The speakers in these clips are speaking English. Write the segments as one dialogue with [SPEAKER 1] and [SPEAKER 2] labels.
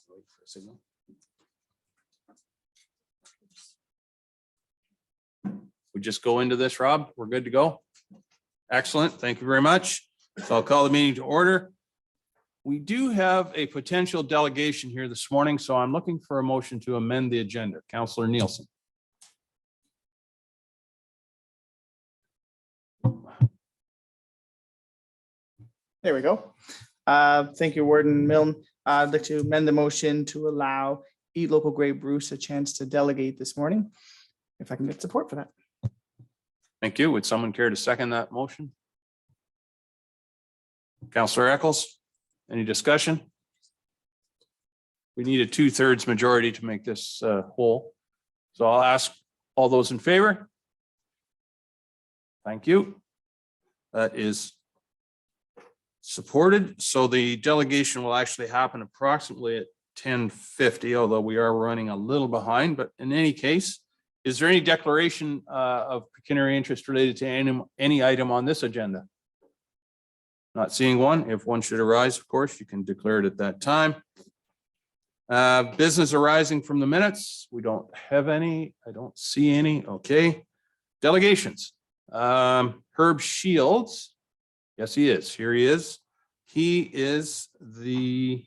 [SPEAKER 1] Wait for a signal. We just go into this, Rob. We're good to go. Excellent. Thank you very much. So I'll call the meeting to order. We do have a potential delegation here this morning, so I'm looking for a motion to amend the agenda. Councillor Nielsen.
[SPEAKER 2] There we go. Thank you, Warden Milne. I'd like to amend the motion to allow Eat Local Grey Bruce a chance to delegate this morning. If I can get support for that.
[SPEAKER 1] Thank you. Would someone care to second that motion? Councillor Eccles, any discussion? We need a 2/3 majority to make this whole. So I'll ask all those in favor. Thank you. That is supported. So the delegation will actually happen approximately at 10:50, although we are running a little behind. But in any case, is there any declaration of pecuniary interest related to any item on this agenda? Not seeing one. If one should arise, of course, you can declare it at that time. Business arising from the minutes. We don't have any. I don't see any. Okay. Delegations. Herb Shields. Yes, he is. Here he is. He is the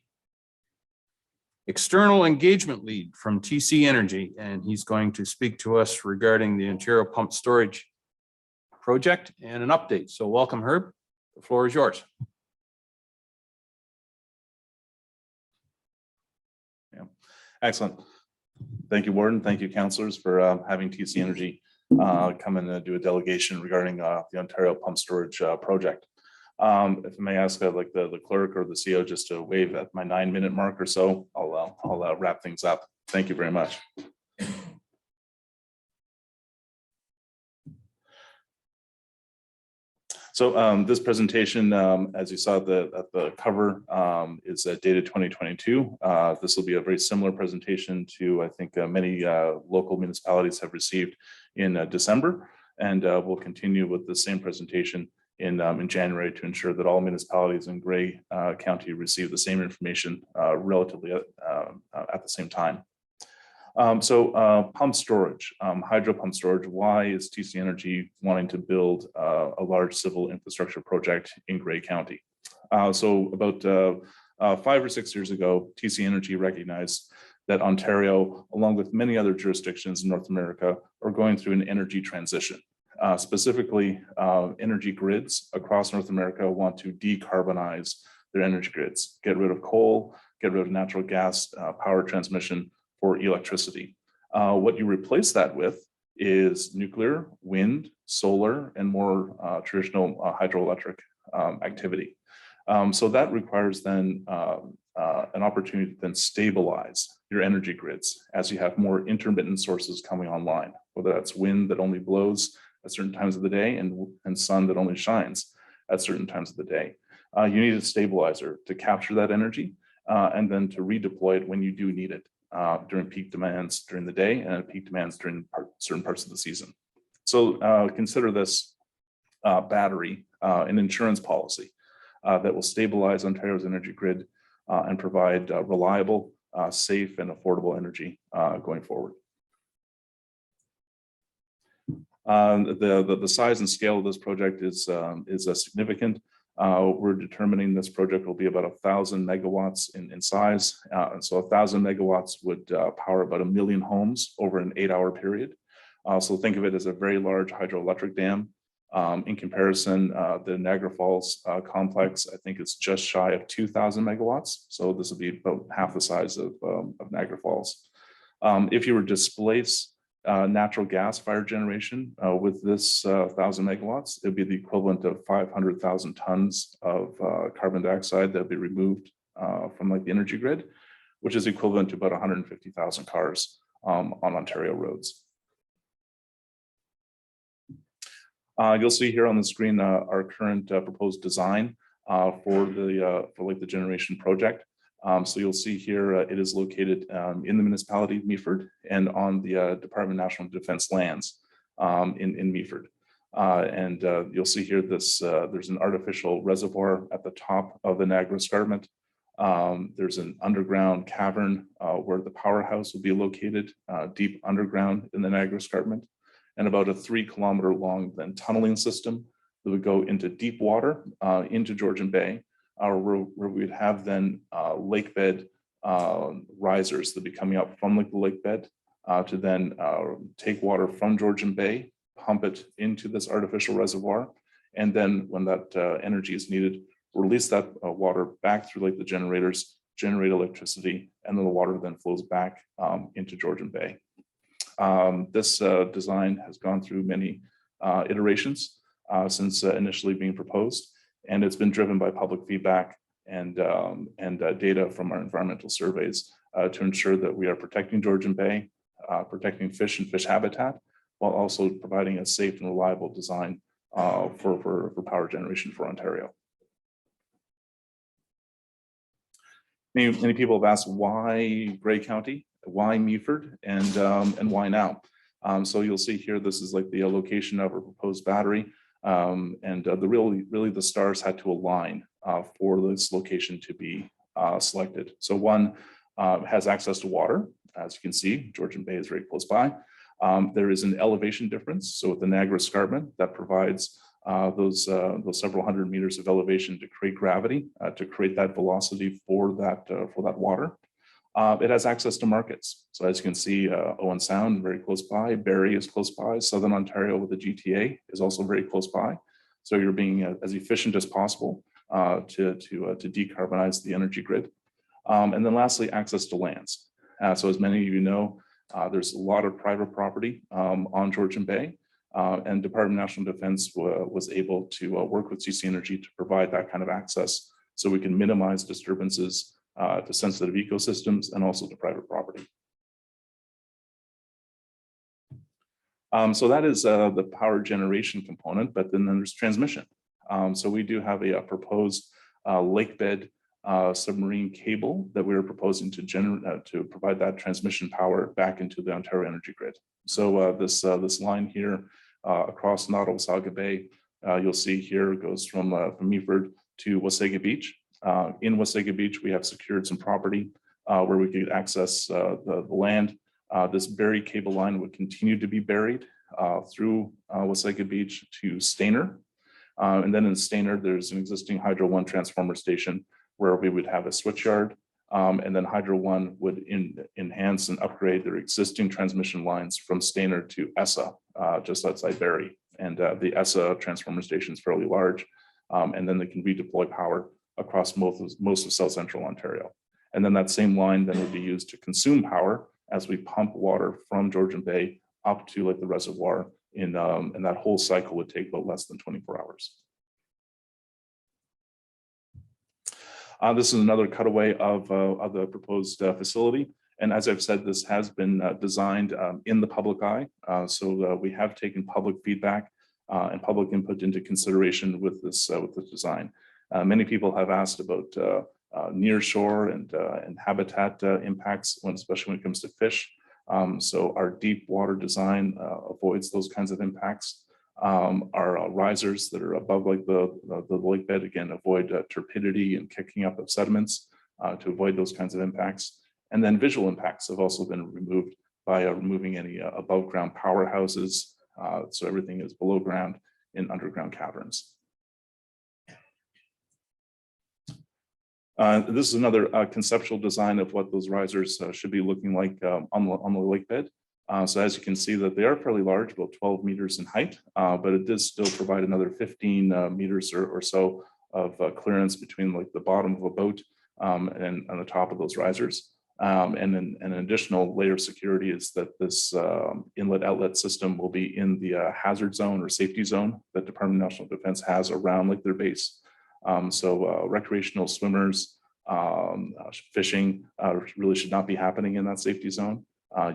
[SPEAKER 1] external engagement lead from TC Energy, and he's going to speak to us regarding the Ontario Pump Storage project and an update. So welcome, Herb. The floor is yours.
[SPEAKER 3] Yeah, excellent. Thank you, Warden. Thank you, councillors, for having TC Energy come and do a delegation regarding the Ontario Pump Storage project. If I may ask, like the clerk or the CEO just to wave at my 9-minute mark or so, I'll wrap things up. Thank you very much. So this presentation, as you saw at the cover, is dated 2022. This will be a very similar presentation to, I think, many local municipalities have received in December, and we'll continue with the same presentation in January to ensure that all municipalities in Grey County receive the same information relatively at the same time. Pump storage, hydro pump storage. Why is TC Energy wanting to build a large civil infrastructure project in Grey County? So about 5 or 6 years ago, TC Energy recognized that Ontario, along with many other jurisdictions in North America, are going through an energy transition. Specifically, energy grids across North America want to decarbonize their energy grids, get rid of coal, get rid of natural gas power transmission for electricity. What you replace that with is nuclear, wind, solar, and more traditional hydroelectric activity. So that requires then an opportunity to then stabilize your energy grids as you have more intermittent sources coming online, whether that's wind that only blows at certain times of the day and sun that only shines at certain times of the day. You need a stabilizer to capture that energy and then to redeploy it when you do need it during peak demands during the day and peak demands during certain parts of the season. So consider this battery an insurance policy that will stabilize Ontario's energy grid and provide reliable, safe, and affordable energy going forward. The size and scale of this project is significant. We're determining this project will be about 1,000 megawatts in size. And so 1,000 megawatts would power about 1 million homes over an 8-hour period. So think of it as a very large hydroelectric dam. In comparison, the Niagara Falls complex, I think it's just shy of 2,000 megawatts. So this would be about half the size of Niagara Falls. If you were to displace natural gas fire generation with this 1,000 megawatts, it would be the equivalent of 500,000 tons of carbon dioxide that would be removed from like the energy grid, which is equivalent to about 150,000 cars on Ontario roads. You'll see here on the screen our current proposed design for the generation project. So you'll see here it is located in the municipality of Meaford and on the Department of National Defence lands in Meaford. And you'll see here there's an artificial reservoir at the top of the Niagara Escarpment. There's an underground cavern where the powerhouse will be located, deep underground in the Niagara Escarpment, and about a 3-kilometer long then tunneling system that would go into deep water into Georgian Bay, where we would have then lake bed risers that be coming up from the lake bed to then take water from Georgian Bay, pump it into this artificial reservoir, and then when that energy is needed, release that water back through the generators, generate electricity, and then the water then flows back into Georgian Bay. This design has gone through many iterations since initially being proposed, and it's been driven by public feedback and data from our environmental surveys to ensure that we are protecting Georgian Bay, protecting fish and fish habitat, while also providing a safe and reliable design for power generation for Ontario. Many people have asked why Grey County, why Meaford, and why now? So you'll see here, this is the location of our proposed battery, and really the stars had to align for this location to be selected. So one has access to water, as you can see, Georgian Bay is very close by. There is an elevation difference, so with the Niagara Escarpment that provides those several hundred meters of elevation to create gravity, to create that velocity for that water. It has access to markets. So as you can see, Owen Sound very close by, Barrie is close by, Southern Ontario with the GTA is also very close by. So you're being as efficient as possible to decarbonize the energy grid. And then lastly, access to lands. So as many of you know, there's a lot of private property on Georgian Bay. And Department of National Defense was able to work with TC Energy to provide that kind of access so we can minimize disturbances to sensitive ecosystems and also to private property. So that is the power generation component, but then there's transmission. So we do have a proposed lakebed submarine cable that we are proposing to provide that transmission power back into the Ontario energy grid. So this line here across Nottawasaga Bay, you'll see here goes from Meaford to Wasaga Beach. In Wasaga Beach, we have secured some property where we could access the land. This buried cable line would continue to be buried through Wasaga Beach to Stayner. And then in Stayner, there's an existing Hydro One transformer station where we would have a switch yard. And then Hydro One would enhance and upgrade their existing transmission lines from Stayner to ESSA, just outside Barrie. And the ESSA transformer station is fairly large. And then they can redeploy power across most of South Central Ontario. And then that same line then would be used to consume power as we pump water from Georgian Bay up to the reservoir, and that whole cycle would take about less than 24 hours. This is another cutaway of the proposed facility. And as I've said, this has been designed in the public eye. So we have taken public feedback and public input into consideration with this design. Many people have asked about near shore and habitat impacts, especially when it comes to fish. So our deep water design avoids those kinds of impacts. Our risers that are above the lake bed, again, avoid turbidity and kicking up of sediments to avoid those kinds of impacts. And then visual impacts have also been removed by removing any above ground powerhouses. So everything is below ground in underground caverns. This is another conceptual design of what those risers should be looking like on the lake bed. So as you can see that they are fairly large, about 12 meters in height, but it does still provide another 15 meters or so of clearance between the bottom of a boat and on the top of those risers. And then an additional layer of security is that this inlet outlet system will be in the hazard zone or safety zone that Department of National Defense has around their base. So recreational swimmers, fishing really should not be happening in that safety zone.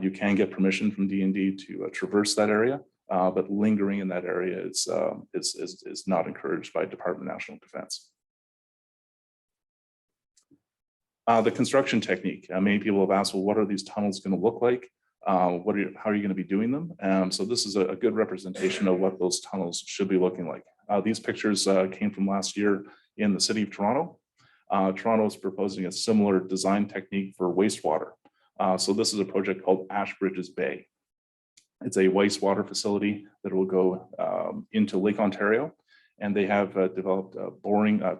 [SPEAKER 3] You can get permission from D&D to traverse that area, but lingering in that area is not encouraged by Department of National Defense. The construction technique. Many people have asked, well, what are these tunnels going to look like? How are you going to be doing them? So this is a good representation of what those tunnels should be looking like. These pictures came from last year in the city of Toronto. Toronto is proposing a similar design technique for wastewater. So this is a project called Ashbridges Bay. It's a wastewater facility that will go into Lake Ontario, and they have developed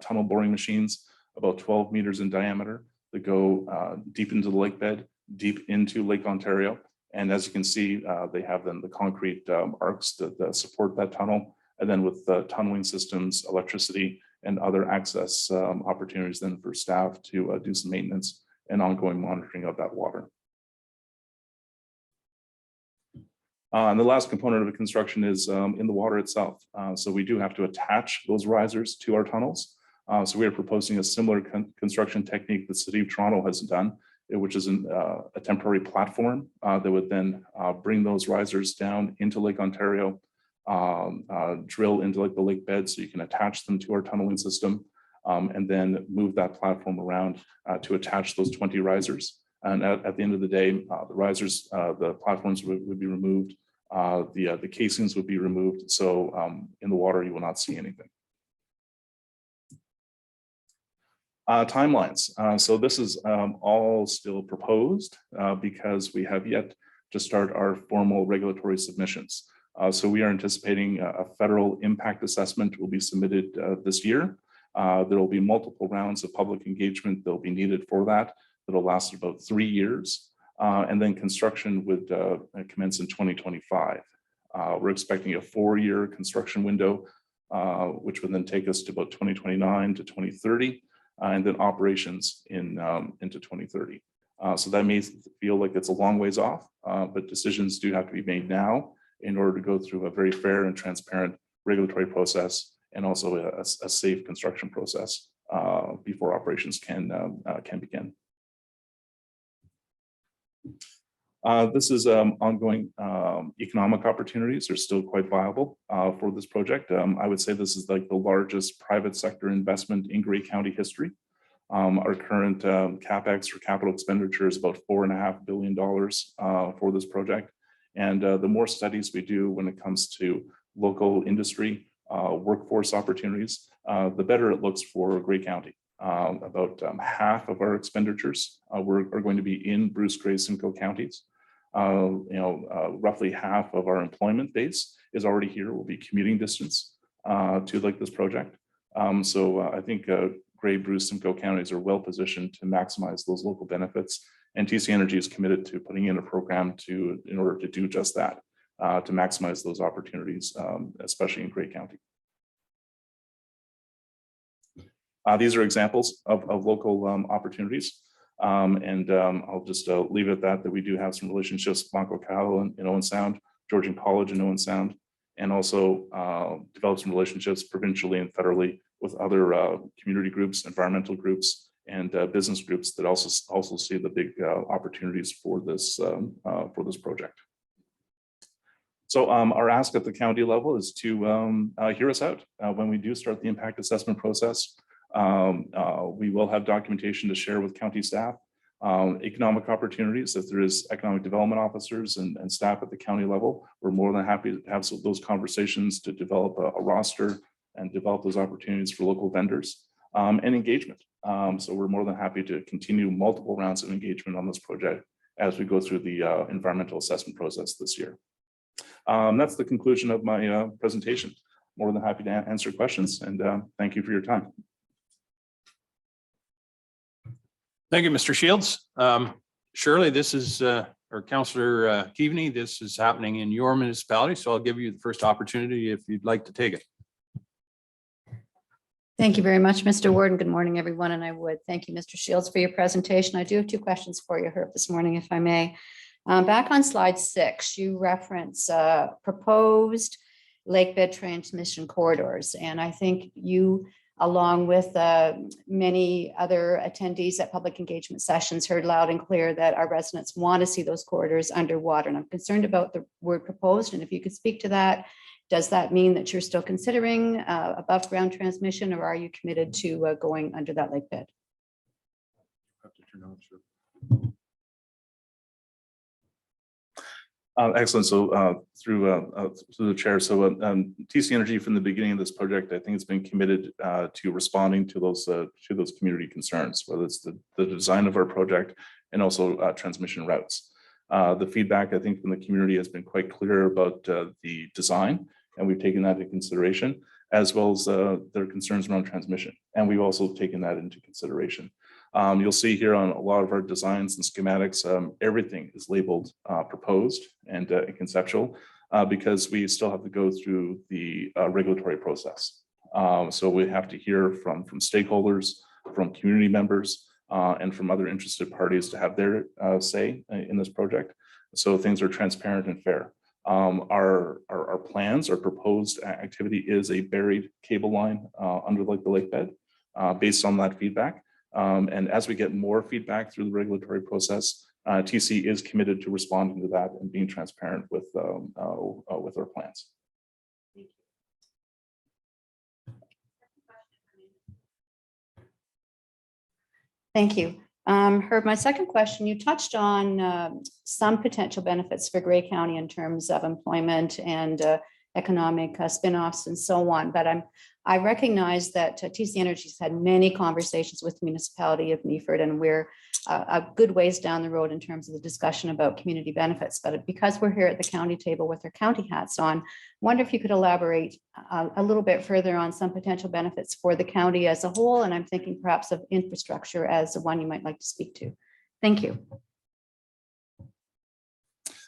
[SPEAKER 3] tunnel boring machines about 12 meters in diameter that go deep into the lake bed, deep into Lake Ontario. And as you can see, they have then the concrete arcs that support that tunnel, and then with tunneling systems, electricity, and other access opportunities then for staff to do some maintenance and ongoing monitoring of that water. And the last component of the construction is in the water itself. So we do have to attach those risers to our tunnels. So we are proposing a similar construction technique the City of Toronto has done, which is a temporary platform that would then bring those risers down into Lake Ontario, drill into like the lake bed so you can attach them to our tunneling system, and then move that platform around to attach those 20 risers. And at the end of the day, the risers, the platforms would be removed, the casings would be removed. So in the water, you will not see anything. Timelines. So this is all still proposed because we have yet to start our formal regulatory submissions. So we are anticipating a federal impact assessment will be submitted this year. There will be multiple rounds of public engagement that will be needed for that. That'll last about 3 years. And then construction would commence in 2025. We're expecting a 4-year construction window, which would then take us to about 2029 to 2030. And then operations into 2030. So that may feel like it's a long ways off, but decisions do have to be made now in order to go through a very fair and transparent regulatory process and also a safe construction process before operations can begin. This is ongoing economic opportunities are still quite viable for this project. I would say this is like the largest private sector investment in Grey County history. Our current CapEx or capital expenditure is about $4.5 billion for this project. And the more studies we do when it comes to local industry, workforce opportunities, the better it looks for Grey County. About half of our expenditures are going to be in Bruce, Grey, Simcoe counties. Roughly half of our employment base is already here, will be commuting distance to like this project. So I think Grey, Bruce, Simcoe counties are well positioned to maximize those local benefits. And TC Energy is committed to putting in a program in order to do just that, to maximize those opportunities, especially in Grey County. These are examples of local opportunities. I'll just leave it at that we do have some relationships with Blanco Cattle in Owen Sound, Georgian College in Owen Sound, and also develop some relationships provincially and federally with other community groups, environmental groups, and business groups that also see the big opportunities for this project. So our ask at the county level is to hear us out when we do start the impact assessment process. We will have documentation to share with county staff, economic opportunities. If there is economic development officers and staff at the county level, we're more than happy to have those conversations to develop a roster and develop those opportunities for local vendors and engagement. So we're more than happy to continue multiple rounds of engagement on this project as we go through the environmental assessment process this year. That's the conclusion of my presentation. More than happy to answer questions, and thank you for your time.
[SPEAKER 1] Thank you, Mr. Shields. Shirley, this is, or Councillor Keaveney, this is happening in your municipality, so I'll give you the first opportunity if you'd like to take it.
[SPEAKER 4] Thank you very much, Mr. Warden. Good morning, everyone. And I would thank you, Mr. Shields, for your presentation. I do have 2 questions for you, Herb, this morning, if I may. Back on slide 6, you reference proposed lake bed transmission corridors. And I think you, along with many other attendees at public engagement sessions, heard loud and clear that our residents want to see those corridors underwater. And I'm concerned about the word proposed. And if you could speak to that, does that mean that you're still considering above ground transmission, or are you committed to going under that lake bed?
[SPEAKER 3] Excellent. So through the chair, so TC Energy from the beginning of this project, I think it's been committed to responding to those community concerns, whether it's the design of our project and also transmission routes. The feedback, I think, from the community has been quite clear about the design, and we've taken that into consideration, as well as their concerns around transmission. And we've also taken that into consideration. You'll see here on a lot of our designs and schematics, everything is labeled proposed and conceptual because we still have to go through the regulatory process. So we have to hear from stakeholders, from community members, and from other interested parties to have their say in this project. So things are transparent and fair. Our plans, our proposed activity is a buried cable line under the lake bed based on that feedback. And as we get more feedback through the regulatory process, TC is committed to responding to that and being transparent with our plans.
[SPEAKER 4] Thank you. Herb, my second question, you touched on some potential benefits for Grey County in terms of employment and economic spin-offs and so on, but I recognize that TC Energy has had many conversations with the municipality of Meaford, and we're a good ways down the road in terms of the discussion about community benefits. But because we're here at the county table with our county hats on, I wonder if you could elaborate a little bit further on some potential benefits for the county as a whole. And I'm thinking perhaps of infrastructure as one you might like to speak to. Thank you.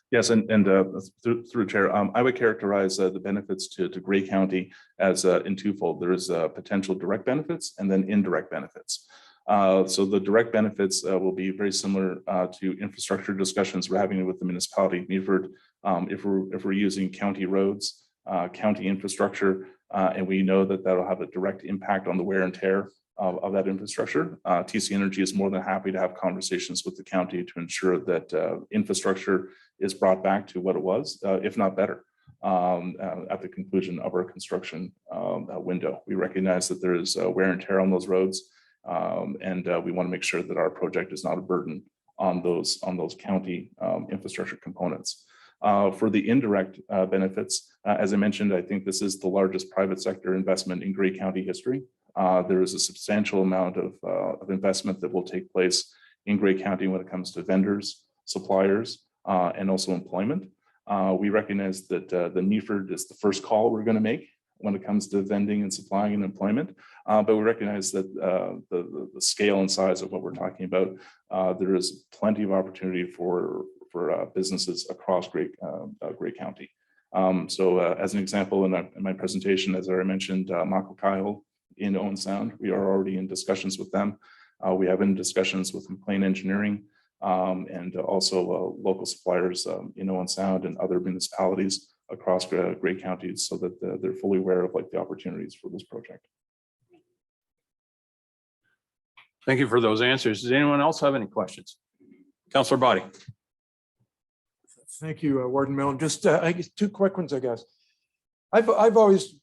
[SPEAKER 3] Yes, and through chair, I would characterize the benefits to Grey County as in twofold. There is potential direct benefits and then indirect benefits. So the direct benefits will be very similar to infrastructure discussions we're having with the municipality of Meaford. If we're using county roads, county infrastructure, and we know that that'll have a direct impact on the wear and tear of that infrastructure, TC Energy is more than happy to have conversations with the county to ensure that infrastructure is brought back to what it was, if not better, at the conclusion of our construction window. We recognize that there is wear and tear on those roads, and we want to make sure that our project is not a burden on those county infrastructure components. For the indirect benefits, as I mentioned, I think this is the largest private sector investment in Grey County history. There is a substantial amount of investment that will take place in Grey County when it comes to vendors, suppliers, and also employment. We recognize that the Meaford is the first call we're going to make when it comes to vending and supplying and employment, but we recognize that the scale and size of what we're talking about, there is plenty of opportunity for businesses across Grey County. So as an example, in my presentation, as I mentioned, Mako Kyle in Owen Sound, we are already in discussions with them. We have been in discussions with McLean Engineering and also local suppliers in Owen Sound and other municipalities across Grey County, so that they're fully aware of the opportunities for this project.
[SPEAKER 1] Thank you for those answers. Does anyone else have any questions? Councillor Body.
[SPEAKER 5] Thank you, Warden Milne. Just I guess two quick ones, I guess. I've always,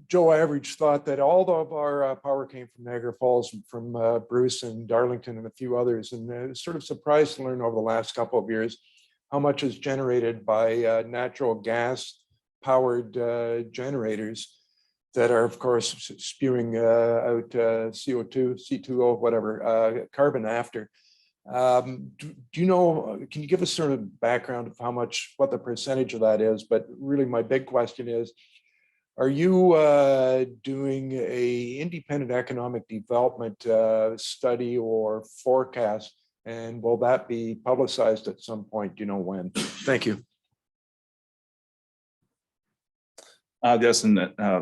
[SPEAKER 5] Joe Average thought that all of our power came from Niagara Falls, from Bruce and Darlington and a few others, and sort of surprised to learn over the last couple of years how much is generated by natural gas powered generators that are, of course, spewing out CO2, C2O, whatever, carbon after. Do you know, can you give us sort of background of what the percentage of that is? But really my big question is, are you doing a independent economic development study or forecast, and will that be publicized at some point? Do you know when? Thank you.
[SPEAKER 3] Yes, and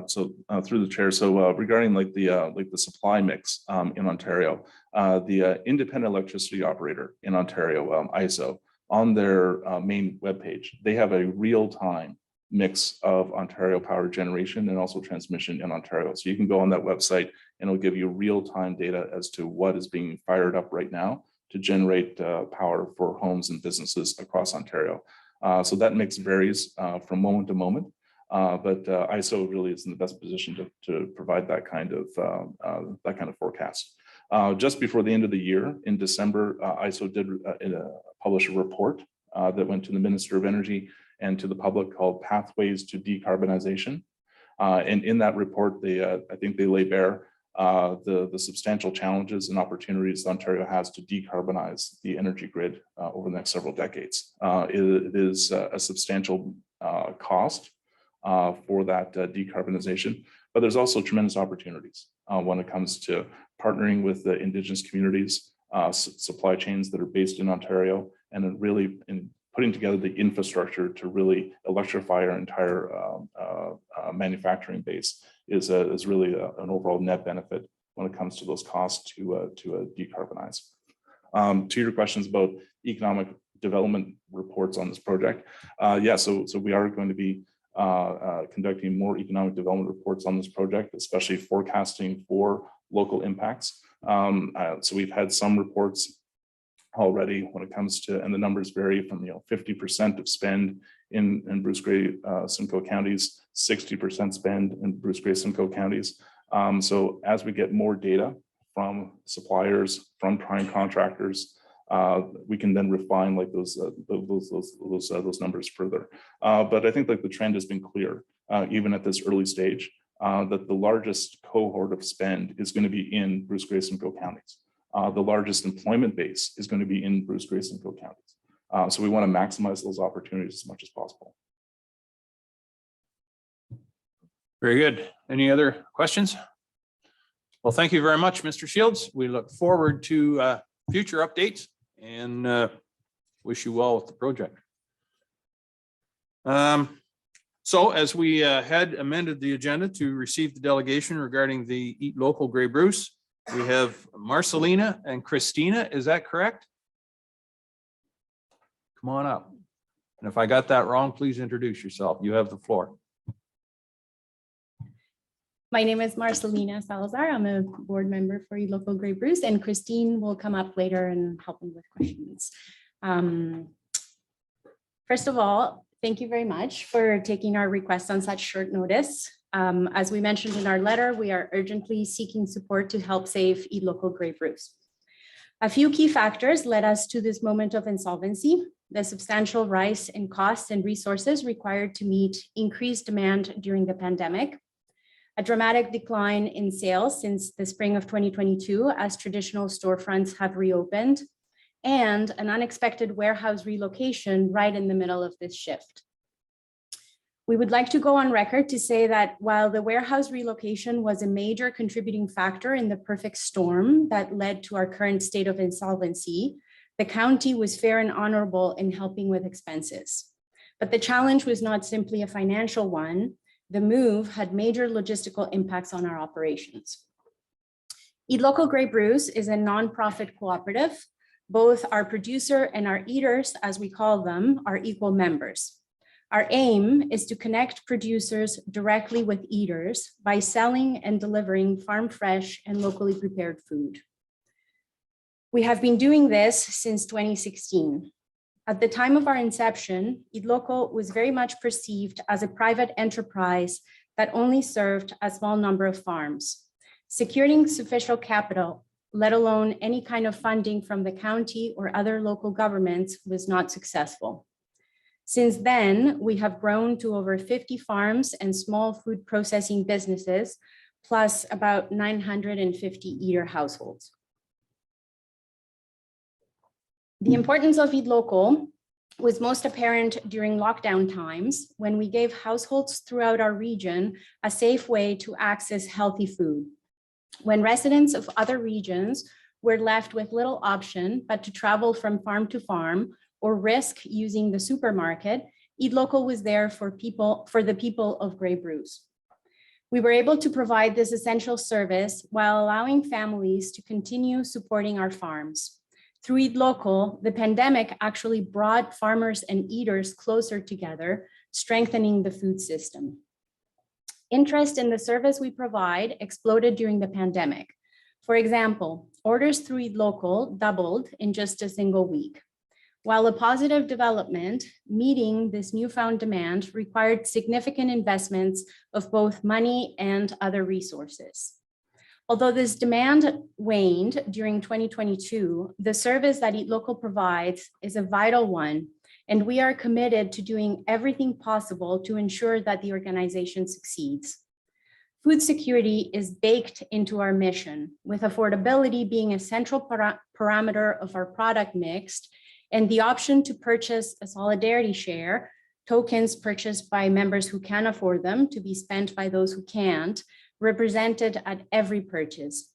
[SPEAKER 3] so through the chair. So regarding the supply mix in Ontario, the independent electricity operator in Ontario, ISO, on their main webpage, they have a real-time mix of Ontario power generation and also transmission in Ontario. So you can go on that website and it'll give you real-time data as to what is being fired up right now to generate power for homes and businesses across Ontario. So that mix varies from moment to moment. But ISO really is in the best position to provide that kind of forecast. Just before the end of the year, in December, ISO did publish a report that went to the Minister of Energy and to the public called Pathways to Decarbonization. And in that report, I think they lay bare the substantial challenges and opportunities Ontario has to decarbonize the energy grid over the next several decades. It is a substantial cost for that decarbonization, but there's also tremendous opportunities when it comes to partnering with the Indigenous communities, supply chains that are based in Ontario, and then really in putting together the infrastructure to really electrify our entire manufacturing base is really an overall net benefit when it comes to those costs to decarbonize. To your questions about economic development reports on this project, so we are going to be conducting more economic development reports on this project, especially forecasting for local impacts. So we've had some reports already when it comes to, and the numbers vary from 50% of spend in Bruce Grey Simcoe counties, 60% spend in Bruce Grey Simcoe counties. So as we get more data from suppliers, from prime contractors, we can then refine like those numbers further. But I think like the trend has been clear, even at this early stage, that the largest cohort of spend is going to be in Bruce Grey Simcoe counties. The largest employment base is going to be in Bruce Grey Simcoe counties. So we want to maximize those opportunities as much as possible.
[SPEAKER 1] Very good. Any other questions? Well, thank you very much, Mr. Shields. We look forward to future updates and wish you well with the project. So as we had amended the agenda to receive the delegation regarding the Eat Local Grey Bruce, we have Marcelina and Christina. Is that correct? Come on up. And if I got that wrong, please introduce yourself. You have the floor.
[SPEAKER 6] My name is Marcelina Salazar. I'm a board member for Eat Local Grey Bruce, and Christine will come up later and help me with questions. First of all, thank you very much for taking our request on such short notice. As we mentioned in our letter, we are urgently seeking support to help save Eat Local Grey Bruce. A few key factors led us to this moment of insolvency: the substantial rise in costs and resources required to meet increased demand during the pandemic, a dramatic decline in sales since the spring of 2022 as traditional storefronts have reopened, and an unexpected warehouse relocation right in the middle of this shift. We would like to go on record to say that while the warehouse relocation was a major contributing factor in the perfect storm that led to our current state of insolvency, the county was fair and honorable in helping with expenses. But the challenge was not simply a financial one. The move had major logistical impacts on our operations. Eat Local Grey Bruce is a nonprofit cooperative. Both our producer and our eaters, as we call them, are equal members. Our aim is to connect producers directly with eaters by selling and delivering farm fresh and locally prepared food. We have been doing this since 2016. At the time of our inception, Eat Local was very much perceived as a private enterprise that only served a small number of farms. Securing sufficient capital, let alone any kind of funding from the county or other local governments, was not successful. Since then, we have grown to over 50 farms and small food processing businesses, plus about 950 eater households. The importance of Eat Local was most apparent during lockdown times when we gave households throughout our region a safe way to access healthy food. When residents of other regions were left with little option but to travel from farm to farm or risk using the supermarket, Eat Local was there for the people of Grey Bruce. We were able to provide this essential service while allowing families to continue supporting our farms. Through Eat Local, the pandemic actually brought farmers and eaters closer together, strengthening the food system. Interest in the service we provide exploded during the pandemic. For example, orders through Eat Local doubled in just a single week. While a positive development, meeting this newfound demand required significant investments of both money and other resources. Although this demand waned during 2022, the service that Eat Local provides is a vital one and we are committed to doing everything possible to ensure that the organization succeeds. Food security is baked into our mission, with affordability being a central parameter of our product mix, and the option to purchase a solidarity share, tokens purchased by members who can afford them to be spent by those who can't, represented at every purchase.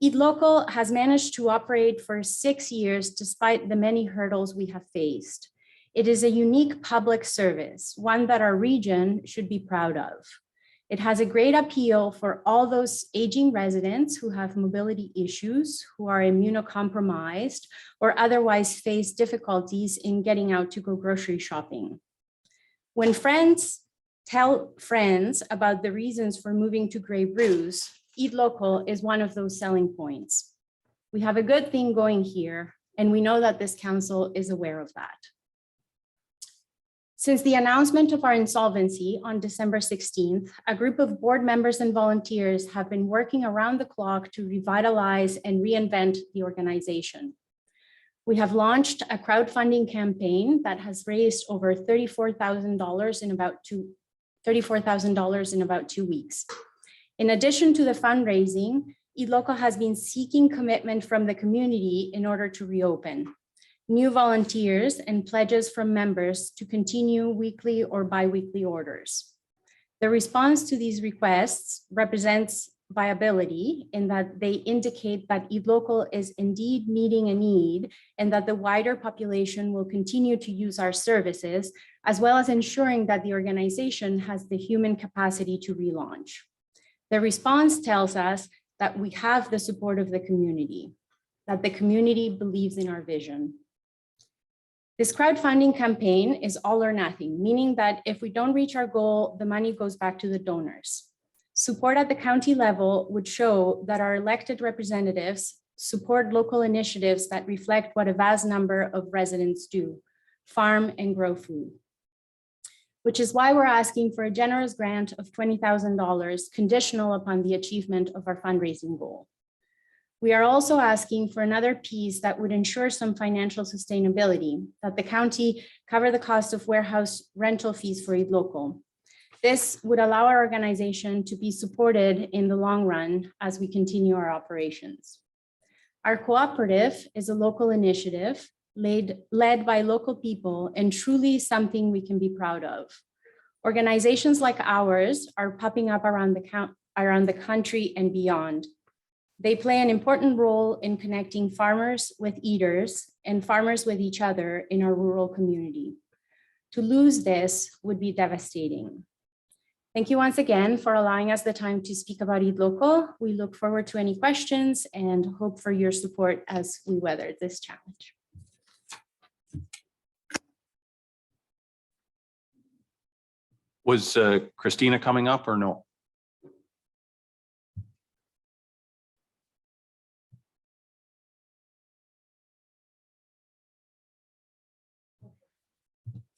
[SPEAKER 6] Eat Local has managed to operate for 6 years despite the many hurdles we have faced. It is a unique public service, one that our region should be proud of. It has a great appeal for all those aging residents who have mobility issues, who are immunocompromised, or otherwise face difficulties in getting out to go grocery shopping. When friends tell friends about the reasons for moving to Grey Bruce, Eat Local is one of those selling points. We have a good thing going here, and we know that this council is aware of that. Since the announcement of our insolvency on December 16th, a group of board members and volunteers have been working around the clock to revitalize and reinvent the organization. We have launched a crowdfunding campaign that has raised over $34,000 in about 2 weeks. In addition to the fundraising, Eat Local has been seeking commitment from the community in order to reopen. New volunteers and pledges from members to continue weekly or bi-weekly orders. The response to these requests represents viability in that they indicate that Eat Local is indeed meeting a need and that the wider population will continue to use our services, as well as ensuring that the organization has the human capacity to relaunch. The response tells us that we have the support of the community, that the community believes in our vision. This crowdfunding campaign is all or nothing, meaning that if we don't reach our goal, the money goes back to the donors. Support at the county level would show that our elected representatives support local initiatives that reflect what a vast number of residents do, farm and grow food. Which is why we're asking for a generous grant of $20,000 conditional upon the achievement of our fundraising goal. We are also asking for another piece that would ensure some financial sustainability, that the county cover the cost of warehouse rental fees for Eat Local. This would allow our organization to be supported in the long run as we continue our operations. Our cooperative is a local initiative led by local people and truly something we can be proud of. Organizations like ours are popping up around the country and beyond. They play an important role in connecting farmers with eaters and farmers with each other in our rural community. To lose this would be devastating. Thank you once again for allowing us the time to speak about Eat Local. We look forward to any questions and hope for your support as we weather this challenge.
[SPEAKER 1] Was Christina coming up or no?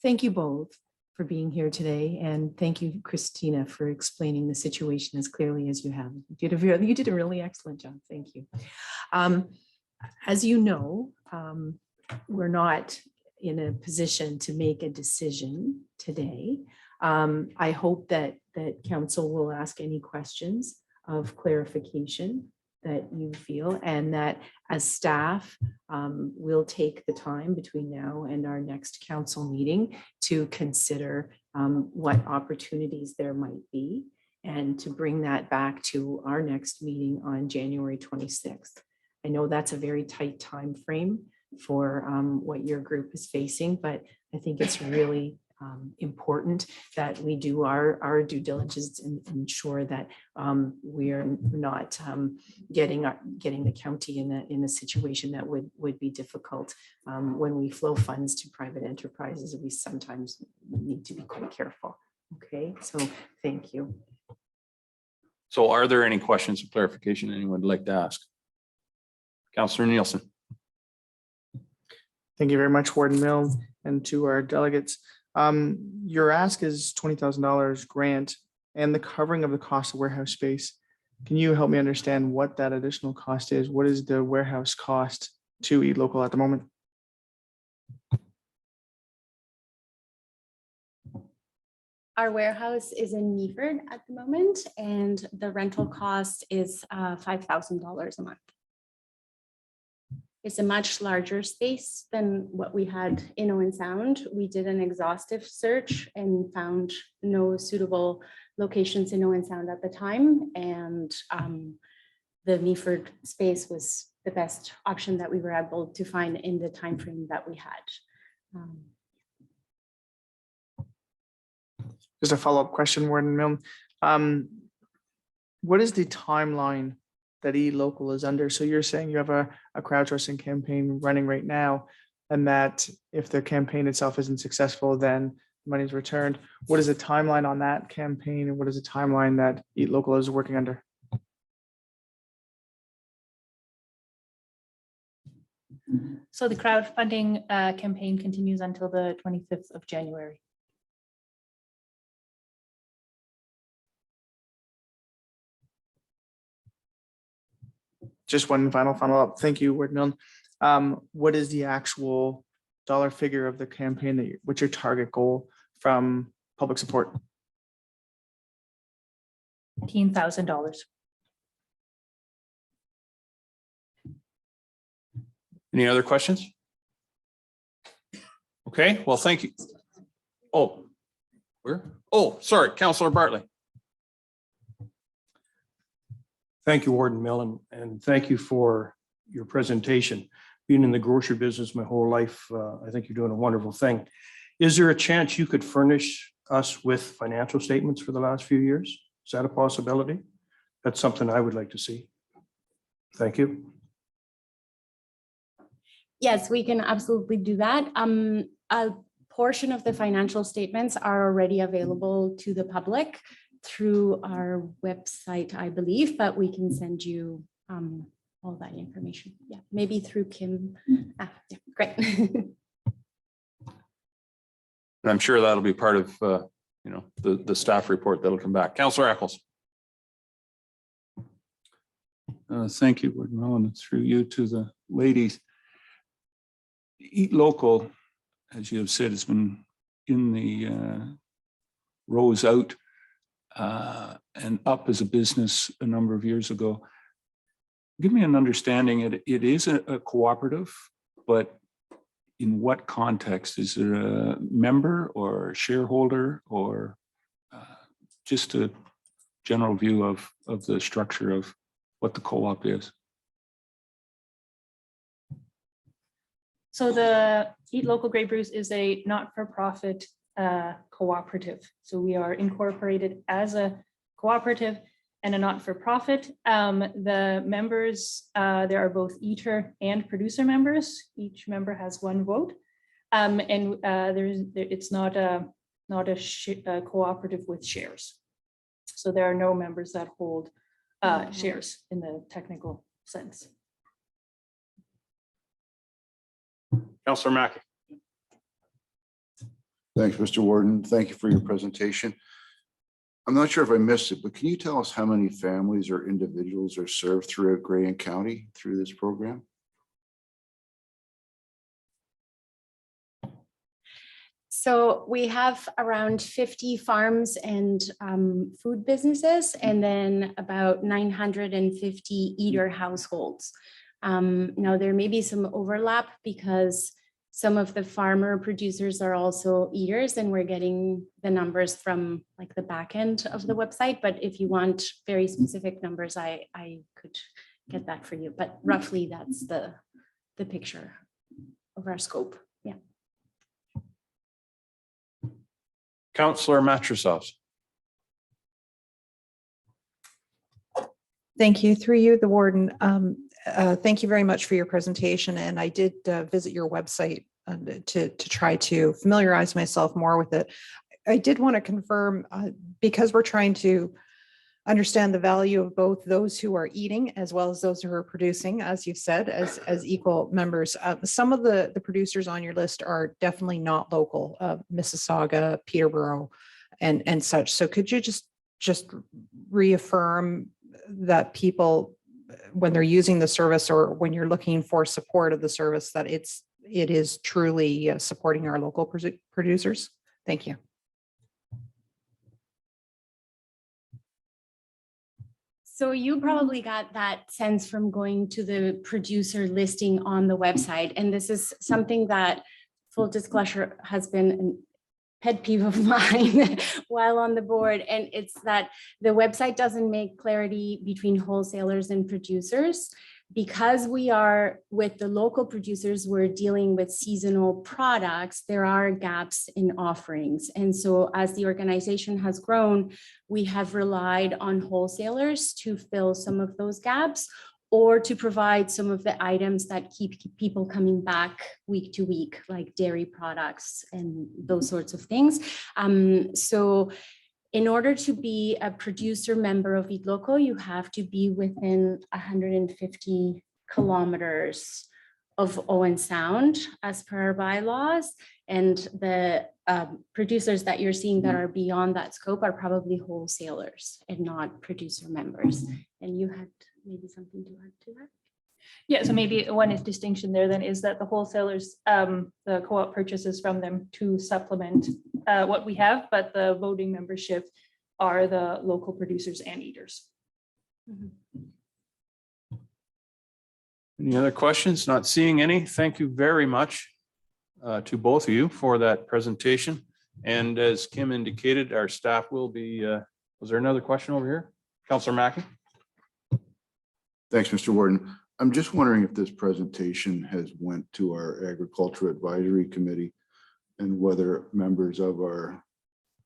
[SPEAKER 7] Thank you both for being here today, and thank you, Christina, for explaining the situation as clearly as you have. You did a really excellent job. Thank you. As you know, we're not in a position to make a decision today. I hope that council will ask any questions of clarification that you feel, and that as staff, we'll take the time between now and our next council meeting to consider what opportunities there might be, and to bring that back to our next meeting on January 26th. I know that's a very tight time frame for what your group is facing, but I think it's really important that we do our due diligence and ensure that we are not getting the county in a situation that would be difficult. When we flow funds to private enterprises, we sometimes need to be quite careful. Okay, so thank you.
[SPEAKER 1] So are there any questions of clarification anyone would like to ask? Councillor Nielsen.
[SPEAKER 2] Thank you very much, Warden Milne, and to our delegates. Your ask is $20,000 grant and the covering of the cost of warehouse space. Can you help me understand what that additional cost is? What is the warehouse cost to Eat Local at the moment?
[SPEAKER 6] Our warehouse is in Meaford at the moment, and the rental cost is $5,000 a month. It's a much larger space than what we had in Owen Sound. We did an exhaustive search and found no suitable locations in Owen Sound at the time, and the Meaford space was the best option that we were able to find in the time frame that we had.
[SPEAKER 2] Just a follow-up question, Warden Milne. What is the timeline that eLocal is under? So you're saying you have a crowdsourcing campaign running right now, and that if the campaign itself isn't successful, then money is returned. What is the timeline on that campaign, and what is the timeline that eLocal is working under?
[SPEAKER 8] So the crowdfunding campaign continues until the 25th of January.
[SPEAKER 2] Just one final follow-up. Thank you, Warden Milne. What is the actual dollar figure of the campaign that what's your target goal from public support?
[SPEAKER 8] $15,000.
[SPEAKER 1] Any other questions? Okay, well, thank you. Oh, where? Oh, sorry, Councillor Bartley.
[SPEAKER 9] Thank you, Warden Millen, and thank you for your presentation. Being in the grocery business my whole life, I think you're doing a wonderful thing. Is there a chance you could furnish us with financial statements for the last few years? Is that a possibility? That's something I would like to see. Thank you.
[SPEAKER 6] Yes, we can absolutely do that. A portion of the financial statements are already available to the public through our website, I believe, but we can send you all that information. Yeah, maybe through Kim. Yeah, great.
[SPEAKER 1] And I'm sure that'll be part of, the staff report that'll come back. Councillor Eccles.
[SPEAKER 10] Thank you, Warden Millen, through you to the ladies. eLocal, as you have said, has been in the rows out and up as a business a number of years ago. Give me an understanding. It is a cooperative, but in what context? Is it a member or a shareholder, or just a general view of the structure of what the co-op is?
[SPEAKER 8] So the Eat Local Grey Bruce is a not-for-profit cooperative. So we are incorporated as a cooperative and a not-for-profit. The members, there are both eater and producer members. Each member has one vote. It's not a cooperative with shares. So there are no members that hold shares in the technical sense.
[SPEAKER 1] Councillor Mackey.
[SPEAKER 11] Thanks, Mr. Warden. Thank you for your presentation. I'm not sure if I missed it, but can you tell us how many families or individuals are served throughout Grey County through this program?
[SPEAKER 6] So we have around 50 farms and food businesses, and then about 950 eater households. Now, there may be some overlap because some of the farmer producers are also eaters, and we're getting the numbers from like the back end of the website. But if you want very specific numbers, I could get that for you. But roughly that's the picture of our scope. Yeah.
[SPEAKER 1] Councillor Matrosov.
[SPEAKER 12] Thank you. Through you, the warden. Thank you very much for your presentation. And I did visit your website to try to familiarize myself more with it. I did want to confirm, because we're trying to understand the value of both those who are eating as well as those who are producing, as you've said, as equal members. Some of the producers on your list are definitely not local, Mississauga, Peterborough, and such. So could you just reaffirm that people, when they're using the service or when you're looking for support of the service, that it is truly supporting our local producers? Thank you.
[SPEAKER 6] So you probably got that sense from going to the producer listing on the website. And this is something that, full disclosure, has been a pet peeve of mine while on the board. And it's that the website doesn't make clarity between wholesalers and producers. Because we are with the local producers, we're dealing with seasonal products, there are gaps in offerings. And so as the organization has grown, we have relied on wholesalers to fill some of those gaps or to provide some of the items that keep people coming back week to week, like dairy products and those sorts of things. So in order to be a producer member of Eat Local, you have to be within 150 kilometers of Owen Sound as per our bylaws. And the producers that you're seeing that are beyond that scope are probably wholesalers and not producer members. And you had maybe something to add to that?
[SPEAKER 8] Yeah, so maybe one distinction there then is that the wholesalers, the co-op purchases from them to supplement what we have, but the voting membership are the local producers and eaters.
[SPEAKER 1] Any other questions? Not seeing any. Thank you very much to both of you for that presentation. And as Kim indicated, our staff will be, was there another question over here? Councillor Mackey?
[SPEAKER 11] Thanks, Mr. Warden. I'm just wondering if this presentation has went to our Agriculture Advisory Committee and whether members of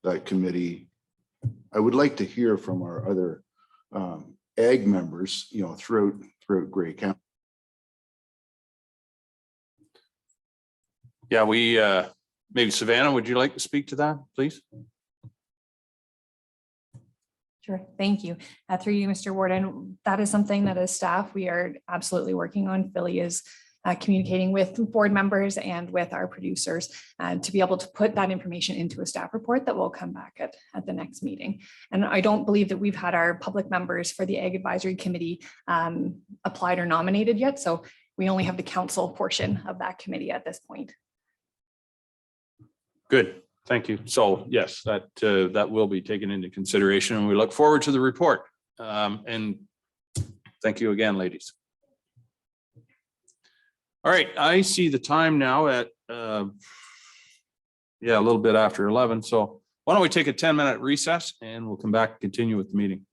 [SPEAKER 11] that committee, I would like to hear from our other ag members, throughout Grey County.
[SPEAKER 1] Yeah, maybe Savannah, would you like to speak to that, please?
[SPEAKER 13] Sure, thank you. Through you, Mr. Warden, that is something that as staff, we are absolutely working on. Philly is communicating with board members and with our producers to be able to put that information into a staff report that will come back at the next meeting. And I don't believe that we've had our public members for the Ag Advisory Committee applied or nominated yet. So we only have the council portion of that committee at this point.
[SPEAKER 1] Good, thank you. So yes, that will be taken into consideration and we look forward to the report. And thank you again, ladies. All right, I see the time now at, a little bit after 11. So why don't we take a 10-minute recess and we'll come back and continue with the meeting.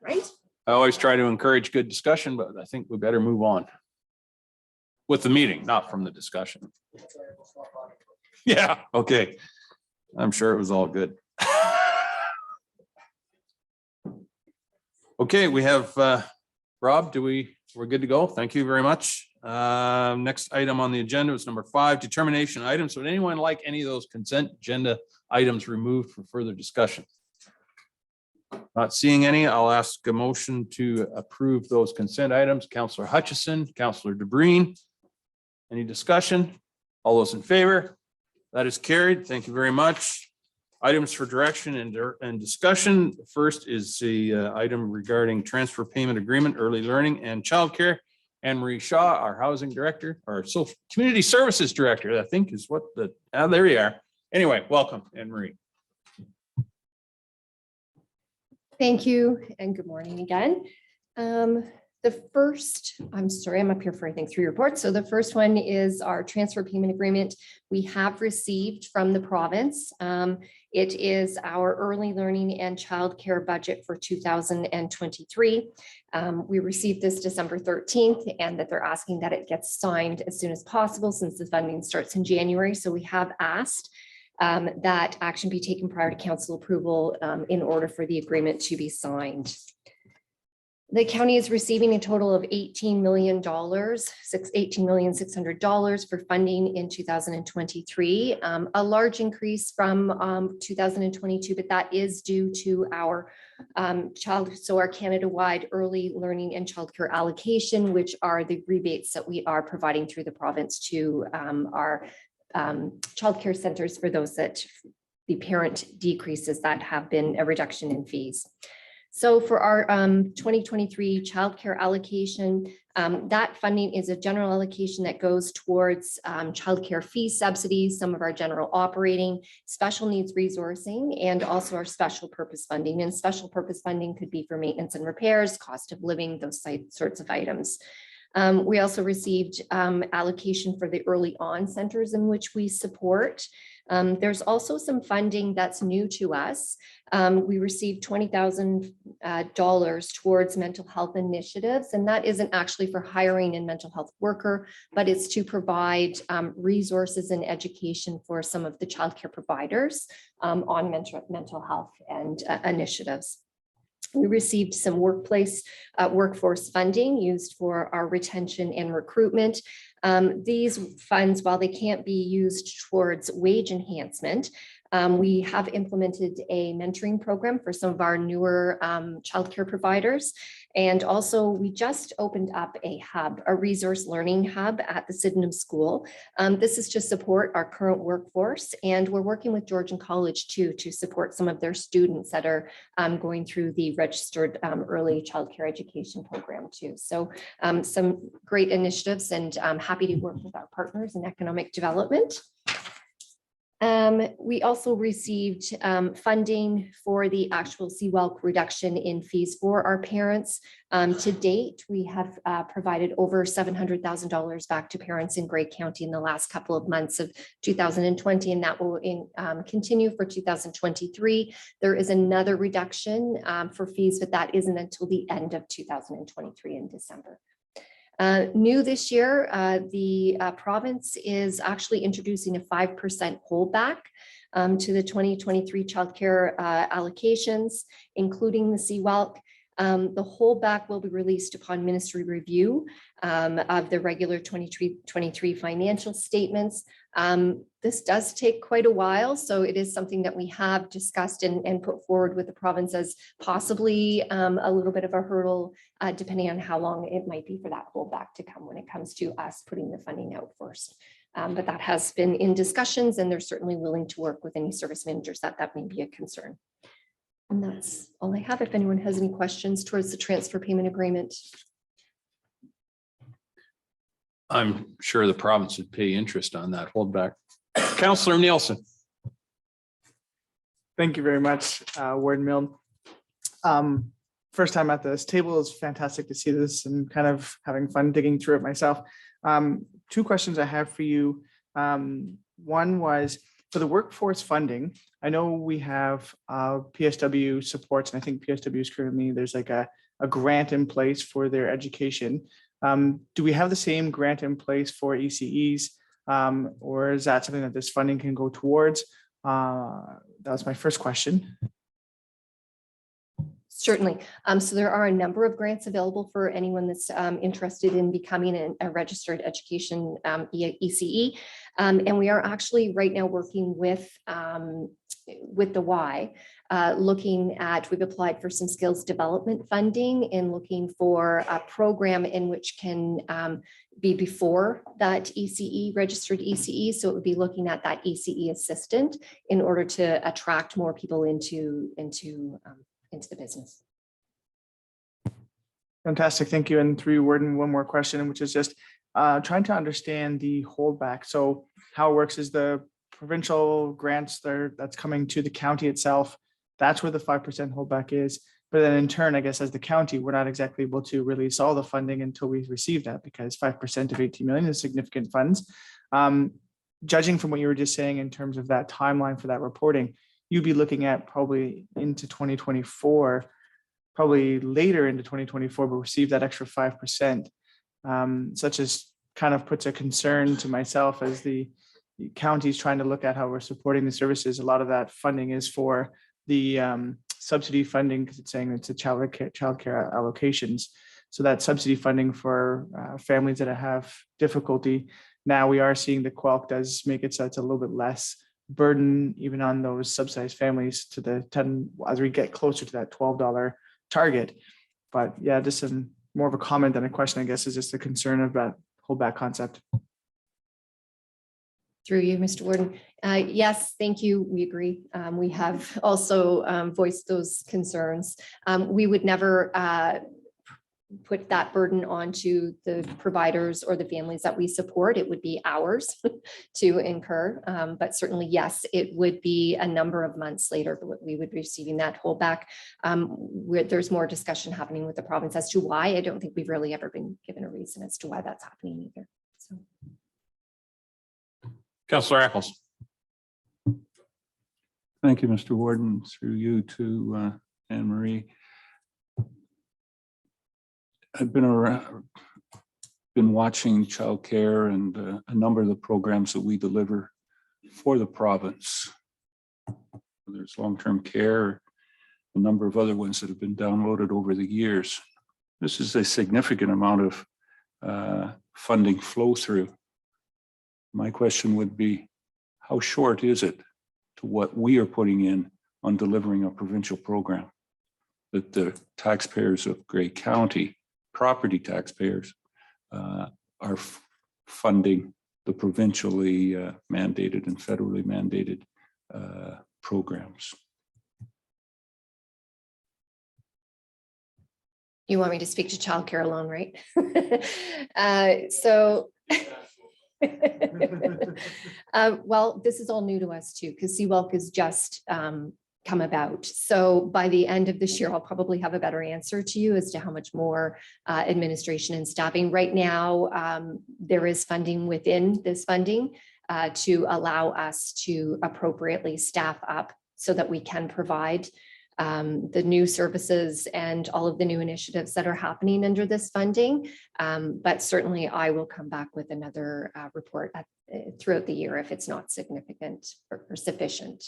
[SPEAKER 7] Right?
[SPEAKER 1] I always try to encourage good discussion, but I think we better move on with the meeting, not from the discussion. Yeah, okay. I'm sure it was all good. Okay, we have Rob, we're good to go? Thank you very much. Next item on the agenda is number 5, determination items. Would anyone like any of those consent agenda items removed for further discussion? Not seeing any, I'll ask a motion to approve those consent items. Councillor Hutchison, Councillor DeBreen. Any discussion? All those in favor? That is carried. Thank you very much. Items for direction and discussion. First is the item regarding transfer payment agreement, early learning and childcare. Anne Marie Shaw, our housing director, or community services director, I think is what there you are. Anyway, welcome, Anne Marie.
[SPEAKER 14] Thank you and good morning again. I'm sorry, I'm up here for I think 3 reports. So the first one is our transfer payment agreement we have received from the province. It is our early learning and childcare budget for 2023. We received this December 13th and that they're asking that it gets signed as soon as possible since the funding starts in January. So we have asked that action be taken prior to council approval in order for the agreement to be signed. The county is receiving a total of $18 million, $18,600,000 for funding in 2023, a large increase from 2022, but that is due to our our Canada-wide early learning and childcare allocation, which are the rebates that we are providing through the province to our childcare centers for those that the parent decreases that have been a reduction in fees. So for our 2023 childcare allocation, that funding is a general allocation that goes towards childcare fee subsidies, some of our general operating, special needs resourcing, and also our special purpose funding. And special purpose funding could be for maintenance and repairs, cost of living, those sorts of items. We also received allocation for the early on centers in which we support. There's also some funding that's new to us. We received $20,000 towards mental health initiatives, and that isn't actually for hiring a mental health worker, but it's to provide resources and education for some of the childcare providers on mental health and initiatives. We received some workforce funding used for our retention and recruitment. These funds, while they can't be used towards wage enhancement, we have implemented a mentoring program for some of our newer childcare providers. And also we just opened up a hub, a resource learning hub at the Sydenham School. This is to support our current workforce. And we're working with Georgian College too, to support some of their students that are going through the registered early childcare education program too. So some great initiatives, and I'm happy to work with our partners in economic development. We also received funding for the actual CWELC reduction in fees for our parents. To date, we have provided over $700,000 back to parents in Grey County in the last couple of months of 2020, and that will continue for 2023. There is another reduction for fees, but that isn't until the end of 2023 in December. New this year, the province is actually introducing a 5% holdback to the 2023 childcare allocations, including the CWELC. The holdback will be released upon ministry review of the regular 23 financial statements. This does take quite a while, so it is something that we have discussed and put forward with the province as possibly a little bit of a hurdle, depending on how long it might be for that holdback to come when it comes to us putting the funding out first. But that has been in discussions, and they're certainly willing to work with any service managers that may be a concern. And that's all I have. If anyone has any questions towards the transfer payment agreement.
[SPEAKER 1] I'm sure the province would pay interest on that holdback. Councillor Nielsen.
[SPEAKER 2] Thank you very much, Warden Milne. First time at this table, is fantastic to see this and kind of having fun digging through it myself. 2 questions I have for you. One was, for the workforce funding, I know we have PSW supports, and I think PSW is currently, there's like a grant in place for their education. Do we have the same grant in place for ECEs? Or is that something that this funding can go towards? That was my first question.
[SPEAKER 14] Certainly. So there are a number of grants available for anyone that's interested in becoming a registered education ECE. And we are actually right now working with the Y, looking at, we've applied for some skills development funding and looking for a program in which can be before that ECE, registered ECE. So it would be looking at that ECE assistant in order to attract more people into the business.
[SPEAKER 2] Fantastic, thank you. And through you, Warden, one more question, which is just trying to understand the holdback. So how it works is the provincial grants that's coming to the county itself. That's where the 5% holdback is. But then in turn, I guess as the county, we're not exactly able to release all the funding until we receive that, because 5% of 18 million is significant funds. Judging from what you were just saying in terms of that timeline for that reporting, you'd be looking at probably into 2024, probably later into 2024, but receive that extra 5%, such as kind of puts a concern to myself as the county's trying to look at how we're supporting the services. A lot of that funding is for the subsidy funding, because it's saying it's a child care allocations. So that subsidy funding for families that have difficulty. Now we are seeing the QUELC does make it so it's a little bit less burden even on those subsidized families to the 10 as we get closer to that $12 target. But yeah, just more of a comment than a question, I guess, is just a concern of that holdback concept.
[SPEAKER 14] Through you, Mr. Warden. Yes, thank you. We agree. We have also voiced those concerns. We would never put that burden onto the providers or the families that we support. It would be ours to incur. But certainly, yes, it would be a number of months later that we would be receiving that holdback. There's more discussion happening with the province as to why. I don't think we've really ever been given a reason as to why that's happening either. So.
[SPEAKER 1] Councillor Eccles.
[SPEAKER 10] Thank you, Mr. Warden, through you to Anne Marie. I've been watching childcare and a number of the programs that we deliver for the province. There's long-term care, a number of other ones that have been downloaded over the years. This is a significant amount of funding flow through. My question would be, how short is it to what we are putting in on delivering a provincial program that the taxpayers of Grey County, property taxpayers, are funding the provincially mandated and federally mandated programs?
[SPEAKER 14] You want me to speak to childcare alone, right? Well, this is all new to us too, because CWELC has just come about. So by the end of this year, I'll probably have a better answer to you as to how much more administration and staffing. Right now, there is funding within this funding to allow us to appropriately staff up so that we can provide the new services and all of the new initiatives that are happening under this funding. But certainly I will come back with another report throughout the year if it's not significant or sufficient.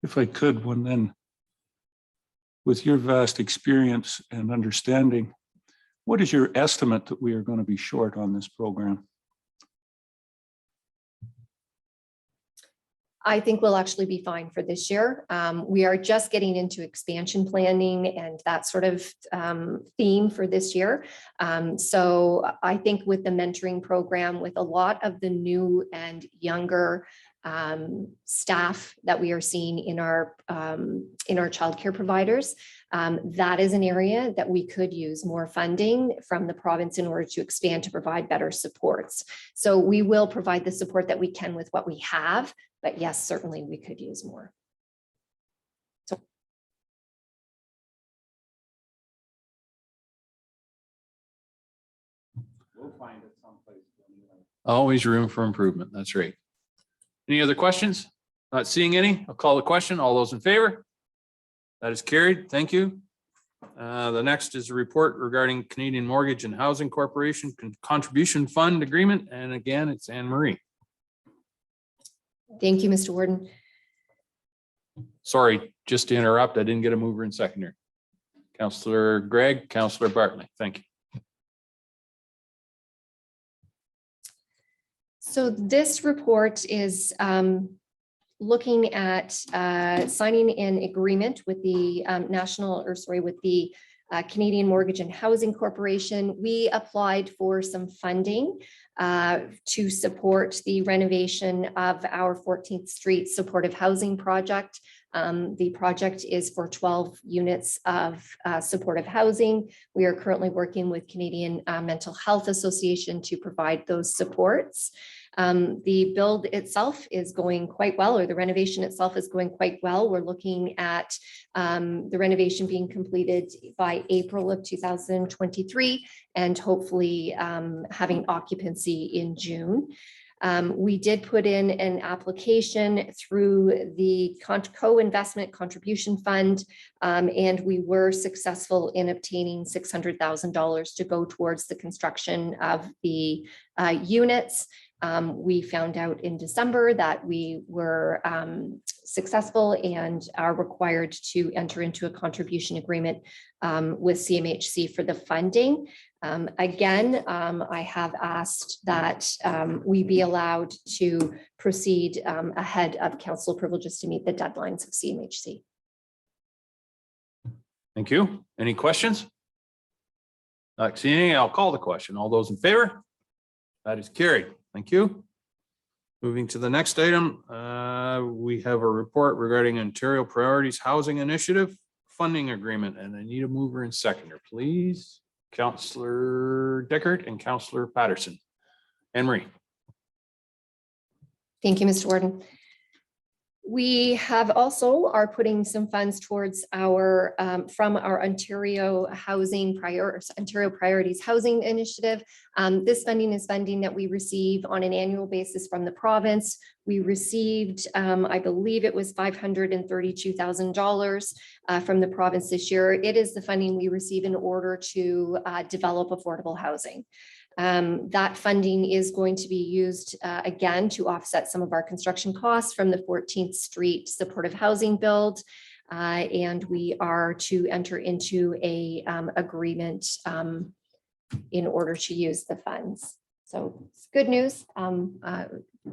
[SPEAKER 10] If I could, one then, with your vast experience and understanding, what is your estimate that we are going to be short on this program?
[SPEAKER 14] I think we'll actually be fine for this year. We are just getting into expansion planning and that sort of theme for this year. So I think with the mentoring program, with a lot of the new and younger staff that we are seeing in our childcare providers, that is an area that we could use more funding from the province in order to expand to provide better supports. So we will provide the support that we can with what we have, but yes, certainly we could use more. So.
[SPEAKER 1] Always room for improvement. That's right. Any other questions? Not seeing any. I'll call the question. All those in favor? That is carried. Thank you. The next is a report regarding Canadian Mortgage and Housing Corporation Contribution Fund Agreement. And again, it's Anne Marie.
[SPEAKER 14] Thank you, Mr. Warden.
[SPEAKER 1] Sorry, just to interrupt. I didn't get a mover and seconder. Councillor Gregg, Councillor Bartley. Thank you.
[SPEAKER 14] So this report is looking at signing an agreement with the with the Canadian Mortgage and Housing Corporation. We applied for some funding to support the renovation of our 14th Street supportive housing project. The project is for 12 units of supportive housing. We are currently working with Canadian Mental Health Association to provide those supports. The build itself is going quite well, or the renovation itself is going quite well. We're looking at the renovation being completed by April of 2023 and hopefully having occupancy in June. We did put in an application through the co-investment contribution fund, and we were successful in obtaining $600,000 to go towards the construction of the units. We found out in December that we were successful and are required to enter into a contribution agreement with CMHC for the funding. Again, I have asked that we be allowed to proceed ahead of council privileges to meet the deadlines of CMHC.
[SPEAKER 1] Thank you. Any questions? Not seeing any. I'll call the question. All those in favor? That is carried. Thank you. Moving to the next item, we have a report regarding Ontario Priorities Housing Initiative funding agreement, and I need a mover and seconder, please. Councillor Dickert and Councillor Patterson. Anne Marie.
[SPEAKER 14] Thank you, Mr. Warden. We have also are putting some funds towards our from our Ontario Priorities Housing Initiative. This funding is funding that we receive on an annual basis from the province. We received, I believe it was $532,000 from the province this year. It is the funding we receive in order to develop affordable housing. That funding is going to be used again to offset some of our construction costs from the 14th Street supportive housing build. And we are to enter into a agreement in order to use the funds. So it's good news.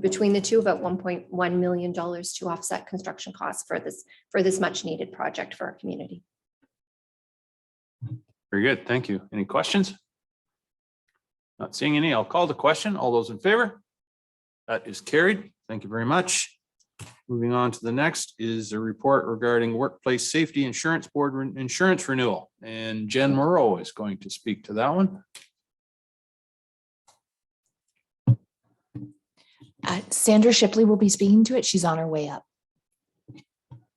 [SPEAKER 14] Between the two, about $1.1 million to offset construction costs for this much needed project for our community.
[SPEAKER 1] Very good. Thank you. Any questions? Not seeing any. I'll call the question. All those in favor? That is carried. Thank you very much. Moving on to the next is a report regarding Workplace Safety Insurance Board insurance renewal. And Jen Moreau is going to speak to that one.
[SPEAKER 15] Sandra Shipley will be speaking to it. She's on her way up.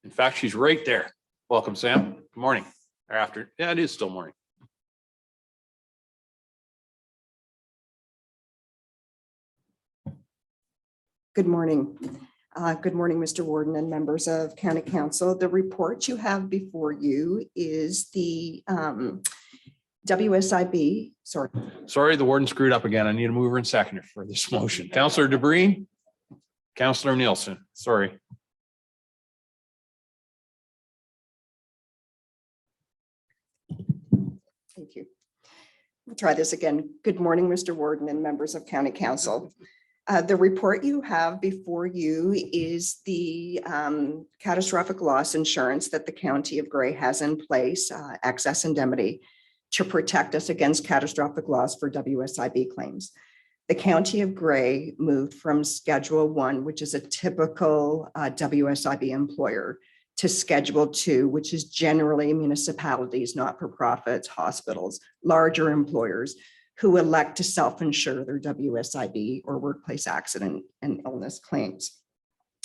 [SPEAKER 1] In fact, she's right there. Welcome, Sam. Good morning. Or after. Yeah, it is still morning.
[SPEAKER 16] Good morning. Good morning, Mr. Warden and members of County Council. The report you have before you is the WSIB.
[SPEAKER 1] Sorry, the warden screwed up again. I need a mover and seconder for this motion. Councillor DeBreen, Councillor Nielsen. Sorry.
[SPEAKER 16] Thank you. We'll try this again. Good morning, Mr. Warden and members of County Council. The report you have before you is the catastrophic loss insurance that the County of Grey has in place, excess indemnity, to protect us against catastrophic loss for WSIB claims. The County of Grey moved from Schedule 1, which is a typical WSIB employer, to Schedule 2, which is generally municipalities, not-for-profits, hospitals, larger employers who elect to self-insure their WSIB or workplace accident and illness claims.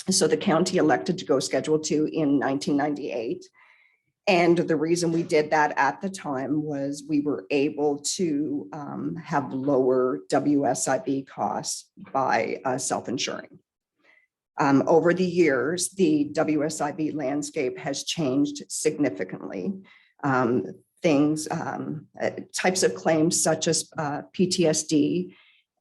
[SPEAKER 16] So the county elected to go Schedule 2 in 1998. And the reason we did that at the time was we were able to have lower WSIB costs by self-insuring. Over the years, the WSIB landscape has changed significantly. Types of claims such as PTSD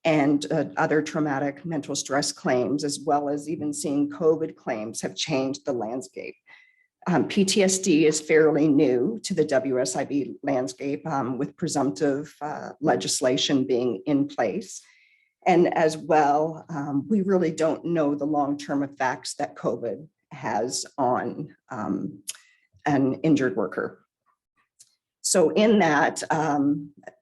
[SPEAKER 16] and other traumatic mental stress claims, as well as even seeing COVID claims, have changed the landscape. PTSD is fairly new to the WSIB landscape, with presumptive legislation being in place. And as well, we really don't know the long-term effects that COVID has on an injured worker. So in that,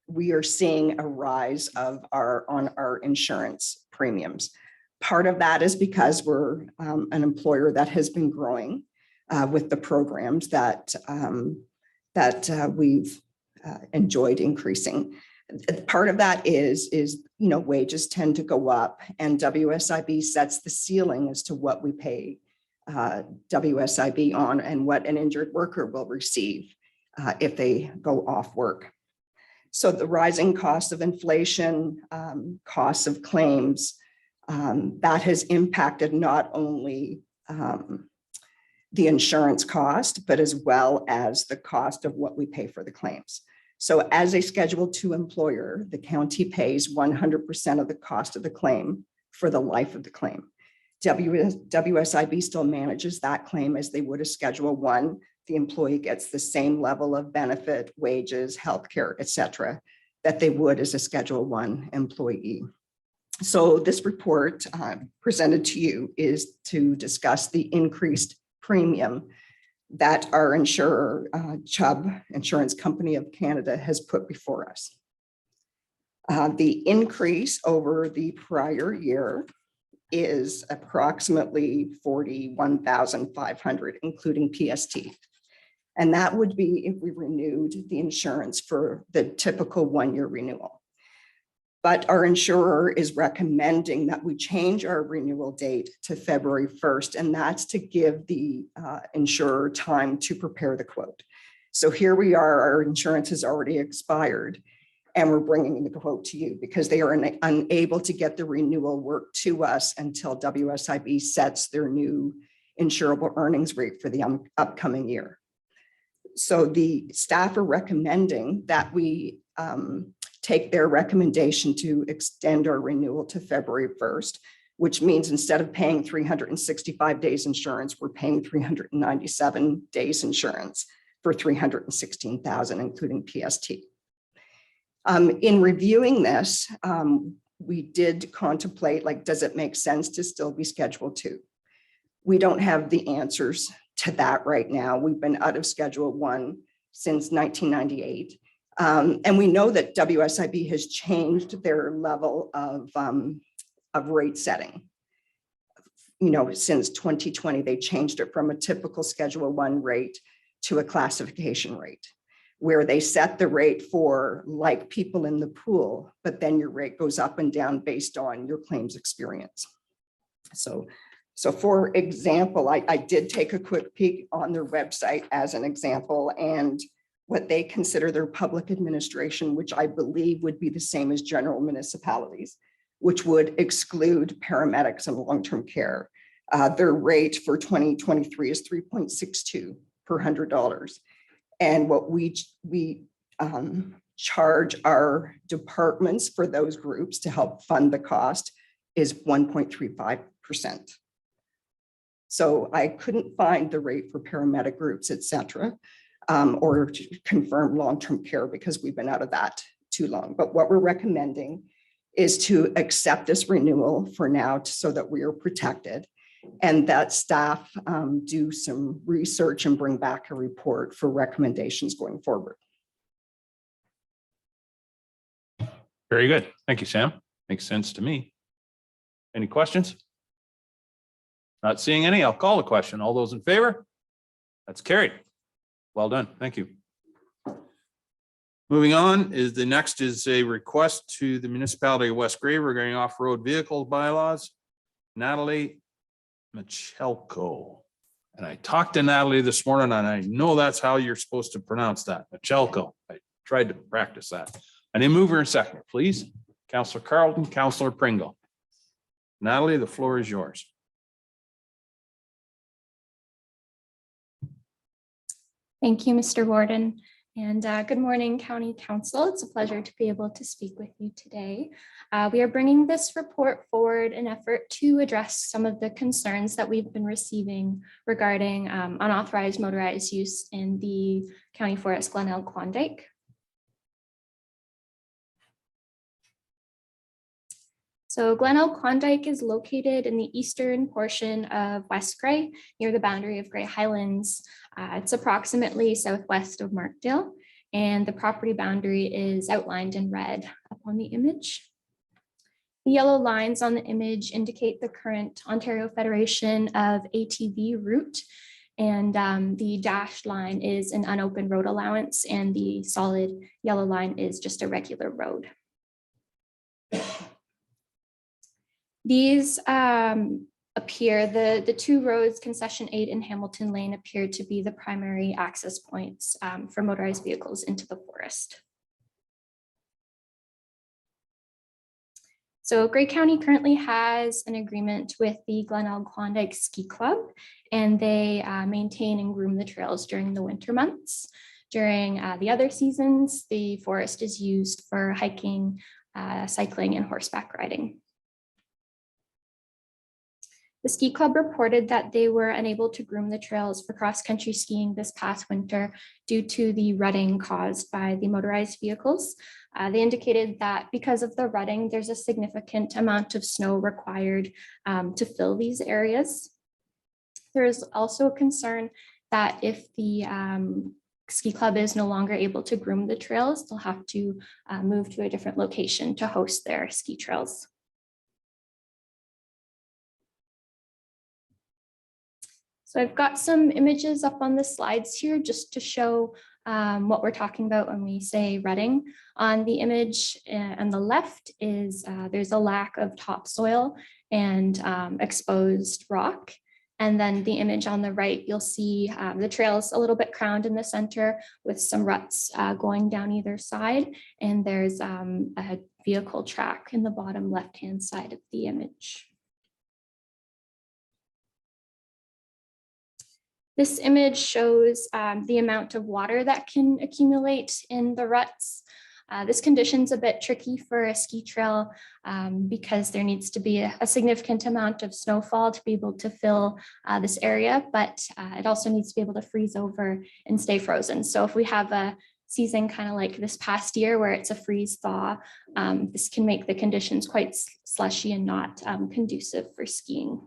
[SPEAKER 16] we are seeing a rise of our insurance premiums. Part of that is because we're an employer that has been growing with the programs that we've enjoyed increasing. Part of that is wages tend to go up, and WSIB sets the ceiling as to what we pay WSIB on and what an injured worker will receive if they go off work. So the rising cost of inflation, costs of claims, that has impacted not only the insurance cost, but as well as the cost of what we pay for the claims. So as a Schedule II employer, the county pays 100% of the cost of the claim for the life of the claim. WSIB still manages that claim as they would a Schedule I. The employee gets the same level of benefit, wages, healthcare, et cetera, that they would as a Schedule I employee. So this report presented to you is to discuss the increased premium that our insurer, Chubb Insurance Company of Canada, has put before us. The increase over the prior year is approximately $41,500, including PST. And that would be if we renewed the insurance for the typical one-year renewal. But our insurer is recommending that we change our renewal date to February 1st, and that's to give the insurer time to prepare the quote. So here we are, our insurance has already expired, and we're bringing the quote to you because they are unable to get the renewal work to us until WSIB sets their new insurable earnings rate for the upcoming year. So the staff are recommending that we take their recommendation to extend our renewal to February 1st, which means instead of paying 365 days insurance, we're paying 397 days insurance for $316,000, including PST. In reviewing this, we did contemplate, like, does it make sense to still be Schedule II? We don't have the answers to that right now. We've been out of Schedule I since 1998. And we know that WSIB has changed their level of rate setting. Since 2020, they changed it from a typical Schedule I rate to a classification rate, where they set the rate for like people in the pool, but then your rate goes up and down based on your claims experience. So for example, I did take a quick peek on their website as an example, and what they consider their public administration, which I believe would be the same as general municipalities, which would exclude paramedics and long-term care. Their rate for 2023 is $3.62 per $100. And what we charge our departments for those groups to help fund the cost is 1.35%. So I couldn't find the rate for paramedic groups, et cetera, or to confirm long-term care because we've been out of that too long. But what we're recommending is to accept this renewal for now so that we are protected, and that staff do some research and bring back a report for recommendations going forward.
[SPEAKER 1] Very good. Thank you, Sam. Makes sense to me. Any questions? Not seeing any. I'll call the question. All those in favor? That's carried. Well done. Thank you. Moving on is the next is a request to the municipality of West Grave regarding off-road vehicle bylaws. Natalie Michelko. And I talked to Natalie this morning and I know that's how you're supposed to pronounce that, Machelko. I tried to practice that. I didn't move her in second, please. Counselor Carlton, Counselor Pringle. Natalie, the floor is yours.
[SPEAKER 17] Thank you, Mr. Warden. And good morning, County Council. It's a pleasure to be able to speak with you today. We are bringing this report forward in effort to address some of the concerns that we've been receiving regarding unauthorized motorized use in the County Forest Glenelg Klondike. So Glenelg Klondike is located in the eastern portion of West Grey, near the boundary of Grey Highlands. It's approximately southwest of Markdale, and the property boundary is outlined in red up on the image. The yellow lines on the image indicate the current Ontario Federation of ATV route, and the dashed line is an unopened road allowance, and the solid yellow line is just a regular road. These appear, the two roads, Concession 8 and Hamilton Lane, appear to be the primary access points for motorized vehicles into the forest. So Grey County currently has an agreement with the Glenelg Klondike Ski Club, and they maintain and groom the trails during the winter months. During the other seasons, the forest is used for hiking, cycling, and horseback riding. The ski club reported that they were unable to groom the trails for cross-country skiing this past winter due to the rutting caused by the motorized vehicles. They indicated that because of the rutting, there's a significant amount of snow required to fill these areas. There is also a concern that if the ski club is no longer able to groom the trails, they'll have to move to a different location to host their ski trails. So I've got some images up on the slides here just to show what we're talking about when we say rutting. On the image on the left is there's a lack of topsoil and exposed rock. And then the image on the right, you'll see the trails a little bit crowned in the center with some ruts going down either side. And there's a vehicle track in the bottom left-hand side of the image. This image shows the amount of water that can accumulate in the ruts. This condition's a bit tricky for a ski trail because there needs to be a significant amount of snowfall to be able to fill this area, but it also needs to be able to freeze over and stay frozen. So if we have a season kind of like this past year where it's a freeze thaw, this can make the conditions quite slushy and not conducive for skiing.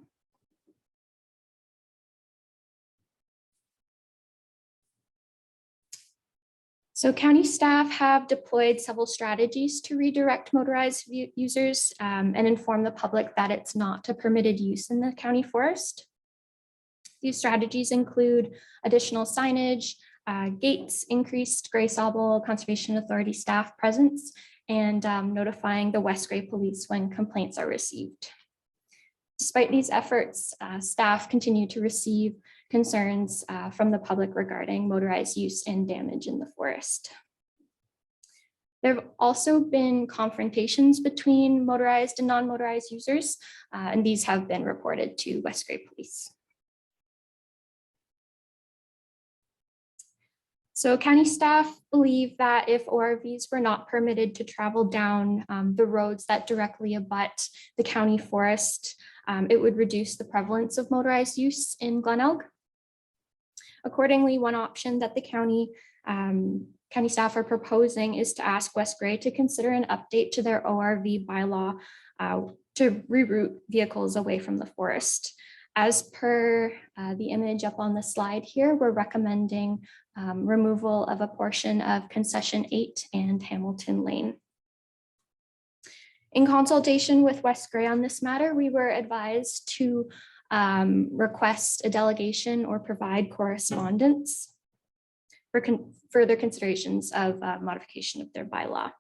[SPEAKER 17] So county staff have deployed several strategies to redirect motorized users and inform the public that it's not a permitted use in the county forest. These strategies include additional signage, gates, increased Grey Sauble Conservation Authority staff presence, and notifying the West Grey Police when complaints are received. Despite these efforts, staff continue to receive concerns from the public regarding motorized use and damage in the forest. There have also been confrontations between motorized and non-motorized users, and these have been reported to West Grey Police. So county staff believe that if ORVs were not permitted to travel down the roads that directly abut the county forest, it would reduce the prevalence of motorized use in Glenelg. Accordingly, one option that the county staff are proposing is to ask West Grey to consider an update to their ORV bylaw to reroute vehicles away from the forest. As per the image up on the slide here, we're recommending removal of a portion of Concession 8 and Hamilton Lane. In consultation with West Grey on this matter, we were advised to request a delegation or provide correspondence for further considerations of modification of their bylaw.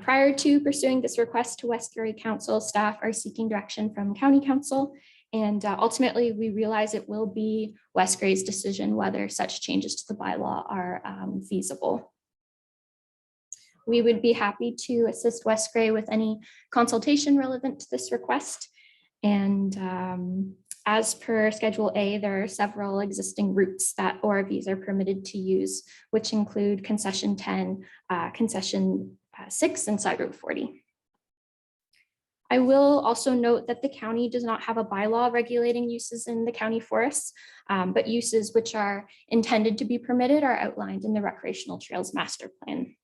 [SPEAKER 17] Prior to pursuing this request to West Grey Council, staff are seeking direction from County Council And ultimately, we realize it will be West Gray's decision whether such changes to the bylaw are feasible. We would be happy to assist West Gray with any consultation relevant to this request. And as per Schedule A, there are several existing routes that ORVs are permitted to use, which include Concession 10, Concession 6, and Side Road 40. I will also note that the county does not have a bylaw regulating uses in the county forests, but uses which are intended to be permitted are outlined in the Recreational Trails Master Plan.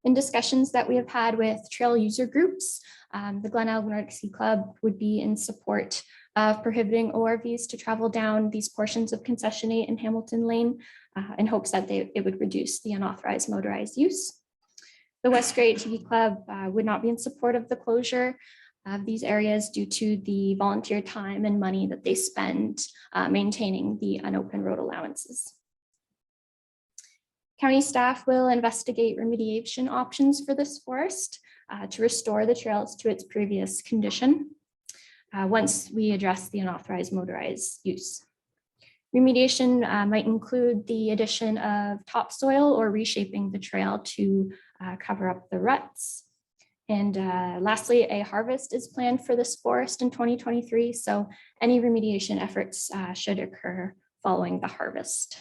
[SPEAKER 17] In discussions that we have had with trail user groups, the Glen Elg Nordic Ski Club would be in support of prohibiting ORVs to travel down these portions of Concession 8 and Hamilton Lane in hopes that it would reduce the unauthorized motorized use. The West Gray ATV Club would not be in support of the closure of these areas due to the volunteer time and money that they spend maintaining the unopened road allowances. County staff will investigate remediation options for this forest to restore the trails to its previous condition once we address the unauthorized motorized use. Remediation might include the addition of topsoil or reshaping the trail to cover up the ruts. And lastly, a harvest is planned for this forest in 2023. So any remediation efforts should occur following the harvest.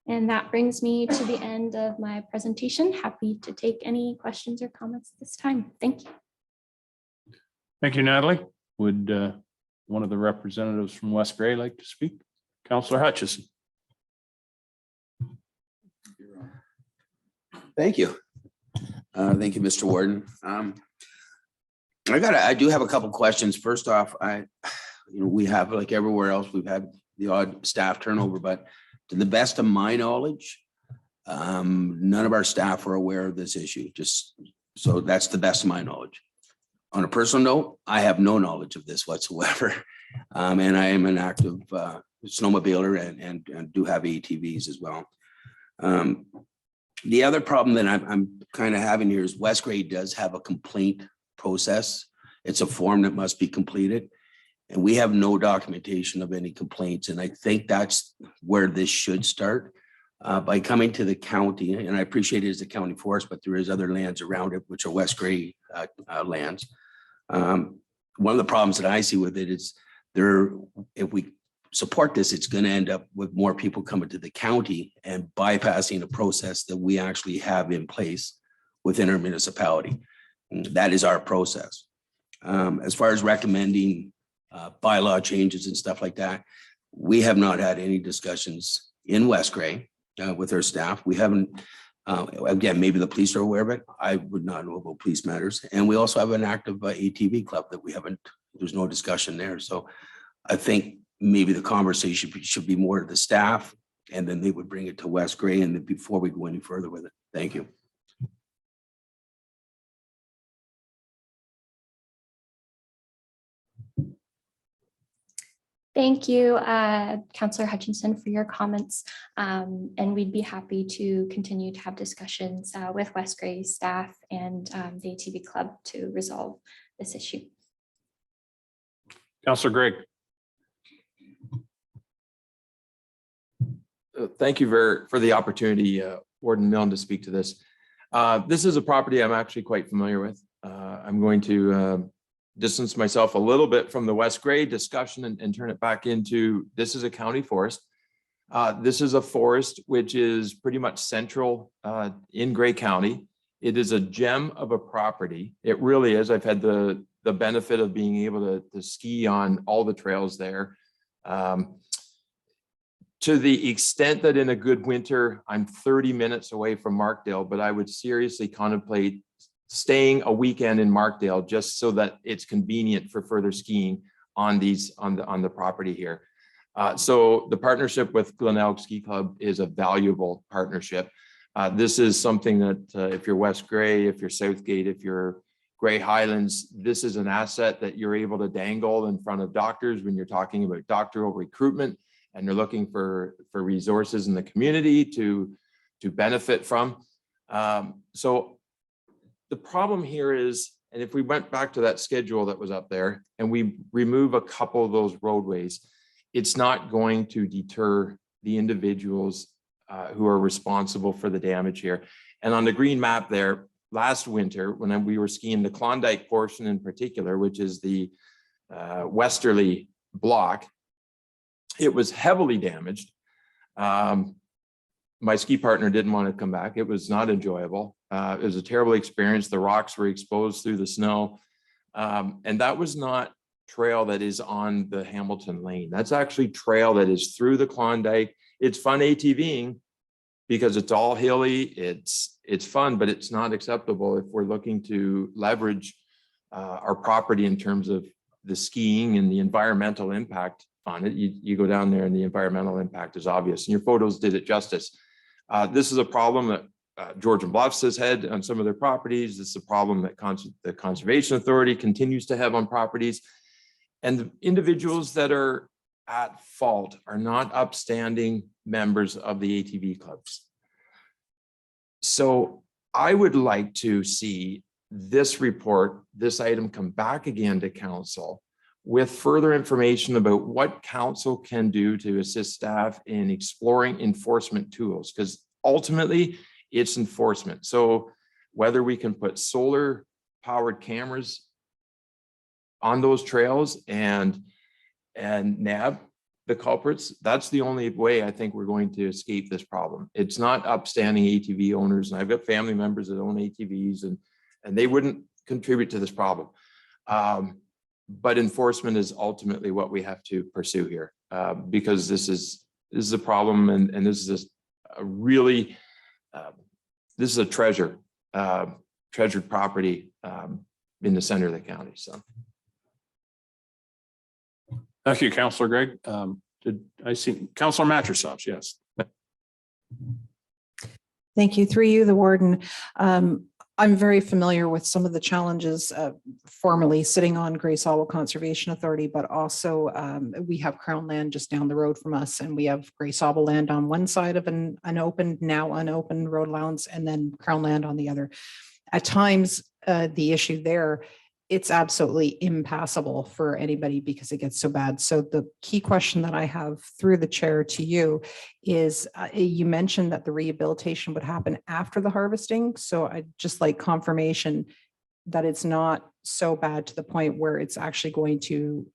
[SPEAKER 17] And that brings me to the end of my presentation. Happy to take any questions or comments this time. Thank you.
[SPEAKER 1] Thank you, Natalie. Would one of the representatives from West Gray like to speak? Councillor Hutchison.
[SPEAKER 18] Thank you. Thank you, Mr. Warden. I do have a couple questions. First off, we have, like everywhere else, we've had the odd staff turnover, but to the best of my knowledge, none of our staff are aware of this issue. Just so that's the best of my knowledge. On a personal note, I have no knowledge of this whatsoever. And I am an active snowmobiler and do have ATVs as well. The other problem that I'm kind of having here is West Gray does have a complaint process. It's a form that must be completed. And we have no documentation of any complaints. And I think that's where this should start. By coming to the county, and I appreciate it as a county forest, but there is other lands around it, which are West Gray lands. One of the problems that I see with it is if we support this, it's going to end up with more people coming to the county and bypassing a process that we actually have in place within our municipality. That is our process. As far as recommending bylaw changes and stuff like that, we have not had any discussions in West Gray with our staff. We haven't, again, maybe the police are aware of it. I would not know about police matters. And we also have an active ATV club that we haven't, there's no discussion there. So I think maybe the conversation should be more to the staff, and then they would bring it to West Gray and then before we go any further with it. Thank you.
[SPEAKER 17] Thank you, Councillor Hutchinson, for your comments. And we'd be happy to continue to have discussions with West Gray staff and the ATV Club to resolve this issue.
[SPEAKER 1] Councillor Greg.
[SPEAKER 19] Thank you for the opportunity, Warden Milne, to speak to this. This is a property I'm actually quite familiar with. I'm going to distance myself a little bit from the West Gray discussion and turn it back into, this is a county forest. This is a forest which is pretty much central in Gray County. It is a gem of a property. It really is. I've had the benefit of being able to ski on all the trails there. To the extent that in a good winter, I'm 30 minutes away from Markdale, but I would seriously contemplate staying a weekend in Markdale just so that it's convenient for further skiing on the property here. So the partnership with Glen Elg Ski Club is a valuable partnership. This is something that if you're West Gray, if you're Southgate, if you're Gray Highlands, this is an asset that you're able to dangle in front of doctors when you're talking about doctoral recruitment and you're looking for resources in the community to benefit from. So the problem here is, And if we went back to that schedule that was up there and we remove a couple of those roadways, it's not going to deter the individuals who are responsible for the damage here. And on the green map there, last winter, when we were skiing the Klondike portion in particular, which is the westerly block, it was heavily damaged. My ski partner didn't want to come back. It was not enjoyable. It was a terrible experience. The rocks were exposed through the snow. And that was not trail that is on the Hamilton Lane. That's actually trail that is through the Klondike. It's fun ATVing because it's all hilly. It's fun, but it's not acceptable if we're looking to leverage our property in terms of the skiing and the environmental impact on it. You go down there and the environmental impact is obvious, and your photos did it justice. This is a problem that Georgian Bluffs has had on some of their properties. This is a problem that the Conservation Authority continues to have on properties. And the individuals that are at fault are not upstanding members of the ATV clubs. So I would like to see this report, this item come back again to council with further information about what council can do to assist staff in exploring enforcement tools, because ultimately it's enforcement. So whether we can put solar powered cameras on those trails and nab the culprits, that's the only way I think we're going to escape this problem. It's not upstanding ATV owners, and I've got family members that own ATVs, and they wouldn't contribute to this problem. But enforcement is ultimately what we have to pursue here, because this is a problem, and this is a really this is a treasured property in the center of the county. So.
[SPEAKER 1] Thank you, Councillor Greg. Did I see Councillor Matrosov? Yes.
[SPEAKER 12] Thank you. Through you, the warden. I'm very familiar with some of the challenges formerly sitting on Grace Hall Conservation Authority, but also we have Crown Land just down the road from us, and we have Grace Hall land on one side of an unopened, now unopened road allowance, and then Crown Land on the other. At times, the issue there, it's absolutely impassable for anybody because it gets so bad. So the key question that I have through the chair to you is, you mentioned that the rehabilitation would happen after the harvesting. So I'd just like confirmation that it's not so bad to the point where it's actually going to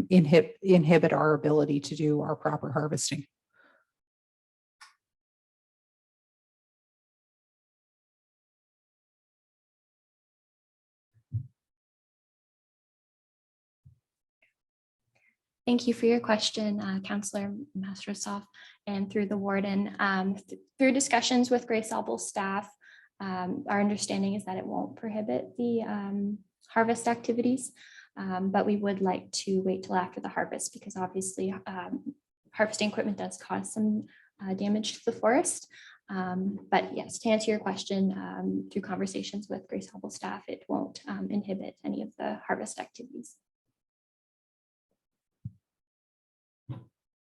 [SPEAKER 12] inhibit our ability to do our proper harvesting.
[SPEAKER 17] Thank you for your question, Councillor Mastrosov, and through the warden. Through discussions with Grace Hall staff, our understanding is that it won't prohibit the harvest activities, but we would like to wait till after the harvest because obviously harvesting equipment does cause some damage to the forest. But yes, to answer your question, through conversations with Grace Hall staff, it won't inhibit any of the harvest activities.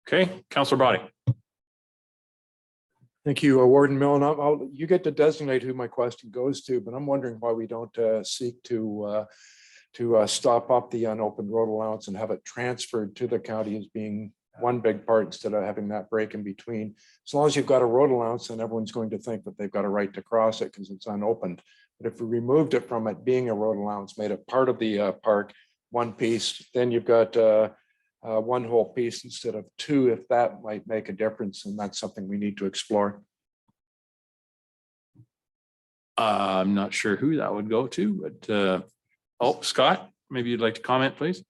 [SPEAKER 1] Okay, Councillor Body.
[SPEAKER 5] Thank you, Warden Millen. You get to designate who my question goes to, but I'm wondering why we don't seek to stop up the unopened road allowance and have it transferred to the county as being one big part instead of having that break in between. As long as you've got a road allowance, then everyone's going to think that they've got a right to cross it because it's unopened. But if we removed it from it being a road allowance, made it part of the park, one piece, then you've got one whole piece instead of two, if that might make a difference, and that's something we need to explore.
[SPEAKER 1] I'm not sure who that would go to, but Scott, maybe you'd like to comment, please.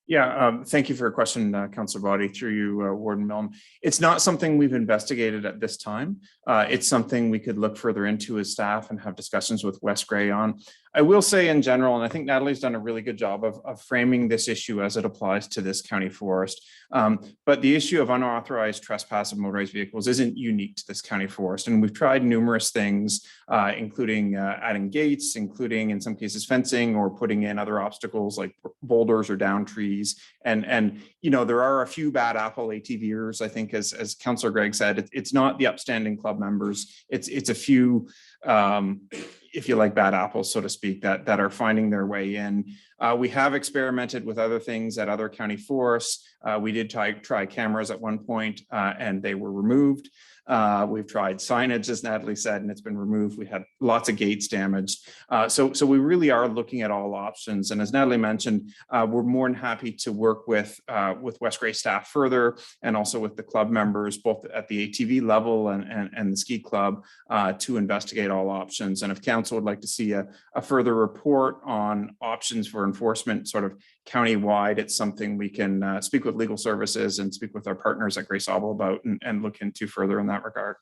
[SPEAKER 20] Yeah, thank you for your question, Councillor Body, through you, Warden Milne. It's not something we've investigated at this time. It's something we could look further into as staff and have discussions with Wes Gray on. I will say in general, and I think Natalie's done a really good job of framing this issue as it applies to this county forest. But the issue of unauthorized trespass of motorized vehicles isn't unique to this county forest. And we've tried numerous things, including adding gates, including in some cases fencing or putting in other obstacles like boulders or down trees. ATVs. And, you know, there are a few bad apple ATVers, I think, as Councillor Greg said, it's not the upstanding club members. It's a few, if you like, bad apples, so to speak, that are finding their way in. We have experimented with other things at other county forests. We did try cameras at one point and they were removed. We've tried signage, as Natalie said, and it's been removed. We had lots of gates damaged. So we really are looking at all options. And as Natalie mentioned, we're more than happy to work with West Grey staff further, and also with the club members, both at the ATV level and the ski club, to investigate all options. And if council would like to see a further report on options for enforcement sort of countywide, it's something we can speak with legal services and speak with our partners at Grace Auble about and look into further in that regard.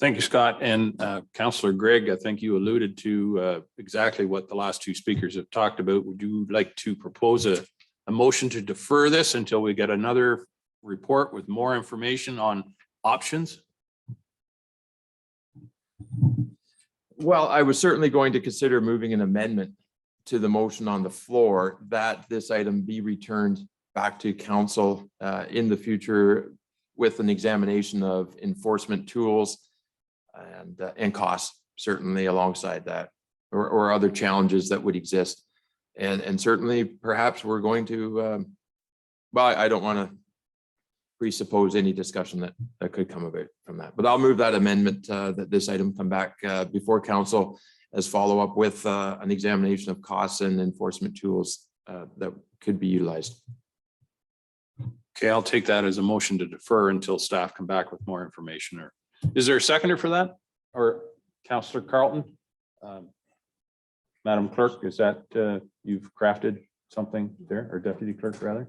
[SPEAKER 1] Thank you, Scott. And Councillor Greg, I think you alluded to exactly what the last two speakers have talked about. Would you like to propose a motion to defer this until we get another report with more information on options?
[SPEAKER 19] Well, I was certainly going to consider moving an amendment to the motion on the floor that this item be returned back to council in the future with an examination of enforcement tools and costs, certainly alongside that, or other challenges that would exist. And certainly perhaps we're going to, well, I don't want to presuppose any discussion that could come about from that, but I'll move that amendment that this item come back before council as follow up with an examination of costs and enforcement tools that could be utilized.
[SPEAKER 1] Okay, I'll take that as a motion to defer until staff come back with more information. Or is there a seconder for that? Or Councillor Carlton? Madam Clerk, is that you've crafted something there, or Deputy Clerk rather?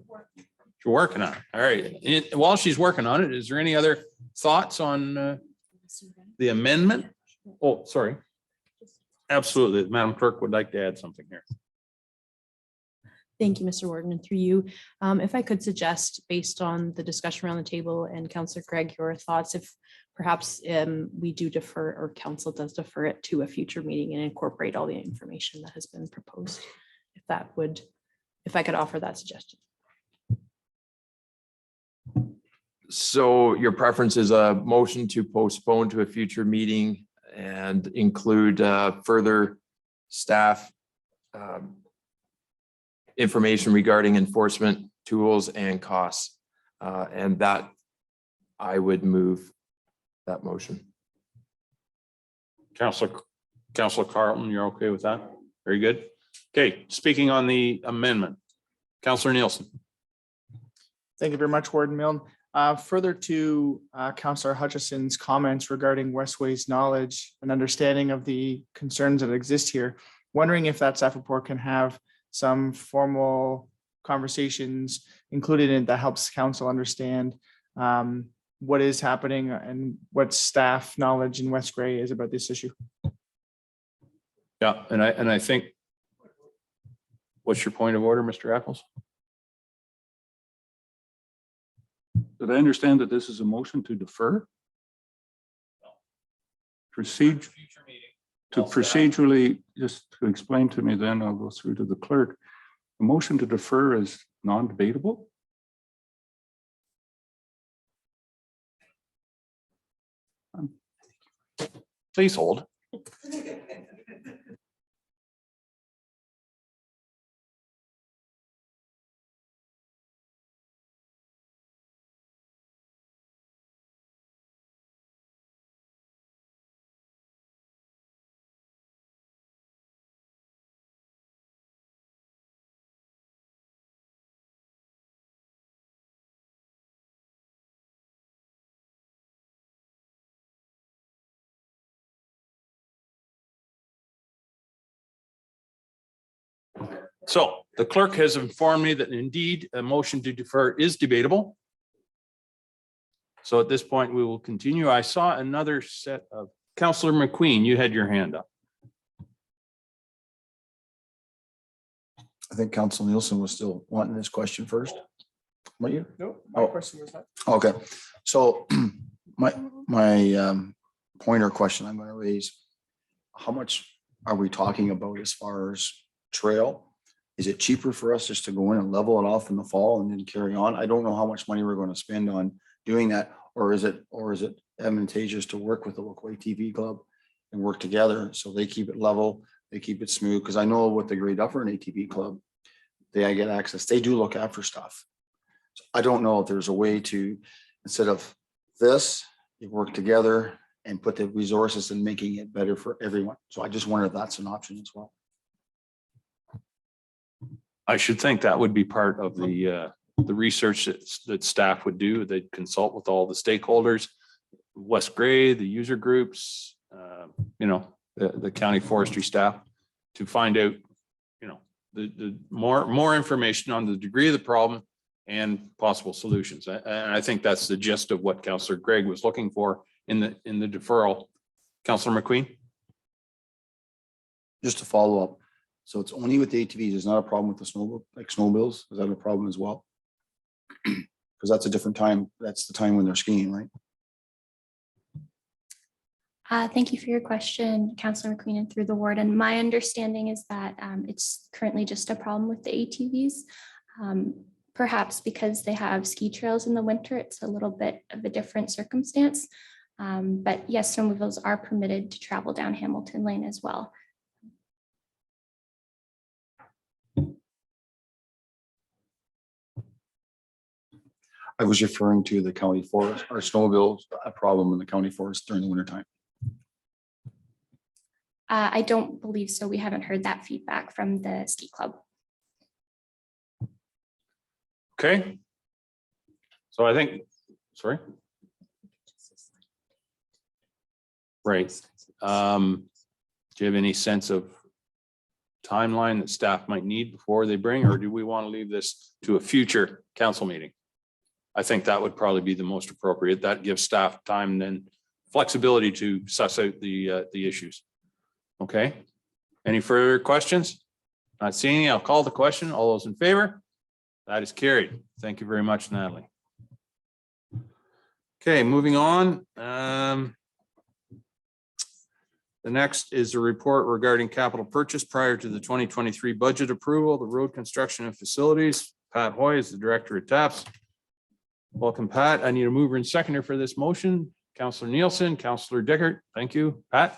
[SPEAKER 1] You're working on it. All right. While she's working on it, is there any other thoughts on the amendment? Oh, sorry. Absolutely. Madam Clerk would like to add something here.
[SPEAKER 7] Thank you, Mr. Warden, and through you, if I could suggest, based on the discussion around the table and Councillor Greg, your thoughts, if perhaps we do defer, or council does defer it to a future meeting and incorporate all the information that has been proposed, if I could offer that suggestion.
[SPEAKER 19] So your preference is a motion to postpone to a future meeting and include further staff information regarding enforcement tools and costs. And that I would move that motion.
[SPEAKER 1] Councillor Carlton, you're okay with that? Very good. Okay, speaking on the amendment, Councillor Nielsen.
[SPEAKER 2] Thank you very much, Warden Milne. Further to Councillor Hutchison's comments regarding Westway's knowledge and understanding of the concerns that exist here, wondering if that staff report can have some formal conversations included in that helps council understand what is happening and what staff knowledge in West Grey is about this issue.
[SPEAKER 1] Yeah, and I think, what's your point of order, Mr. Apples?
[SPEAKER 10] Did I understand that this is a motion to defer? Proceed to procedurally, just to explain to me, then I'll go through to the clerk. A motion to defer is non-debatable?
[SPEAKER 1] Please hold. So the clerk has informed me that indeed a motion to defer is debatable. So at this point, we will continue. I saw another set of Councillor McQueen, you had your hand up.
[SPEAKER 21] I think Council Nielsen was still wanting this question first. What you?
[SPEAKER 2] No, my question was that.
[SPEAKER 21] Okay, so my point or question I'm going to raise, how much are we talking about as far as trail is it cheaper for us just to go in and level it off in the fall and then carry on? I don't know how much money we're going to spend on doing that. Or is it advantageous to work with the local ATV club and work together so they keep it level, they keep it smooth? Because I know with the Great Dufferin ATV club, they get access, they do look after stuff. So I don't know if there's a way to, instead of this, you work together and put the resources in making it better for everyone. So I just wonder if that's an option as well.
[SPEAKER 1] I should think that would be part of the research that staff would do. They'd consult with all the stakeholders, West Gray, the user groups, the county forestry staff, to find out, the more information on the degree of the problem and possible solutions. And I think that's the gist of what Councillor Gregg was looking for in the deferral. Councillor McQueen?
[SPEAKER 21] Just to follow up. So it's only with the ATVs. There's not a problem with the snowmobiles. Is that a problem as well? Because that's a different time. That's the time when they're skiing, right?
[SPEAKER 17] Thank you for your question, Councillor McQueen, and through the warden. My understanding is that it's currently just a problem with the ATVs. Perhaps because they have ski trails in the winter, it's a little bit of a different circumstance. But yes, snowmobiles are permitted to travel down Hamilton Lane as well.
[SPEAKER 21] I was referring to the county forest, our snowmobiles, a problem in the county forest during the winter time.
[SPEAKER 17] I don't believe so. We haven't heard that feedback from the ski club.
[SPEAKER 1] Okay. So I think, sorry. Right. Do you have any sense of timeline that staff might need before they bring, or do we want to leave this to a future council meeting? I think that would probably be the most appropriate. That gives staff time then flexibility to suss out the issues. Okay. Any further questions? Not seeing any. I'll call the question. All those in favor? That is carried. Thank you very much, Natalie. Okay, moving on. The next is a report regarding capital purchase prior to the 2023 budget approval, the road construction and facilities. Pat Hoy is the director at TAPS. Welcome, Pat. I need a mover and seconder for this motion. Councillor Nielsen, Councillor Dickert. Thank you. Pat?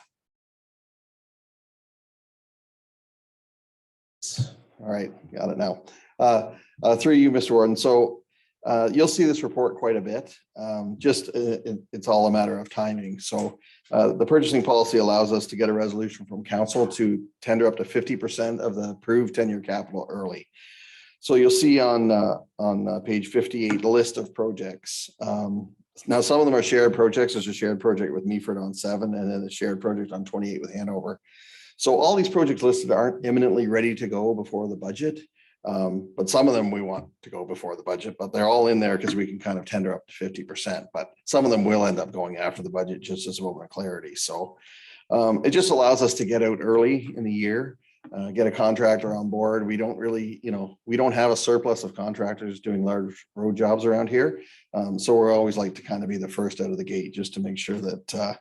[SPEAKER 4] All right, got it now. Through you, Mr. Warden. So you'll see this report quite a bit. It's all a matter of timing. So the purchasing policy allows us to get a resolution from council to tender up to 50% of the approved 10-year capital early. So you'll see on page 58, the list of projects. Now, some of them are shared projects. There's a shared project with Meaford on 7, and then a shared project on 28 with Hanover. So all these projects listed aren't imminently ready to go before the budget. But some of them we want to go before the budget, but they're all in there because we can kind of tender up to 50%. But some of them will end up going after the budget, just as a moment of clarity. So it just allows us to get out early in the year, get a contractor on board. We don't really, we don't have a surplus of contractors doing large road jobs around here. So we're always like to kind of be the first out of the gate just to make sure that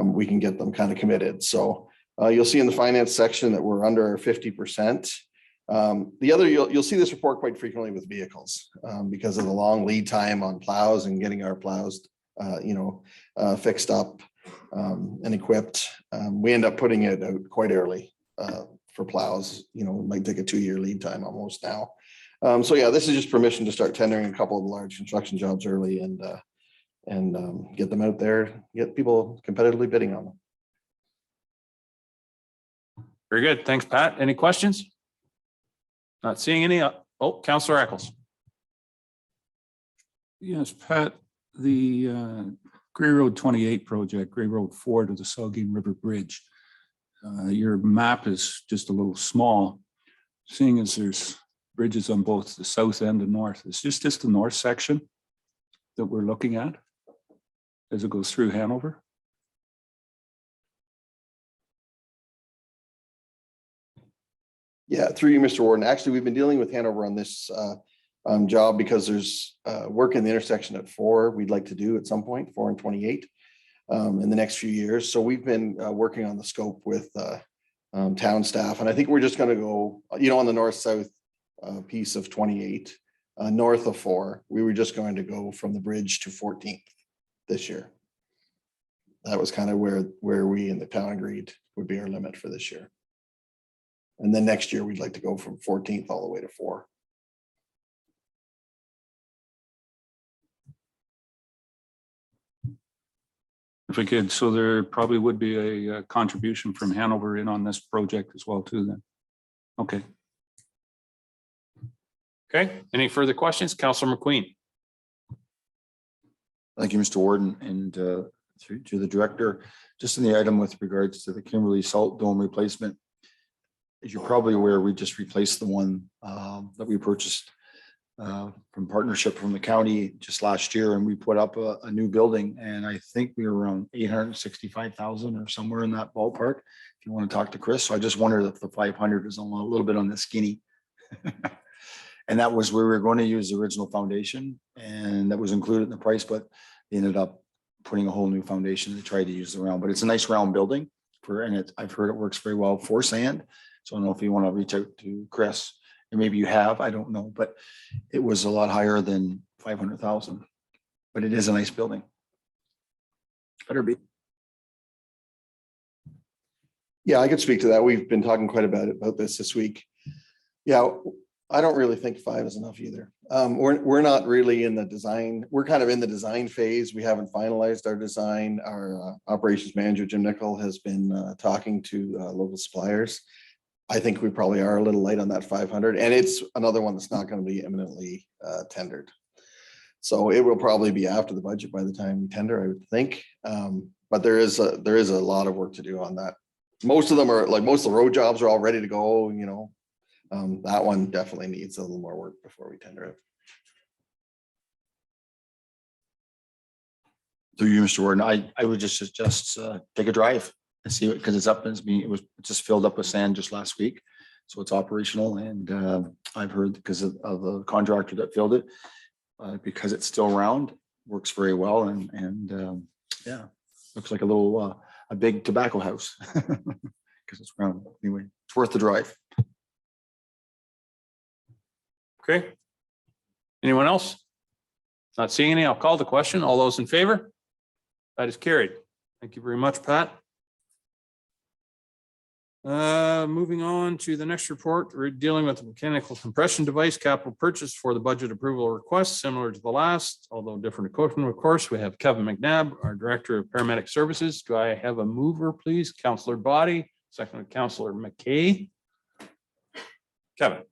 [SPEAKER 4] we can get them kind of committed. So you'll see in the finance section that we're under our 50%. The other, you'll see this report quite frequently with vehicles because of the long lead time on plows and getting our plows, fixed up and equipped. We end up putting it out quite early for plows. It might take a 2-year lead time almost now. So yeah, this is just permission to start tendering a couple of large construction jobs early and get them out there, get people competitively bidding on them.
[SPEAKER 1] Very good. Thanks, Pat. Any questions? Not seeing any. Oh, Councillor Eccles.
[SPEAKER 10] Yes, Pat, the Grey Road 28 project, Grey Road 4 to the Saugeen River Bridge. Your map is just a little small, seeing as there's bridges on both the south and the north. It's just the north section that we're looking at as it goes through Hanover.
[SPEAKER 4] Yeah, through you, Mr. Warden. Actually, we've been dealing with Hanover on this job because there's work in the intersection at 4 we'd like to do at some point, 4 and 28 in the next few years. So we've been working on the scope with town staff. And I think we're just gonna go, on the north-south piece of 28, north of 4, we were just going to go from the bridge to 14th this year. That was kind of where we in the town agreed would be our limit for this year. And then next year, we'd like to go from 14th all the way to 4.
[SPEAKER 10] If we could, so there probably would be a contribution from Hanover in on this project as well too then. Okay.
[SPEAKER 1] Okay, any further questions? Councillor McQueen.
[SPEAKER 21] Thank you, Mr. Warden, and to the director, just in the item with regards to the Kimberley Salt Dome replacement. As you're probably aware, we just replaced the one that we purchased from partnership from the county just last year, and we put up a new building, and I think we were around 865,000 or somewhere in that ballpark. If you want to talk to Chris, so I just wondered if the 500 is a little bit on the skinny. And that was where we were going to use the original foundation, and that was included in the price, but they ended up putting a whole new foundation to try to use the round. But it's a nice round building and I've heard it works very well for sand. So I don't know if you want to reach out to Chris, and maybe you have, I don't know, but it was a lot higher than 500,000. But it is a nice building. Better be.
[SPEAKER 4] Yeah, I could speak to that. We've been talking quite about this week. Yeah, I don't really think 5 is enough either. We're not really in the design. We're kind of in the design phase. We haven't finalized our design. Our operations manager, Jim Nickel, has been talking to local suppliers. I think we probably are a little light on that 500, and it's another one that's not going to be imminently tendered. So it will probably be after the budget by the time we tender, I would think. But there is a lot of work to do on that. Most of them are like, most of the road jobs are all ready to go, that one definitely needs a little more work before we tender it.
[SPEAKER 21] Through you, Mr. Warden, I would just suggest take a drive and see it, because it's up, it was just filled up with sand just last week. So it's operational, and I've heard because of the contractor that filled it, because it's still round, works very well, and yeah, looks like a big tobacco house because it's round. Anyway, it's worth the drive.
[SPEAKER 1] Okay. Anyone else? Not seeing any. I'll call the question. All those in favor? That is carried. Thank you very much, Pat. Moving on to the next report, we're dealing with the mechanical compression device capital purchase for the budget approval request, similar to the last, although different equipment. Of course, we have Kevin McNabb, our Director of Paramedic Services. Do I have a mover, please? Councillor Body, second Councillor McKay. Kevin.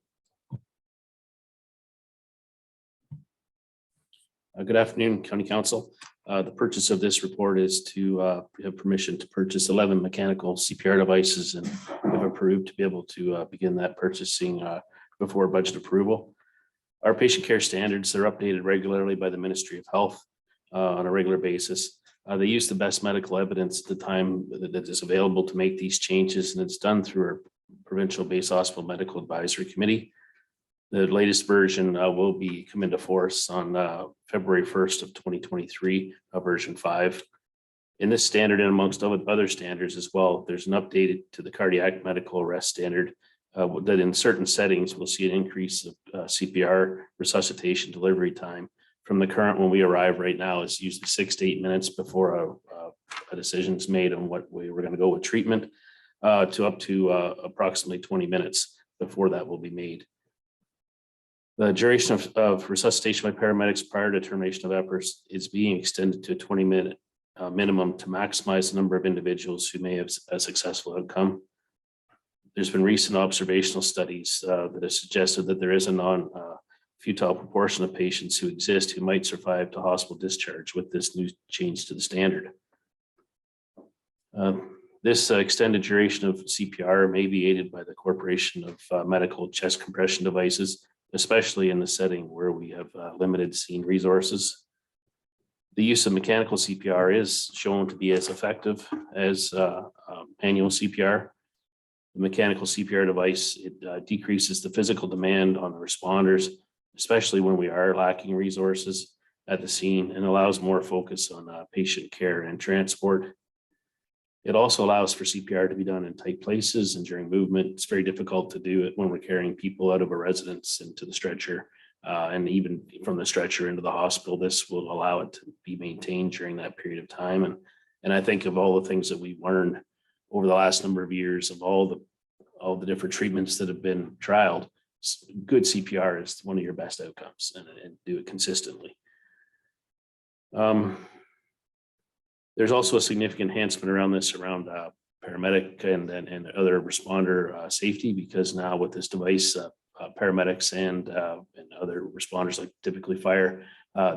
[SPEAKER 3] Good afternoon, County Council. The purchase of this report is to have permission to purchase 11 mechanical CPR devices, and have approved to be able to begin that purchasing before budget approval. Our patient care standards are updated regularly by the Ministry of Health on a regular basis. They use the best medical evidence at the time that is available to make these changes, and it's done through our Provincial Base Hospital Medical Advisory Committee. The latest version will come into force on February 1st of 2023, version 5. In this standard, and amongst other standards as well, there's an update to the cardiac medical arrest standard that in certain settings will see an increase of CPR resuscitation delivery time from the current when we arrive right now is usually 6 to 8 minutes before a decision is made on what way we're going to go with treatment, to up to approximately 20 minutes before that will be made. The duration of resuscitation by paramedics prior to termination of efforts is being extended to a 20-minute minimum to maximize the number of individuals who may have a successful outcome. There's been recent observational studies that have suggested that there is a non-futile proportion of patients who exist who might survive to hospital discharge with this new change to the standard. This extended duration of CPR may be aided by the Corporation of Medical Chest Compression Devices, especially in the setting where we have limited scene resources. The use of mechanical CPR is shown to be as effective as manual CPR. The mechanical CPR device, it decreases the physical demand on the responders, especially when we are lacking resources at the scene, and allows more focus on patient care and transport. It also allows for CPR to be done in tight places and during movement. It's very difficult to do it when we're carrying people out of a residence into the stretcher. And even from the stretcher into the hospital, this will allow it to be maintained during that period of time. And I think of all the things that we've learned over the last number of years of all the different treatments that have been trialed, good CPR is one of your best outcomes, and do it consistently. There's also a significant enhancement around this around paramedic and other responder safety, because now with this device, paramedics and other responders, like typically fire,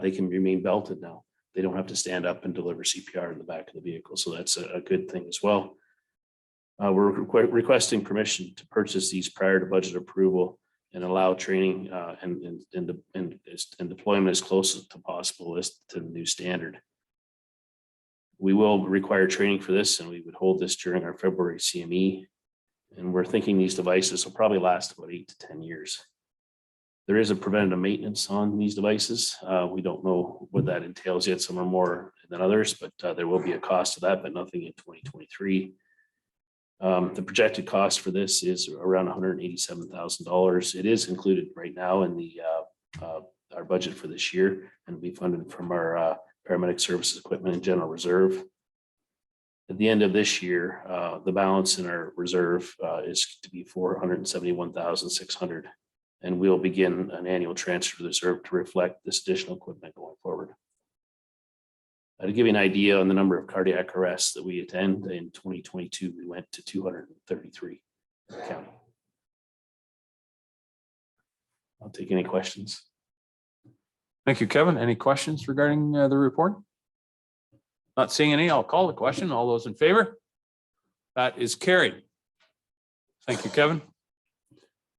[SPEAKER 3] they can remain belted now. They don't have to stand up and deliver CPR in the back of the vehicle. So that's a good thing as well. We're requesting permission to purchase these prior to budget approval and allow training and deployment as close as possible as to the new standard. We will require training for this, and we would hold this during our February CME. And we're thinking these devices will probably last about 8 to 10 years. There is a preventative maintenance on these devices. We don't know what that entails yet. Some are more than others, but there will be a cost to that, but nothing in 2023. The projected cost for this is around $187,000. It is included right now in our budget for this year, and will be funded from our paramedic services equipment and general reserve. At the end of this year, the balance in our reserve is to be $471,600, and we'll begin an annual transfer to the reserve to reflect this additional equipment going forward. To give you an idea on the number of cardiac arrests that we attend, in 2022, we went to 233 in the county. I'll take any questions.
[SPEAKER 1] Thank you, Kevin. Any questions regarding the report? Not seeing any, I'll call the question. All those in favor? That is carried. Thank you, Kevin.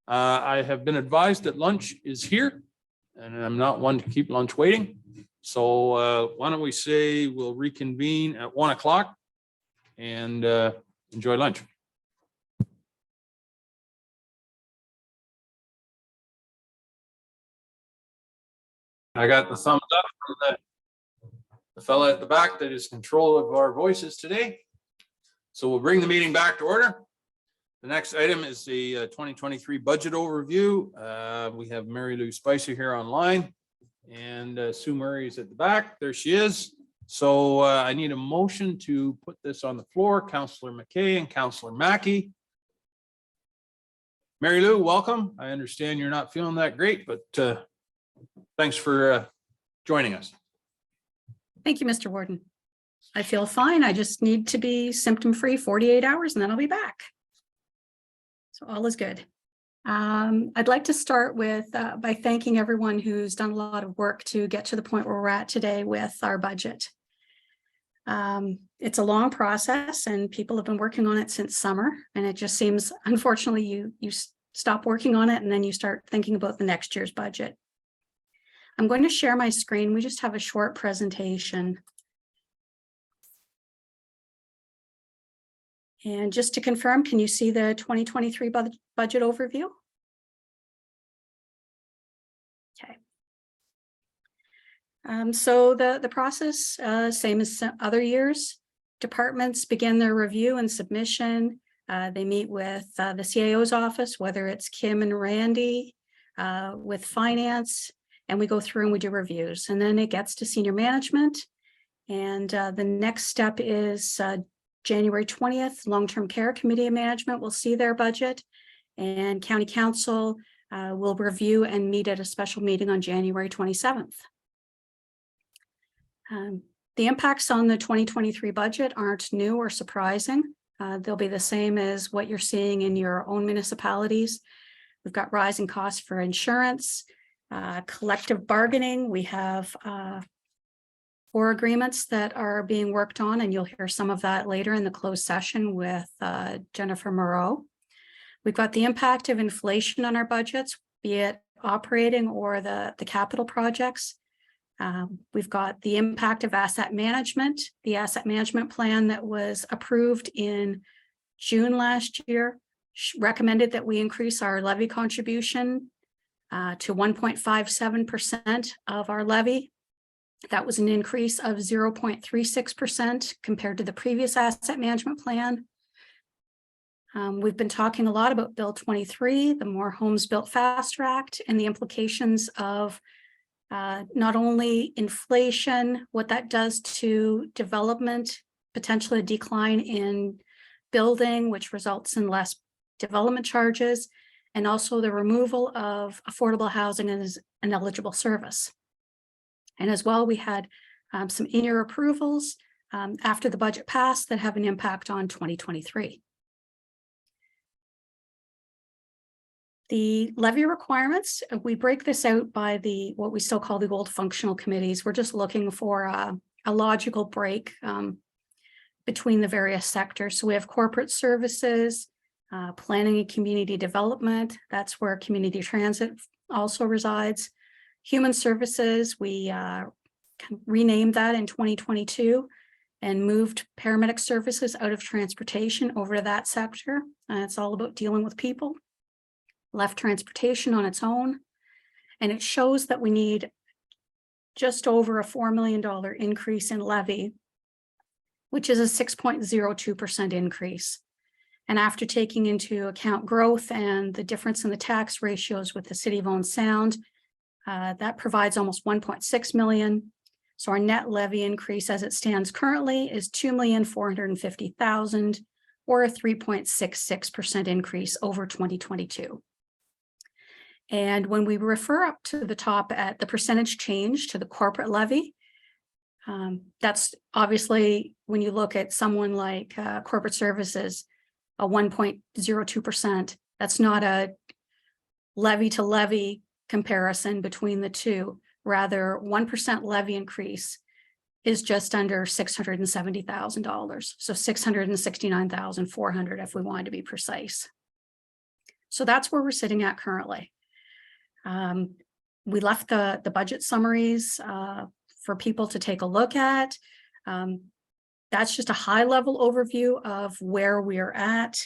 [SPEAKER 1] I have been advised that lunch is here, and I'm not one to keep lunch waiting. So why don't we say we'll reconvene at 1 o'clock and enjoy lunch. I got the thumbs up from the fella at the back that is control of our voices today. So we'll bring the meeting back to order. The next item is the 2023 budget overview. We have Mary Lou Spicer here online, and Sue Murray is at the back. There she is. So I need a motion to put this on the floor. Councillor McKay and Councillor Mackey. Mary Lou, welcome. I understand you're not feeling that great, but thanks for joining us.
[SPEAKER 9] Thank you, Mr. Warden. I feel fine. I just need to be symptom-free 48 hours and then I'll be back. So all is good. I'd like to start with by thanking everyone who's done a lot of work to get to the point where we're at today with our budget. It's a long process and people have been working on it since summer, and it just seems, unfortunately, you stop working on it and then you start thinking about the next year's budget. I'm going to share my screen. We just have a short presentation. And just to confirm, can you see the 2023 budget overview? Okay. So the process, same as other years. Departments begin their review and submission. They meet with the CAO's office, whether it's Kim and Randy, with finance, and we go through and we do reviews. And then it gets to senior management. And the next step is January 20th, Long-Term Care Committee of Management will see their budget, and County Council will review and meet at a special meeting on January 27th. The impacts on the 2023 budget aren't new or surprising. They'll be the same as what you're seeing in your own municipalities. We've got rising costs for insurance, collective bargaining. We have 4 agreements that are being worked on, and you'll hear some of that later in the closed session with Jennifer Moreau. We've got the impact of inflation on our budgets, be it operating or the capital projects. We've got the impact of asset management. The asset management plan that was approved in June last year recommended that we increase our levy contribution to 1.57% of our levy. That was an increase of 0.36% compared to the previous asset management plan. We've been talking a lot about Bill 23, the More Homes Built Faster Act, and the implications of not only inflation, what that does to development, potentially a decline in building, which results in less development charges, and also the removal of affordable housing as an eligible service. And as well, we had some in-year approvals after the budget passed that have an impact on 2023. The levy requirements, we break this out by what we still call the old functional committees. We're just looking for a logical break between the various sectors. So we have corporate services, planning and community development. That's where community transit also resides. Human services, we renamed that in 2022 and moved paramedic services out of transportation over to that sector. It's all about dealing with people. Left transportation on its own. And it shows that we need just over a $4 million increase in levy, which is a 6.02% increase. And after taking into account growth and the difference in the tax ratios with the city of Owen Sound, that provides almost 1.6 million. So our net levy increase as it stands currently is 2,450,000 or a 3.66% increase over 2022. And when we refer up to the top at the percentage change to the corporate levy, that's obviously when you look at someone like corporate services, a 1.02%, that's not a levy to levy comparison between the two. Rather, 1% levy increase is just under $670,000. So $669,400 if we wanted to be precise. So that's where we're sitting at currently. We left the budget summaries for people to take a look at. That's just a high level overview of where we are at.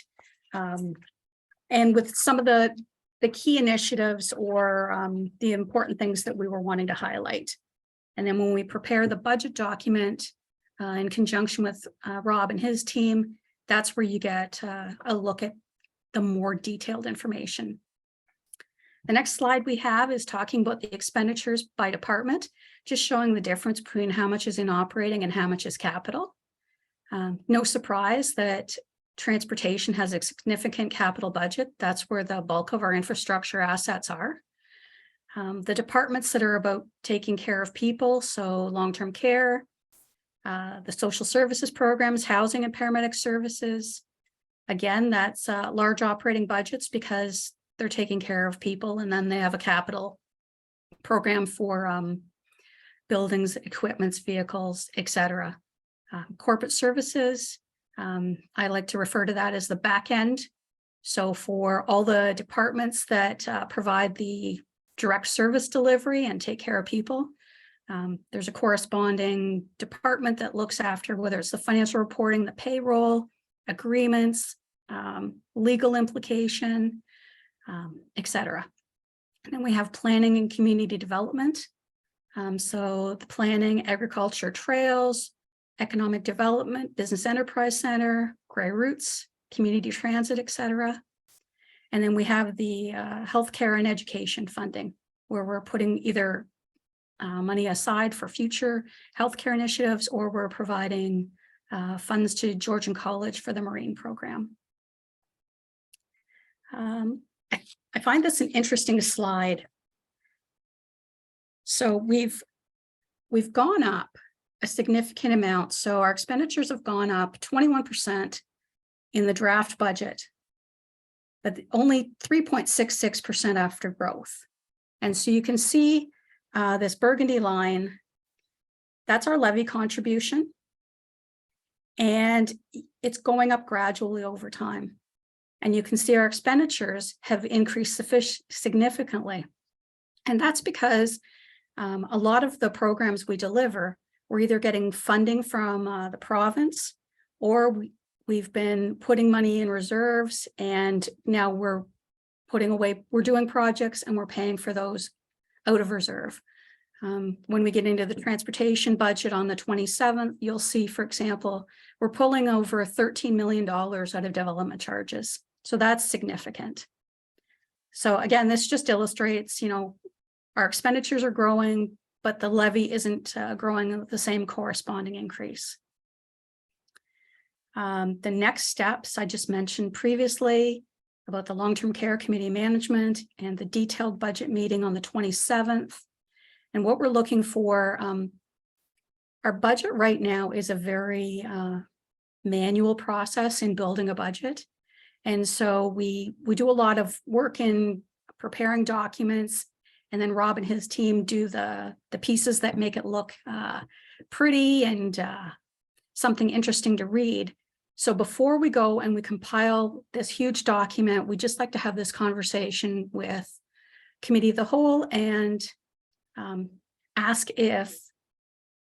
[SPEAKER 9] And with some of the key initiatives or the important things that we were wanting to highlight. And then when we prepare the budget document in conjunction with Rob and his team, that's where you get a look at the more detailed information. The next slide we have is talking about the expenditures by department, just showing the difference between how much is in operating and how much is capital. No surprise that transportation has a significant capital budget. That's where the bulk of our infrastructure assets are. The departments that are about taking care of people, so long-term care, the social services programs, housing and paramedic services. Again, that's large operating budgets because they're taking care of people, and then they have a capital program for buildings, equipments, vehicles, etc. Corporate services, I like to refer to that as the back end. So for all the departments that provide the direct service delivery and take care of people, there's a corresponding department that looks after whether it's the financial reporting, the payroll, agreements, legal implication, etc. And then we have planning and community development. So the planning, agriculture, trails, economic development, business enterprise center, Grey Roots, community transit, etc. And then we have the healthcare and education funding, where we're putting either money aside for future healthcare initiatives, or we're providing funds to Georgian College for the Marine program. I find this an interesting slide. So we've gone up a significant amount. So our expenditures have gone up 21% in the draft budget, but only 3.66% after growth. And so you can see this burgundy line, that's our levy contribution. And it's going up gradually over time. And you can see our expenditures have increased significantly. And that's because a lot of the programs we deliver, we're either getting funding from the province, or we've been putting money in reserves, and now we're putting away, we're doing projects and we're paying for those out of reserve. When we get into the transportation budget on the 27th, you'll see, for example, we're pulling over $13 million out of development charges. So that's significant. So again, this just illustrates, our expenditures are growing, but the levy isn't growing with the same corresponding increase. The next steps I just mentioned previously about the long-term care committee management and the detailed budget meeting on the 27th. And what we're looking for, our budget right now is a very manual process in building a budget. And so we do a lot of work in preparing documents, and then Rob and his team do the pieces that make it look pretty and something interesting to read. So before we go and we compile this huge document, we just like to have this conversation with committee of the whole and ask if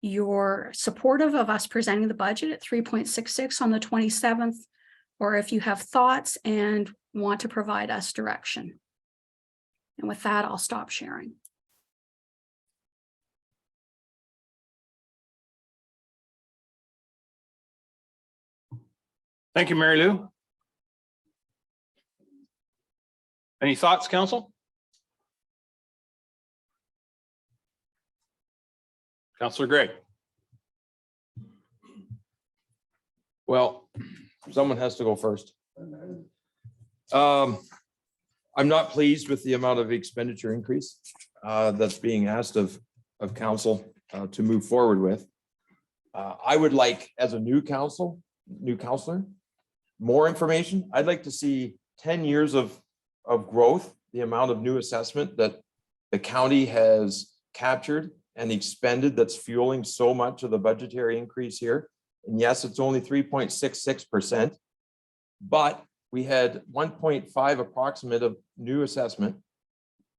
[SPEAKER 9] you're supportive of us presenting the budget at 3.66 on the 27th, or if you have thoughts and want to provide us direction. And with that, I'll stop sharing.
[SPEAKER 1] Thank you, Mary Lou. Any thoughts, council? Councillor Gray.
[SPEAKER 19] Well, someone has to go first. I'm not pleased with the amount of expenditure increase that's being asked of council to move forward with. I would like, as a new counselor, more information. I'd like to see 10 years of growth, the amount of new assessment that the county has captured and expended that's fueling so much of the budgetary increase here. And yes, it's only 3.66%, but we had 1.5 approximate of new assessment,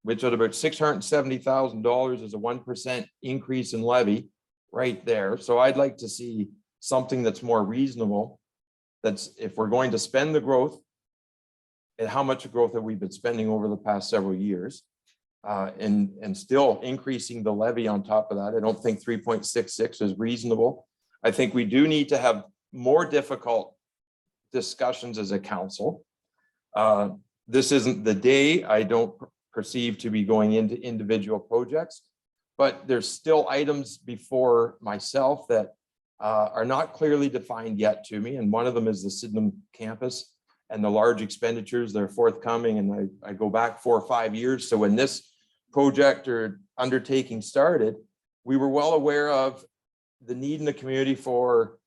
[SPEAKER 19] which at about $670,000 is a 1% increase in levy right there. So I'd like to see something that's more reasonable. That's if we're going to spend the growth, and how much growth have we been spending over the past several years, and still increasing the levy on top of that. I don't think 3.66 is reasonable. I think we do need to have more difficult discussions as a council. This isn't the day. I don't perceive to be going into individual projects, but there's still items before myself that are not clearly defined yet to me. And one of them is the Sydenham campus and the large expenditures that are forthcoming. And I go back 4 or 5 years. So when this project or undertaking started, we were well aware of the need in the community for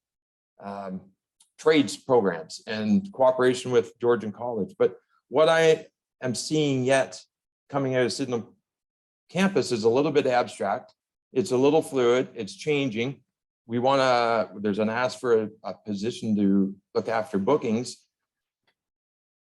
[SPEAKER 19] trades programs and cooperation with Georgian College. But what I am seeing yet coming out of Sydenham campus is a little bit abstract. It's a little fluid. It's changing. We want to, there's an ask for a position to look after bookings.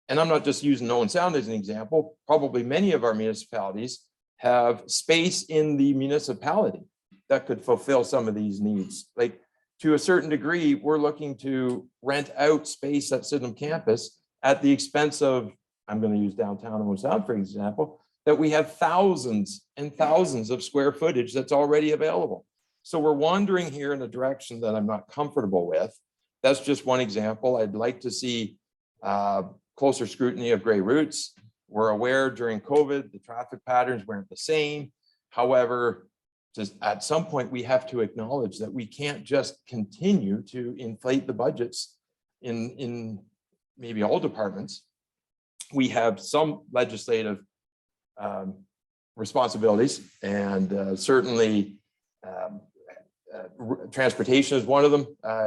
[SPEAKER 19] And I'm not just using Owen Sound as an example. Probably many of our municipalities have space in the municipality that could fulfill some of these needs. Like to a certain degree, we're looking to rent out space at Sydenham campus at the expense of, I'm going to use downtown Owen Sound, for example, that we have thousands and thousands of square footage that's already available. So we're wandering here in a direction that I'm not comfortable with. That's just one example. I'd like to see closer scrutiny of gray routes. We're aware during COVID, the traffic patterns weren't the same. However, just at some point, we have to acknowledge that we can't just continue to inflate the budgets in maybe all departments. We have some legislative responsibilities, and certainly transportation is one of them.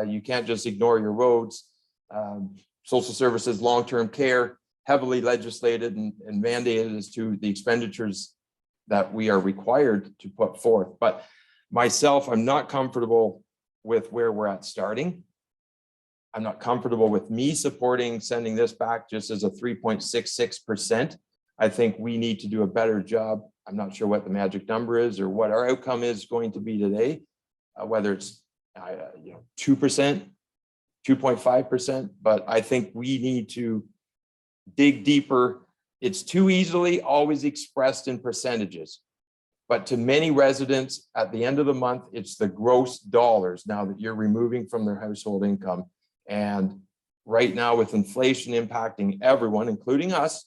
[SPEAKER 19] You can't just ignore your roads. Social services, long-term care, heavily legislated and mandated as to the expenditures that we are required to put forth. But myself, I'm not comfortable with where we're at starting. I'm not comfortable with me supporting sending this back just as a 3.66%. I think we need to do a better job. I'm not sure what the magic number is or what our outcome is going to be today, whether it's 2%, 2.5%, but I think we need to dig deeper. It's too easily always expressed in percentages. But to many residents, at the end of the month, it's the gross dollars now that you're removing from their household income. And right now, with inflation impacting everyone, including us,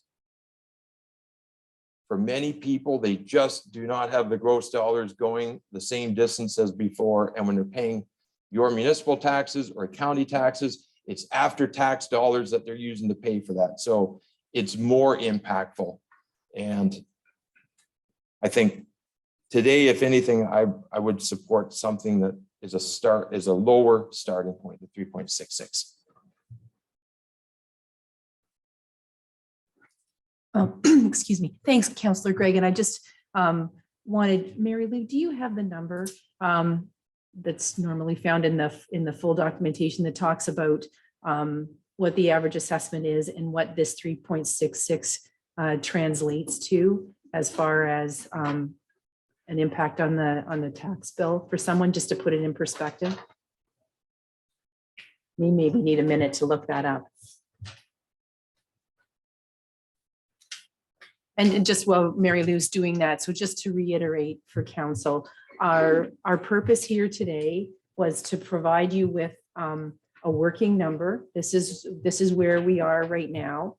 [SPEAKER 19] for many people, they just do not have the gross dollars going the same distance as before. And when they're paying your municipal taxes or county taxes, it's after tax dollars that they're using to pay for that. So it's more impactful. And I think today, if anything, I would support something that is a lower starting point, the 3.66.
[SPEAKER 7] Excuse me. Thanks, Councillor Greg. And I just wanted, Mary Lou, do you have the number that's normally found in the full documentation that talks about what the average assessment is and what this 3.66 translates to as far as an impact on the tax bill for someone, just to put it in perspective? We maybe need a minute to look that up. And just while Mary Lou's doing that, so just to reiterate for council, our purpose here today was to provide you with a working number. This is where we are right now.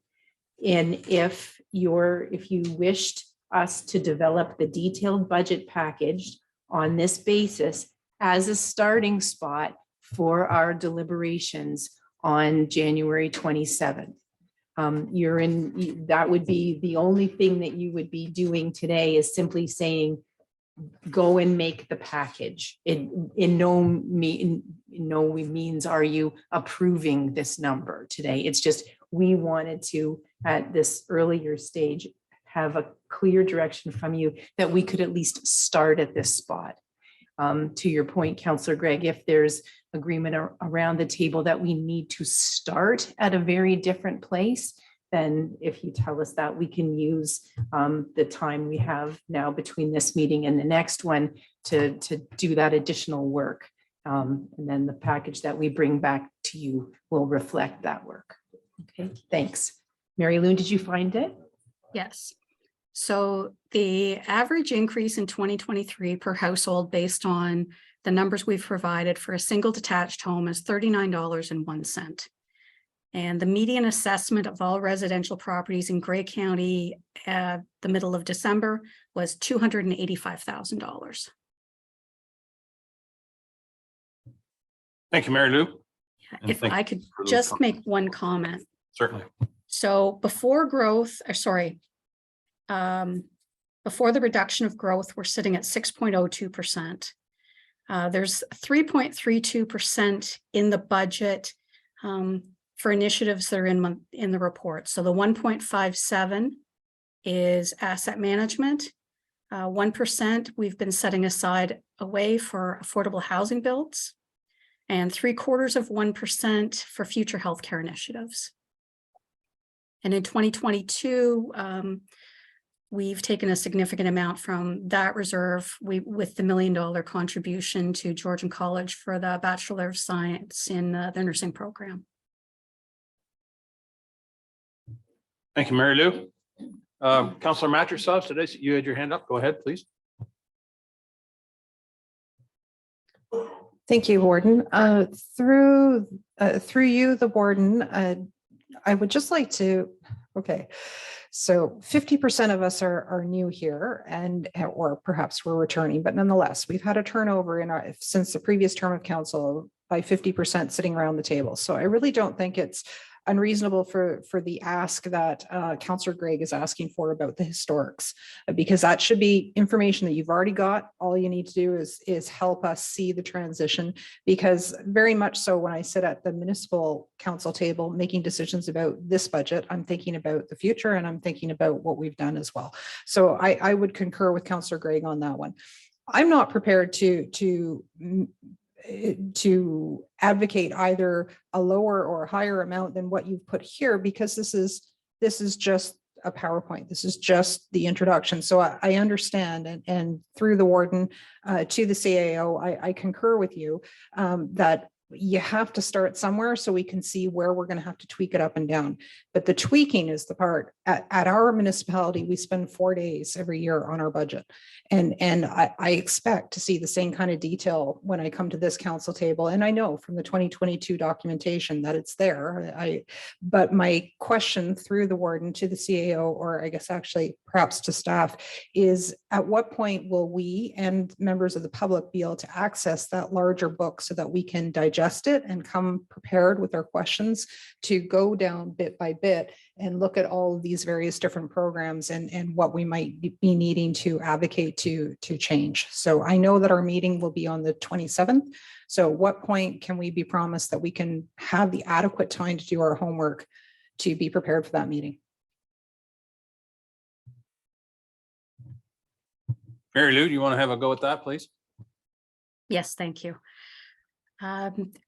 [SPEAKER 7] And if you wished us to develop the detailed budget package on this basis as a starting spot for our deliberations on January 27th. That would be the only thing that you would be doing today, is simply saying, go and make the package. In no means are you approving this number today. It's just, we wanted to, at this earlier stage, have a clear direction from you that we could at least start at this spot. To your point, Councillor Greg, if there's agreement around the table that we need to start at a very different place, then if you tell us that, we can use the time we have now between this meeting and the next one to do that additional work. And then the package that we bring back to you will reflect that work. Okay, thanks. Mary Lou, did you find it?
[SPEAKER 9] Yes. So the average increase in 2023 per household based on the numbers we've provided for a single detached home is $39.01. And the median assessment of all residential properties in Grey County at the middle of December was $285,000.
[SPEAKER 1] Thank you, Mary Lou. And
[SPEAKER 9] If
[SPEAKER 1] thank
[SPEAKER 9] I
[SPEAKER 1] you
[SPEAKER 9] could
[SPEAKER 1] for those
[SPEAKER 9] just
[SPEAKER 1] comments.
[SPEAKER 9] make one comment.
[SPEAKER 1] Certainly.
[SPEAKER 9] So before growth, before the reduction of growth, we're sitting at 6.02%. There's 3.32% in the budget for initiatives that are in the report. So the 1.57 is asset management. 1% we've been setting aside away for affordable housing builds, and 0.75% for future healthcare initiatives. And in 2022, we've taken a significant amount from that reserve with the $1 million contribution to Georgian College for the Bachelor of Science in the nursing program.
[SPEAKER 1] Thank you, Mary Lou. Councillor Mattersov, today you had your hand up. Go ahead, please.
[SPEAKER 12] Thank you, Warden. Through you, the Warden, I would just like to, okay. So 50% of us are new here, or perhaps we're returning, but nonetheless, we've had a turnover since the previous term of council by 50% sitting around the table. So I really don't think it's unreasonable for the ask that Councillor Greg is asking for about the historics, because that should be information that you've already got. All you need to do is help us see the transition, because very much so when I sit at the municipal council table making decisions about this budget, I'm thinking about the future and I'm thinking about what we've done as well. So I would concur with Councillor Greg on that one. I'm not prepared to advocate either a lower or higher amount than what you've put here, because this is just a PowerPoint. This is just the introduction. So I understand, and through the Warden to the CAO, I concur with you that you have to start somewhere so we can see where we're going to have to tweak it up and down. But the tweaking is the part. At our municipality, we spend 4 days every year on our budget. And I expect to see the same kind of detail when I come to this council table. And I know from the 2022 documentation that it's there. But my question through the warden to the CAO, or I guess actually perhaps to staff, is at what point will we and members of the public be able to access that larger book so that we can digest it and come prepared with our questions to go down bit by bit and look at all of these various different programs and what we might be needing to advocate to change. So I know that our meeting will be on the 27th. So at what point can we be promised that we can have the adequate time to do our homework to be prepared for that meeting?
[SPEAKER 1] Mary Lou, do you want to have a go at that, please?
[SPEAKER 9] Yes, thank you.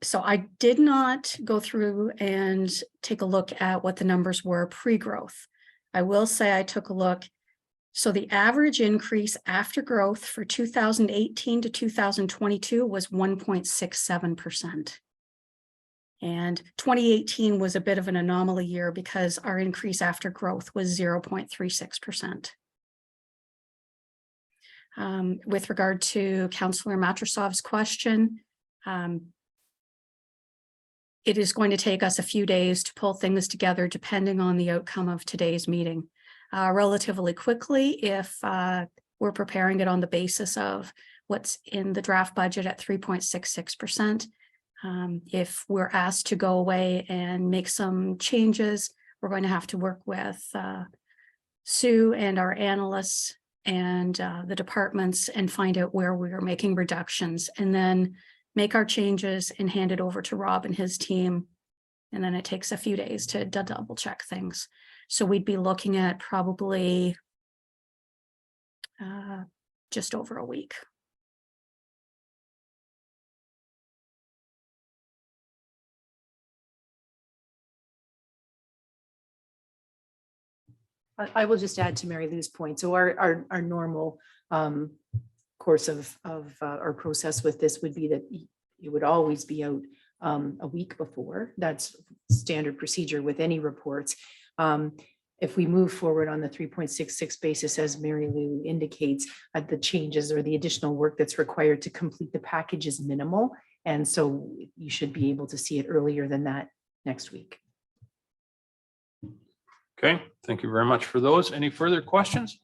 [SPEAKER 9] So I did not go through and take a look at what the numbers were pre-growth. I will say I took a look. So the average increase after growth for 2018 to 2022 was 1.67%. And 2018 was a bit of an anomaly year because our increase after growth was 0.36%. With regard to Councillor Matrosov's question, it is going to take us a few days to pull things together depending on the outcome of today's meeting. Relatively quickly, if we're preparing it on the basis of what's in the draft budget at 3.66%. If we're asked to go away and make some changes, we're going to have to work with Sue and our analysts and the departments and find out where we are making reductions, and then make our changes and hand it over to Rob and his team. And then it takes a few days to double check things. So we'd be looking at probably just over a week.
[SPEAKER 7] I will just add to Mary Lou's point. So our normal course of our process with this would be that it would always be out a week before. That's standard procedure with any reports. If we move forward on the 3.66 basis, as Mary Lou indicates, the changes or the additional work that's required to complete the package is minimal. And so you should be able to see it earlier than that next week.
[SPEAKER 1] Okay, thank you very much for those. Any further questions?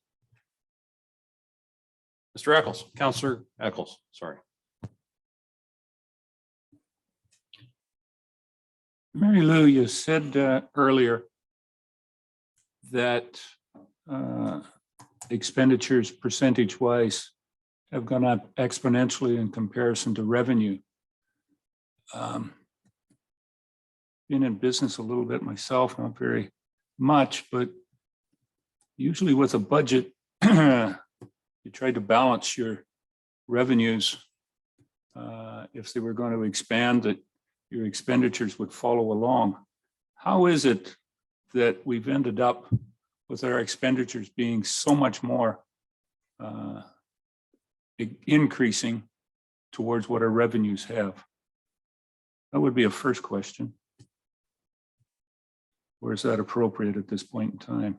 [SPEAKER 1] Mr. Eccles, Councillor Eccles, sorry.
[SPEAKER 10] Mary Lou, you said earlier that expenditures percentage-wise have gone up exponentially in comparison to revenue. Been in business a little bit myself, not very much, but usually with a budget, you try to balance your revenues. If they were going to expand, that your expenditures would follow along. How is it that we've ended up with our expenditures being so much more increasing towards what our revenues have? That would be a first question. Or is that appropriate at this point in time?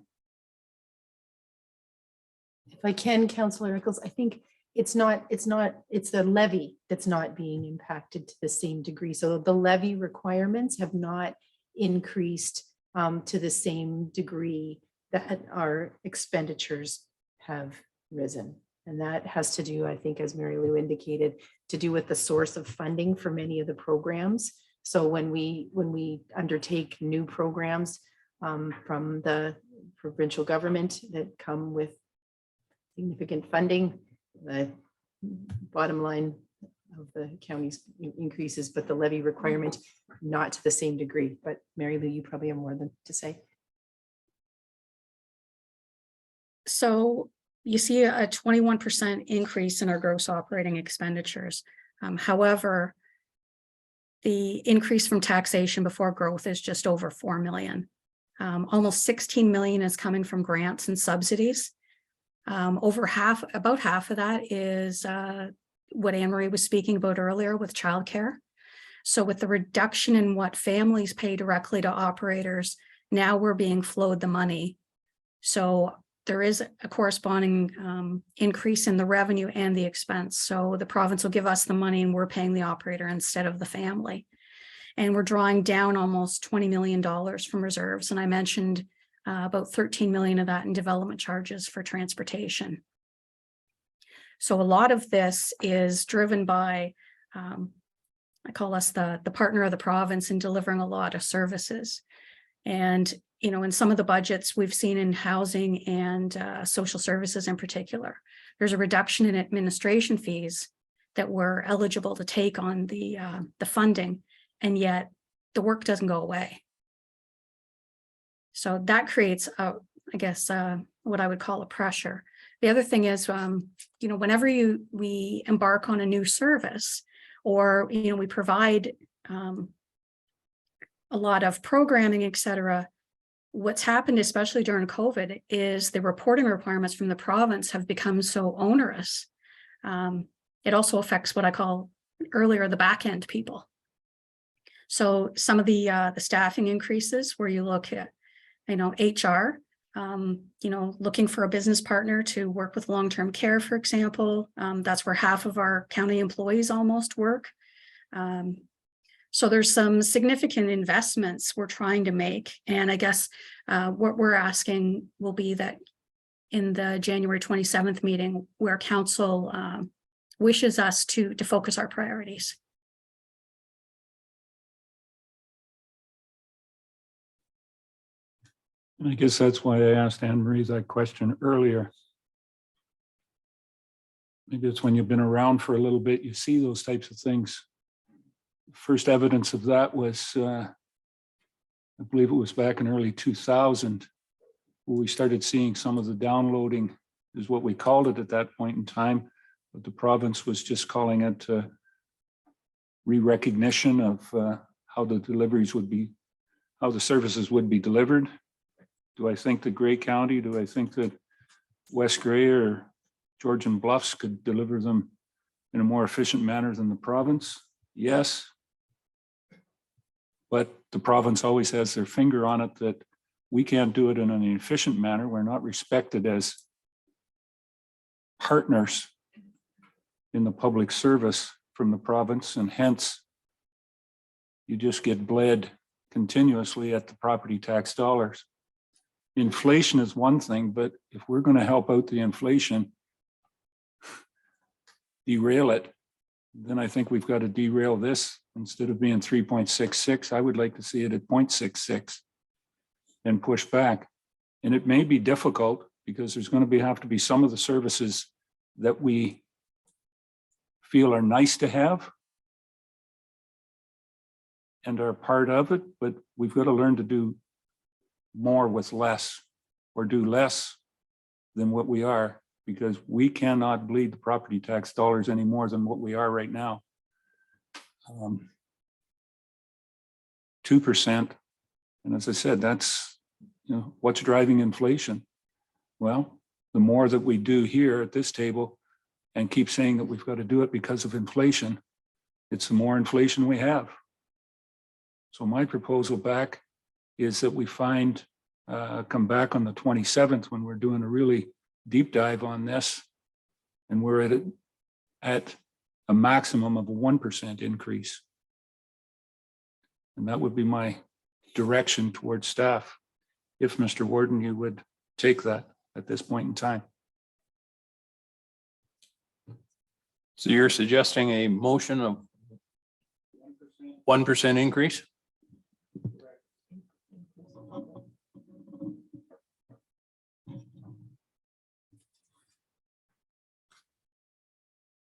[SPEAKER 7] If I can, Councillor Eccles, I think it's the levy that's not being impacted to the same degree. So the levy requirements have not increased to the same degree that our expenditures have risen. And that has to do, I think, as Mary Lou indicated, to do with the source of funding for many of the programs. So when we undertake new programs from the provincial government that come with significant funding, the bottom line of the county's increases, but the levy requirement not to the same degree. But Mary Lou, you probably have more than to say.
[SPEAKER 9] So you see a 21% increase in our gross operating expenditures. However, the increase from taxation before growth is just over 4 million. Almost 16 million is coming from grants and subsidies. About half of that is what Anne Marie was speaking about earlier with childcare. So with the reduction in what families pay directly to operators, now we're being flowed the money. So there is a corresponding increase in the revenue and the expense. So the province will give us the money and we're paying the operator instead of the family. And we're drawing down almost $20 million from reserves. And I mentioned about 13 million of that in development charges for transportation. So a lot of this is driven by, I call us the partner of the province in delivering a lot of services. And, you know, in some of the budgets we've seen in housing and social services in particular, there's a reduction in administration fees that we're eligible to take on the funding, and yet the work doesn't go away. So that creates, I guess, what I would call a pressure. The other thing is, you know, whenever we embark on a new service, or, you know, we provide a lot of programming, et cetera, what's happened, especially during COVID, is the reporting requirements from the province have become so onerous. It also affects what I call earlier the back end people. So some of the staffing increases where you look at, you know, HR, you know, looking for a business partner to work with long-term care, for example. That's where half of our county employees almost work. So there's some significant investments we're trying to make. And I guess what we're asking will be that in the January 27th meeting, where council wishes us to focus our priorities.
[SPEAKER 10] I guess that's why I asked Anne Marie that question earlier. Maybe it's when you've been around for a little bit, you see those types of things. First evidence of that was, I believe it was back in early 2000, where we started seeing some of the downloading, is what we called it at that point in time, but the province was just calling it re-recognition of how the deliveries would be, how the services would be delivered. Do I think that Grey County, do I think that West Grey or Georgian Bluffs could deliver them in a more efficient manner than the province? Yes. But the province always has their finger on it that we can't do it in an efficient manner. We're not respected as partners in the public service from the province, and hence you just get bled continuously at the property tax dollars. Inflation is one thing, but if we're going to help out the inflation, derail it, then I think we've got to derail this. Instead of being 3.66, I would like to see it at 0.66 and push back. And it may be difficult because there's going to have to be some of the services that we feel are nice to have and are part of it, but we've got to learn to do more with less, or do less than what we are, because we cannot bleed the property tax dollars any more than what we are right now. 2%. And as I said, that's, you know, what's driving inflation? Well, the more that we do here at this table and keep saying that we've got to do it because of inflation, it's the more inflation we have. So my proposal back is that we find, come back on the 27th when we're doing a really deep dive on this, and we're at a maximum of a 1% increase. And that would be my direction towards staff. If Mr. Warden, you would take that at this point in time.
[SPEAKER 1] So you're suggesting a motion of 1% increase?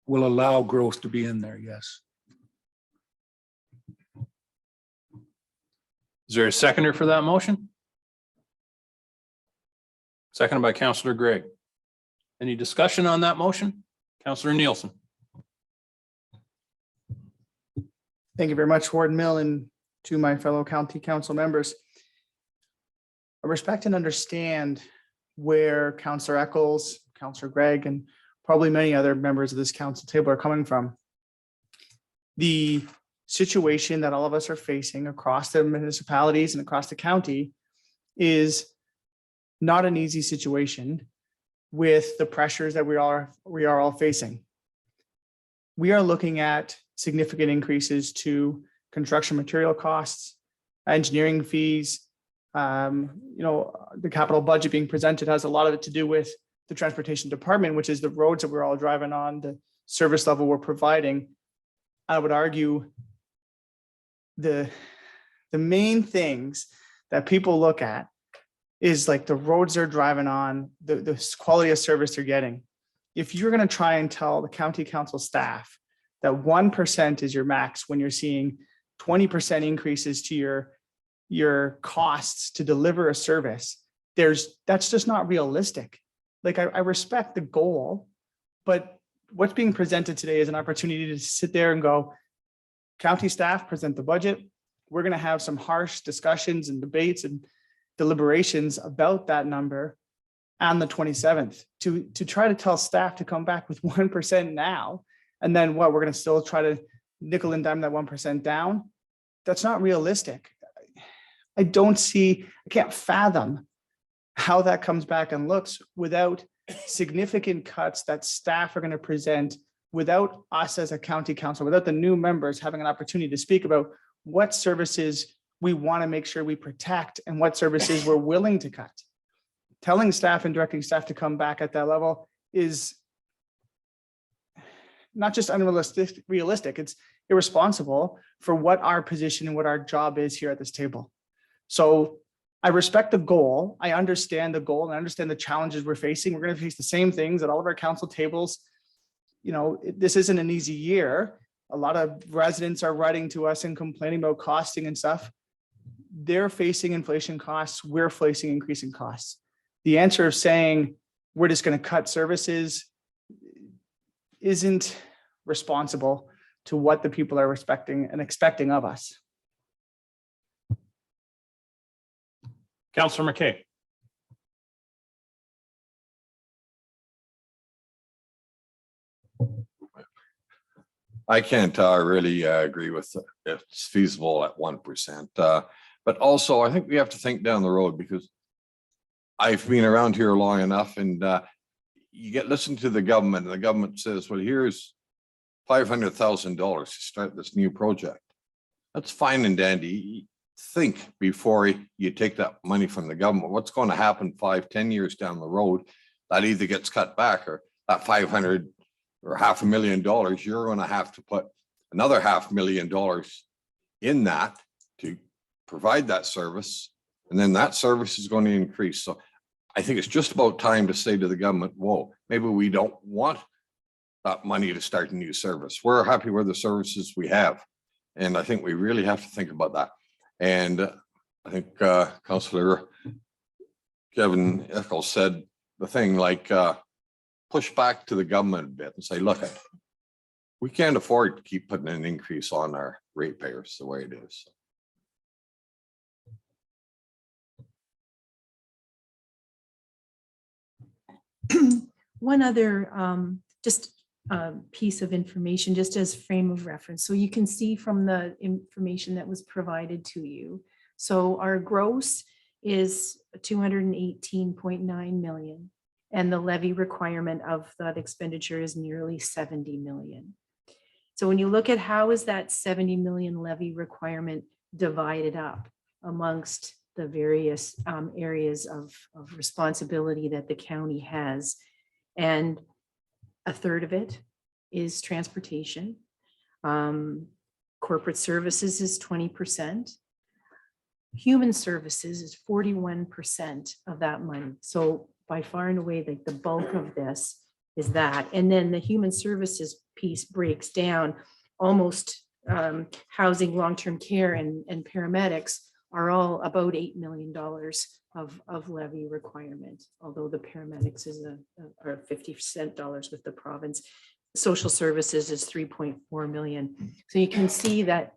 [SPEAKER 10] Will allow growth to be in there, yes.
[SPEAKER 1] Is there a seconder for that motion? Seconded by Councillor Gregg. Any discussion on that motion? Councillor Nielsen.
[SPEAKER 2] Thank you very much, Warden Mill, and to my fellow county council members. I respect and understand where Councillor Eccles, Councillor Gregg, and probably many other members of this council table are coming from. The situation that all of us are facing across the municipalities and across the county is not an easy situation with the pressures that we are all facing. We are looking at significant increases to construction material costs, engineering fees. The capital budget being presented has a lot of it to do with the transportation department, which is the roads that we're all driving on, the service level we're providing. I would argue the main things that people look at is like the roads they're driving on, the quality of service they're getting. If you're going to try and tell the county council staff that 1% is your max when you're seeing 20% increases to your costs to deliver a service, that's just not realistic. Like I respect the goal, but what's being presented today is an opportunity to sit there and go, county staff present the budget. We're going to have some harsh discussions and debates and deliberations about that number on the 27th to try to tell staff to come back with 1% now. And then we're going to still try to nickel and dime that 1% down. That's not realistic. I can't fathom how that comes back and looks without significant cuts that staff are going to present, without us as a county council, without the new members having an opportunity to speak about what services we want to make sure we protect and what services we're willing to cut. Telling staff and directing staff to come back at that level is not just realistic, it's irresponsible for what our position and what our job is here at this table. So I respect the goal. I understand the goal and I understand the challenges we're facing. We're going to face the same things at all of our council tables. This isn't an easy year. A lot of residents are writing to us and complaining about costing and stuff. They're facing inflation costs. We're facing increasing costs. The answer of saying we're just going to cut services isn't responsible to what the people are respecting and expecting of us.
[SPEAKER 1] Councillor McKay.
[SPEAKER 6] I can't really agree with if it's feasible at 1%. But also, I think we have to think down the road, because I've been around here long enough, and listen to the government, and the government says, well, here's $500,000 to start this new project. That's fine and dandy. Think before you take that money from the government. What's going to happen 5-10 years down the road? That either gets cut back, or that 500 or $500,000, you're going to have to put another $500,000 in that to provide that service. And then that service is going to increase. So I think it's just about time to say to the government, whoa, maybe we don't want that money to start a new service. We're happy with the services we have. And I think we really have to think about that. And I think Councillor Kevin Eccles said the thing like, push back to the government a bit and say, look, we can't afford to keep putting an increase on our ratepayers the way it is.
[SPEAKER 7] One other piece of information, just as frame of reference. So you can see from the information that was provided to you. So our gross is 218.9 million. And the levy requirement of that expenditure is nearly 70 million. So when you look at how is that 70 million levy requirement divided up amongst the various areas of responsibility that the county has, and a third of it is transportation. Corporate services is 20%. Human services is 41% of that money. So by far and away, the bulk of this is that. And then the human services piece breaks down almost housing, long-term care, and paramedics are all about $8 million of levy requirement, although the paramedics is are 50% dollars with the province. Social services is 3.4 million. So you can see that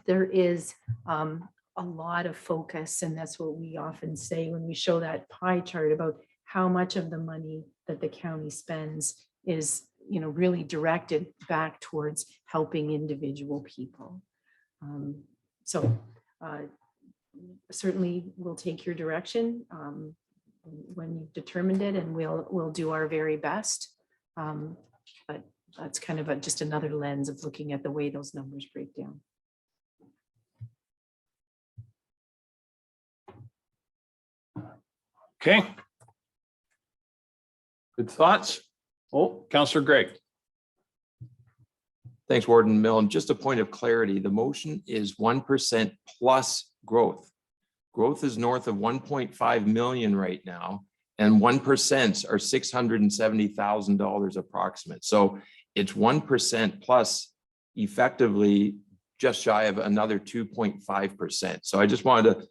[SPEAKER 7] there is a lot of focus, and that's what we often say when we show that pie chart about how much of the money that the county spends is really directed back towards helping individual people. So certainly we'll take your direction when you've determined it, and we'll do our very best. But that's kind of just another lens of looking at the way those numbers break down.
[SPEAKER 1] Okay. Good thoughts? Oh, Counselor Gregg.
[SPEAKER 19] Thanks, Warden Milne. Just a point of clarity, the motion is 1% plus growth. Growth is north of 1.5 million right now, and 1% are $670,000 approximate. So it's 1% plus effectively just shy of another 2.5%. So I just wanted to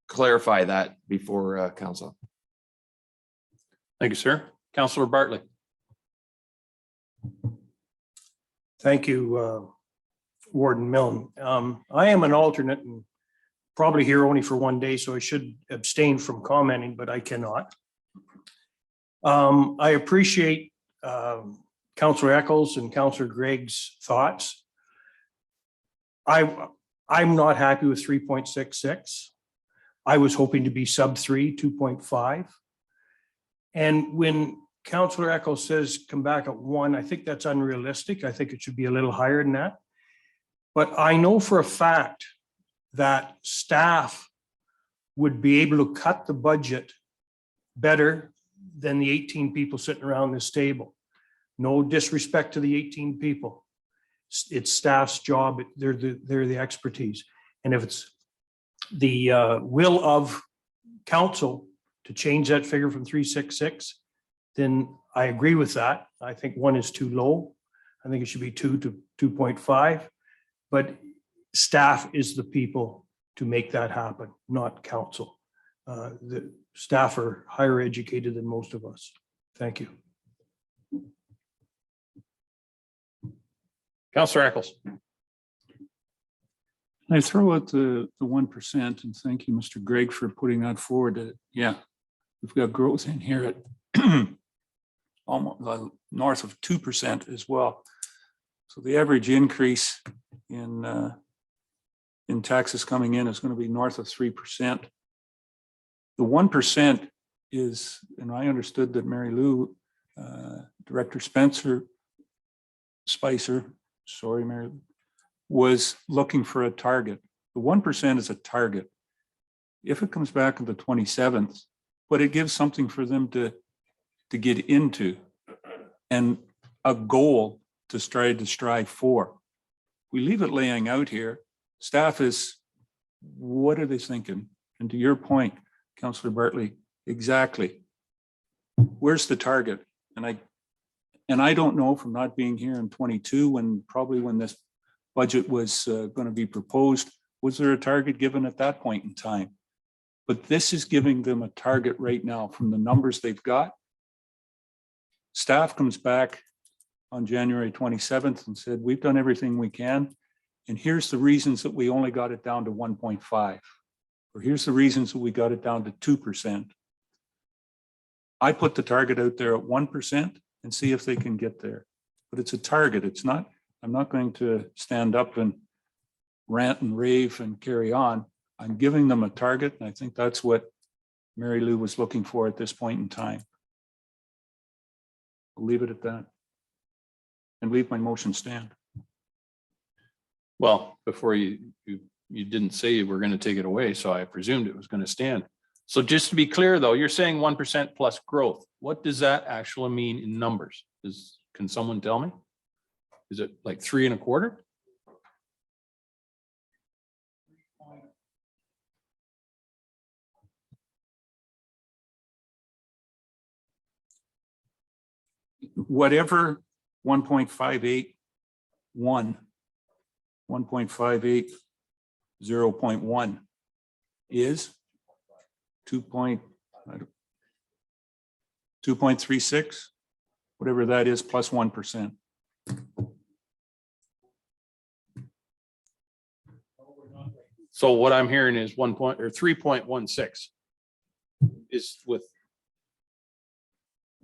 [SPEAKER 19] clarify that before council.
[SPEAKER 1] Thank you, sir. Counselor Bartley.
[SPEAKER 8] Thank you, Warden Milne. I am an alternate and probably here only for one day, so I should abstain from commenting, but I cannot. I appreciate Councillor Eccles and Councillor Gregg's thoughts. I'm not happy with 3.66. I was hoping to be sub 3, 2.5. And when Councillor Eccles says come back at 1, I think that's unrealistic. I think it should be a little higher than that. But I know for a fact that staff would be able to cut the budget better than the 18 people sitting around this table. No disrespect to the 18 people. It's staff's job. They're the expertise. And if it's the will of council to change that figure from 366, then I agree with that. I think 1 is too low. I think it should be 2 to 2.5. But staff is the people to make that happen, not council. The staff are higher educated than most of us. Thank you.
[SPEAKER 1] Counselor Eccles.
[SPEAKER 10] I throw out the 1%, and thank you, Mr. Gregg, for putting that forward. Yeah, we've got growth in here at almost north of 2% as well. So the average increase in taxes coming in is going to be north of 3%. The 1% is, and I understood that Mary Lou, Director Spicer, Mary, was looking for a target. The 1% is a target. If it comes back on the 27th, but it gives something for them to get into and a goal to strive for. We leave it laying out here. Staff is, what are they thinking? And to your point, Councillor Bartley, exactly. Where's the target? And I don't know from not being here in 22, when this budget was going to be proposed, was there a target given at that point in time? But this is giving them a target right now from the numbers they've got. Staff comes back on January 27th and said, we've done everything we can. And here's the reasons that we only got it down to 1.5. Or here's the reasons that we got it down to 2%. I put the target out there at 1% and see if they can get there. But it's a target. It's not, I'm not going to stand up and rant and rave and carry on. I'm giving them a target, and I think that's what Mary Lou was looking for at this point in time. I'll leave it at that and leave my motion stand.
[SPEAKER 1] Well, before you didn't say you were going to take it away, so I presumed it was going to stand. So just to be clear, though, you're saying 1% plus growth. What does that actually mean in numbers? Can someone tell me? Is it like 3 1/4?
[SPEAKER 10] Whatever 1.581, 1.58, 0.1 is 2.36, whatever that is, plus 1%.
[SPEAKER 1] So what I'm hearing is 3.16 is with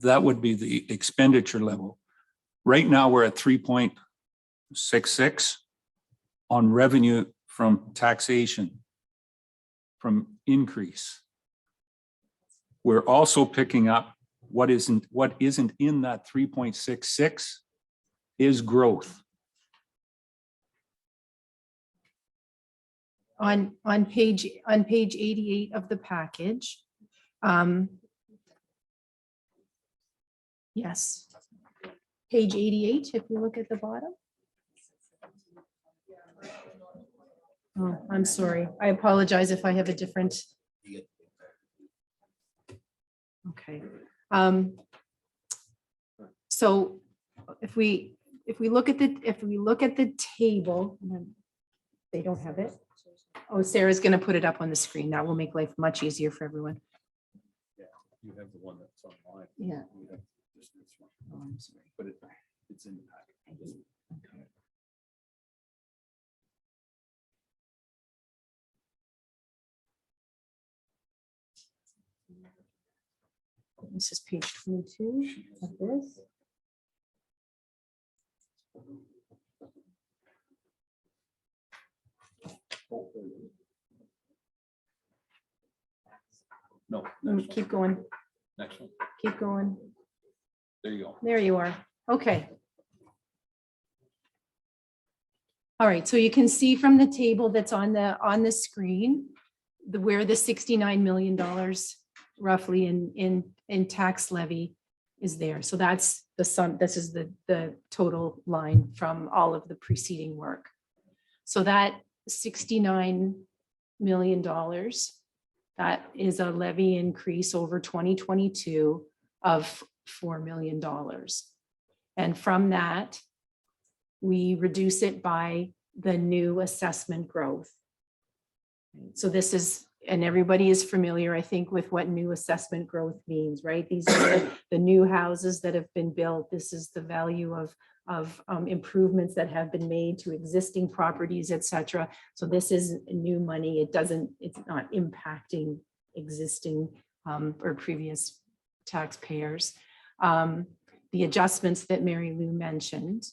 [SPEAKER 10] that would be the expenditure level. Right now, we're at 3.66 on revenue from taxation, from increase. We're also picking up what isn't in that 3.66 is growth.
[SPEAKER 7] On page 88 of the package. Yes. Page 88, if you look at the bottom. Oh, I'm sorry. I apologize if I have a different. Okay. So if we look at the table, and then they don't have it. Oh, Sarah's going to put it up on the screen. That will make life much easier for everyone.
[SPEAKER 1] You have the one that's online.
[SPEAKER 7] Yeah.
[SPEAKER 1] You have this one.
[SPEAKER 7] Oh, I'm sorry.
[SPEAKER 1] But it's in the packet.
[SPEAKER 7] This is page 22 of this.
[SPEAKER 1] No,
[SPEAKER 7] Keep going,
[SPEAKER 1] next one.
[SPEAKER 7] keep going.
[SPEAKER 1] There you go.
[SPEAKER 7] There you are. Okay. All right, so you can see from the table that's on the screen, where the $69 million roughly in tax levy is there. So that's the sum. This is the total line from all of the preceding work. So that $69 million, that is a levy increase over 2022 of $4 million. And from that, we reduce it by the new assessment growth. So this is, and everybody is familiar, I think, with what new assessment growth means, right? These are the new houses that have been built. This is the value of improvements that have been made to existing properties, et cetera. So this is new money. It's not impacting existing or previous taxpayers. The adjustments that Mary Lou mentioned,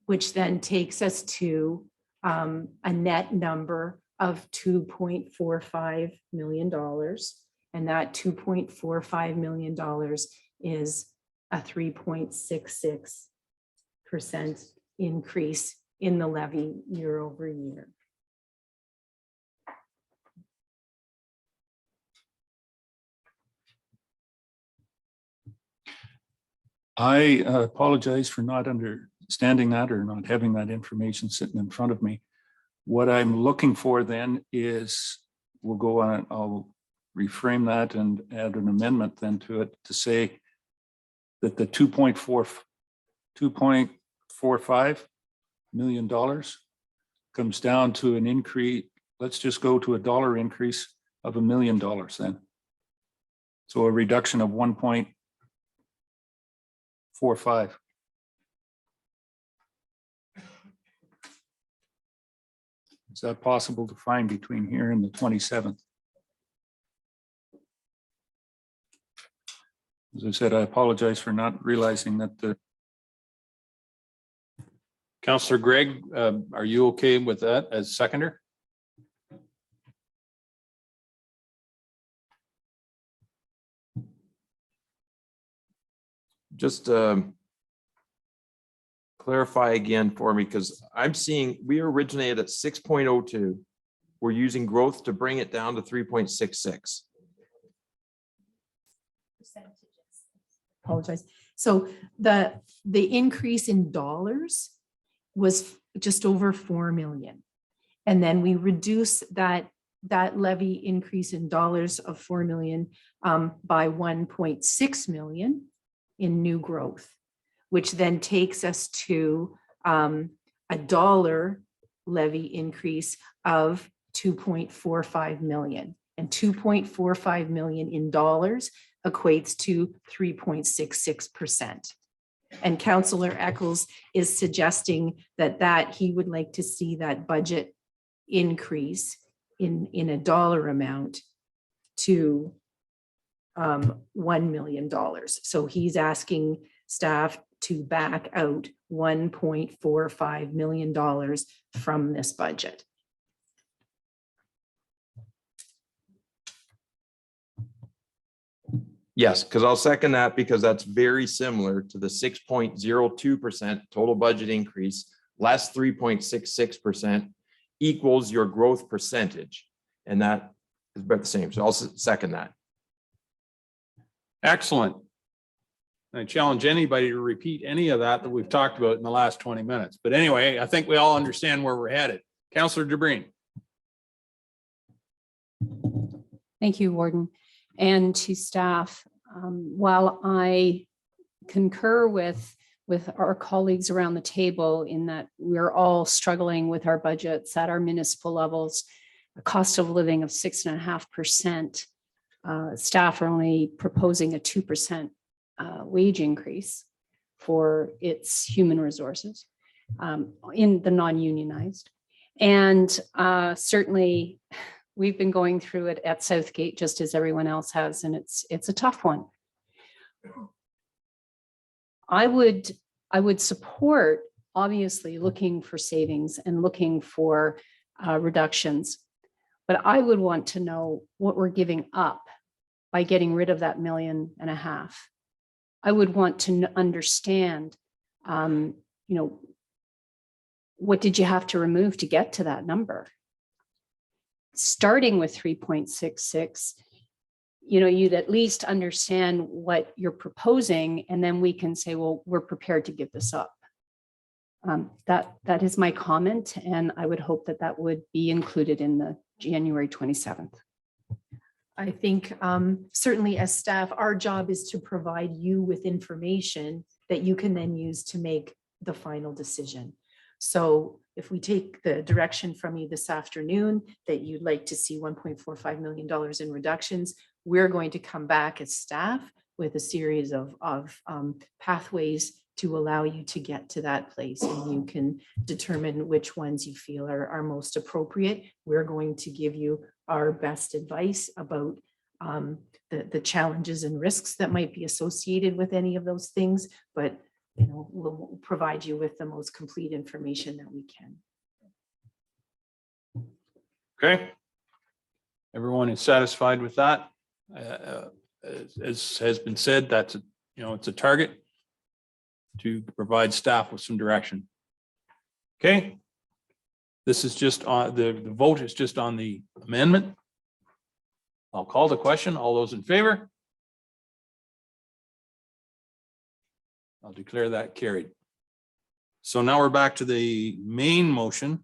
[SPEAKER 7] which then takes us to a net number of $2.45 million. And that $2.45 million is a 3.66% increase in the levy year over year.
[SPEAKER 10] I apologize for not understanding that or not having that information sitting in front of me. What I'm looking for then is, we'll go on, I'll reframe that and add an amendment then to it to say that the $2.45 million comes down to an increase. Let's just go to a dollar increase of $1 million then. So a reduction of 1.45. Is that possible to find between here and the 27th? As I said, I apologize for not realizing that the.
[SPEAKER 1] Councillor Greg, are you okay with that as seconder?
[SPEAKER 19] Just clarify again for me, because I'm seeing we originated at 6.02. We're using growth to bring it down to 3.66.
[SPEAKER 7] Apologize. So the increase in dollars was just over 4 million. And then we reduce that levy increase in dollars of 4 million by 1.6 million in new growth, which then takes us to a dollar levy increase of 2.45 million. And 2.45 million in dollars equates to 3.66%. And Councillor Eccles is suggesting that he would like to see that budget increase in a dollar amount to $1 million. So he's asking staff to back out $1.45 million from this budget.
[SPEAKER 19] Yes, because I'll second that because that's very similar to the 6.02% total budget increase, less 3.66% equals your growth percentage. And that is about the same. So I'll second that.
[SPEAKER 1] Excellent. I challenge anybody to repeat any of that we've talked about in the last 20 minutes. But anyway, I think we all understand where we're headed. Councillor DeBreen.
[SPEAKER 11] Thank you, Warden. And to staff, while I concur with our colleagues around the table in that we're all struggling with our budgets at our municipal levels, a cost of living of 6.5%, staff are only proposing a 2% wage increase for its human resources in the non-unionized. And certainly we've been going through it at Southgate just as everyone else has, and it's a tough one. I would support, obviously, looking for savings and looking for reductions, but I would want to know what we're giving up by getting rid of that $1.5 million. I would want to understand, what did you have to remove to get to that number? Starting with 3.66, you'd at least understand what you're proposing, and then we can say, well, we're prepared to give this up. That is my comment, and I would hope that that would be included in the January 27th.
[SPEAKER 7] I think certainly as staff, our job is to provide you with information that you can then use to make the final decision. So if we take the direction from you this afternoon that you'd like to see $1.45 million in reductions, we're going to come back as staff with a series of pathways to allow you to get to that place, and you can determine which ones you feel are most appropriate. We're going to give you our best advice about the challenges and risks that might be associated with any of those things, but we'll provide you with the most complete information that we can.
[SPEAKER 1] Okay. Everyone is satisfied with that. As has been said, that's it's a target to provide staff with some direction. Okay. This is just on the vote is just on the amendment. I'll call the question. All those in favor? I'll declare that carried. So now we're back to the main motion.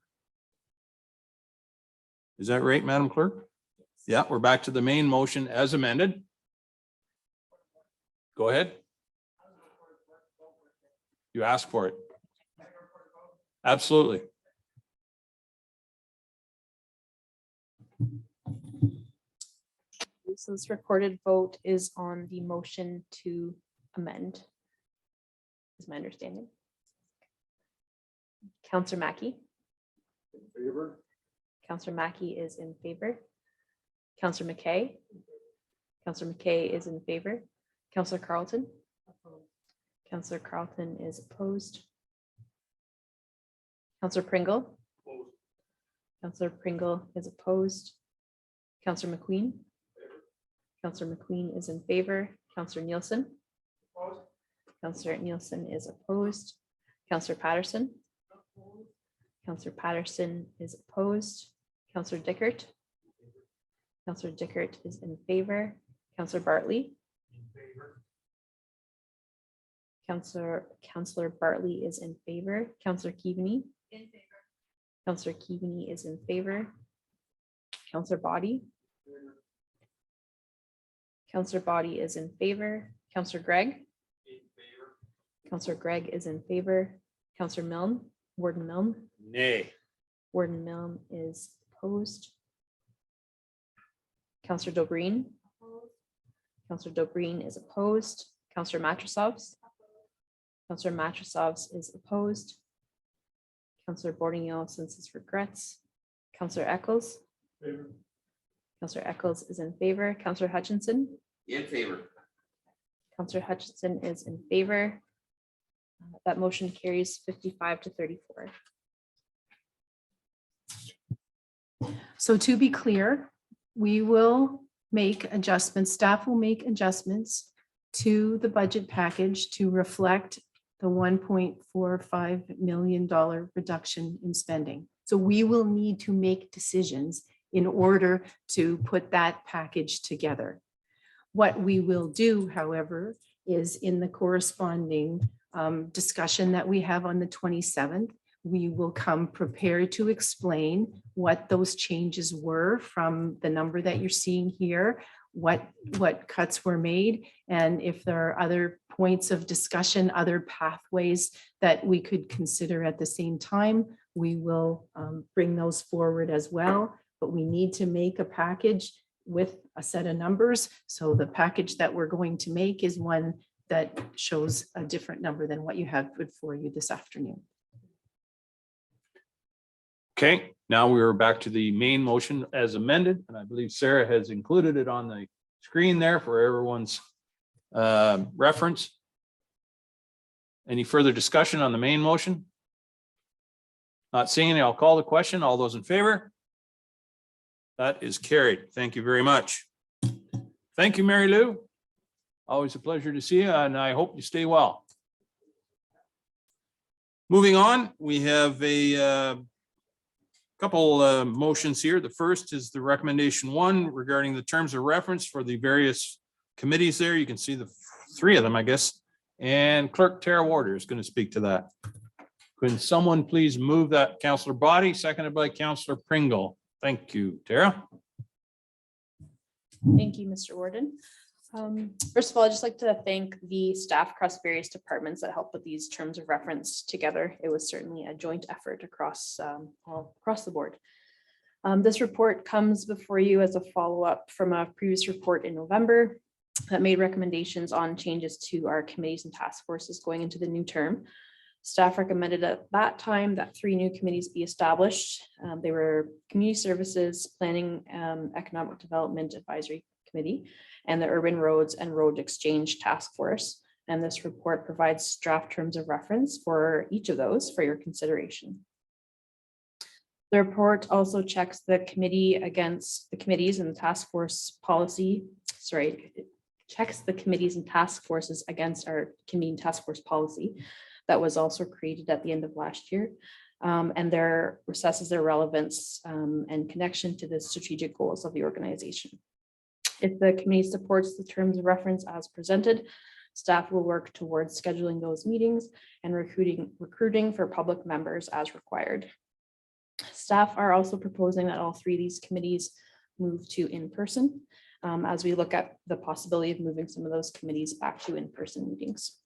[SPEAKER 1] Is that right, Madam Clerk? Yeah, we're back to the main motion as amended. Go ahead. You asked for it. Absolutely.
[SPEAKER 22] So this recorded vote is on the motion to amend, is my understanding. Councillor Mackey. In favor. Councillor Mackey is in favor. Councillor McKay. Councillor McKay is in favor. Councillor Carlton. Councillor Carlton is opposed. Councillor Pringle. Councillor Pringle is opposed. Councillor McQueen. Councillor McQueen is in favor. Councillor Nielsen. Councillor Nielsen is opposed. Councillor Patterson. Councillor Patterson is opposed. Councillor Dickert. Councillor Dickert is in favor. Councillor Bartley. Councillor Bartley is in favor. Councillor Keaveney. In favor. Councillor Keaveney is in favor. Councillor Body. Councillor Body is in favor. Councillor Gregg. In favor. Councillor Gregg is in favor. Councillor Milne. Warden Milne.
[SPEAKER 1] Nay.
[SPEAKER 22] Warden Milne is opposed. Councillor Dobreen. Councillor Dobreen is opposed. Councillor Matrosovs. Councillor Matrosovs is opposed. Councillor Bordignon since his regrets. Councillor Eccles. Councillor Eccles is in favor. Councillor Hutchinson.
[SPEAKER 18] In favor.
[SPEAKER 22] Counselor Hutchinson is in favor. That motion carries 55-34.
[SPEAKER 7] So to be clear, we will make adjustments, staff will make adjustments to the budget package to reflect the $1.45 million reduction in spending. So we will need to make decisions in order to put that package together. What we will do, however, is in the corresponding discussion that we have on the 27th, we will come prepared to explain what those changes were from the number that you're seeing here, what cuts were made, and if there are other points of discussion, other pathways that we could consider at the same time, we will bring those forward as well. But we need to make a package with a set of numbers. So the package that we're going to make is one that shows a different number than what you have put for you this afternoon.
[SPEAKER 1] Okay, now we are back to the main motion as amended, and I believe Sarah has included it on the screen there for everyone's reference. Any further discussion on the main motion? Not seeing any, I'll call the question. All those in favor? That is carried. Thank you very much. Thank you, Mary Lou. Always a pleasure to see you, and I hope you stay well. Moving on, we have a couple motions here. The first is the recommendation 1 regarding the terms of reference for the various committees there. You can see the 3 of them, I guess. And Clerk Tara Warder is going to speak to that. Can someone please move that? Councillor Body, seconded by Councillor Pringle. Thank you, Tara.
[SPEAKER 22] Thank you, Mr. Warden. First of all, I'd just like to thank the staff across various departments that helped put these terms of reference together. It was certainly a joint effort across all across the board. This report comes before you as a follow-up from a previous report in November that made recommendations on changes to our committees and task forces going into the new term. Staff recommended at that time that 3 new committees be established. They were Community Services, Planning, Economic Development Advisory Committee, and the Urban Roads and Road Exchange Task Force. And this report provides draft terms of reference for each of those for your consideration. The report also checks the committee against the committees and the task force policy. Sorry, it checks the committees and task forces against our committee and task force policy that was also created at the end of last year. And there assesses their relevance and connection to the strategic goals of the organization. If the committee supports the terms of reference as presented, staff will work towards scheduling those meetings and recruiting for public members as required. Staff are also proposing that all 3 of these committees move to in-person as we look at the possibility of moving some of those committees back to in-person meetings.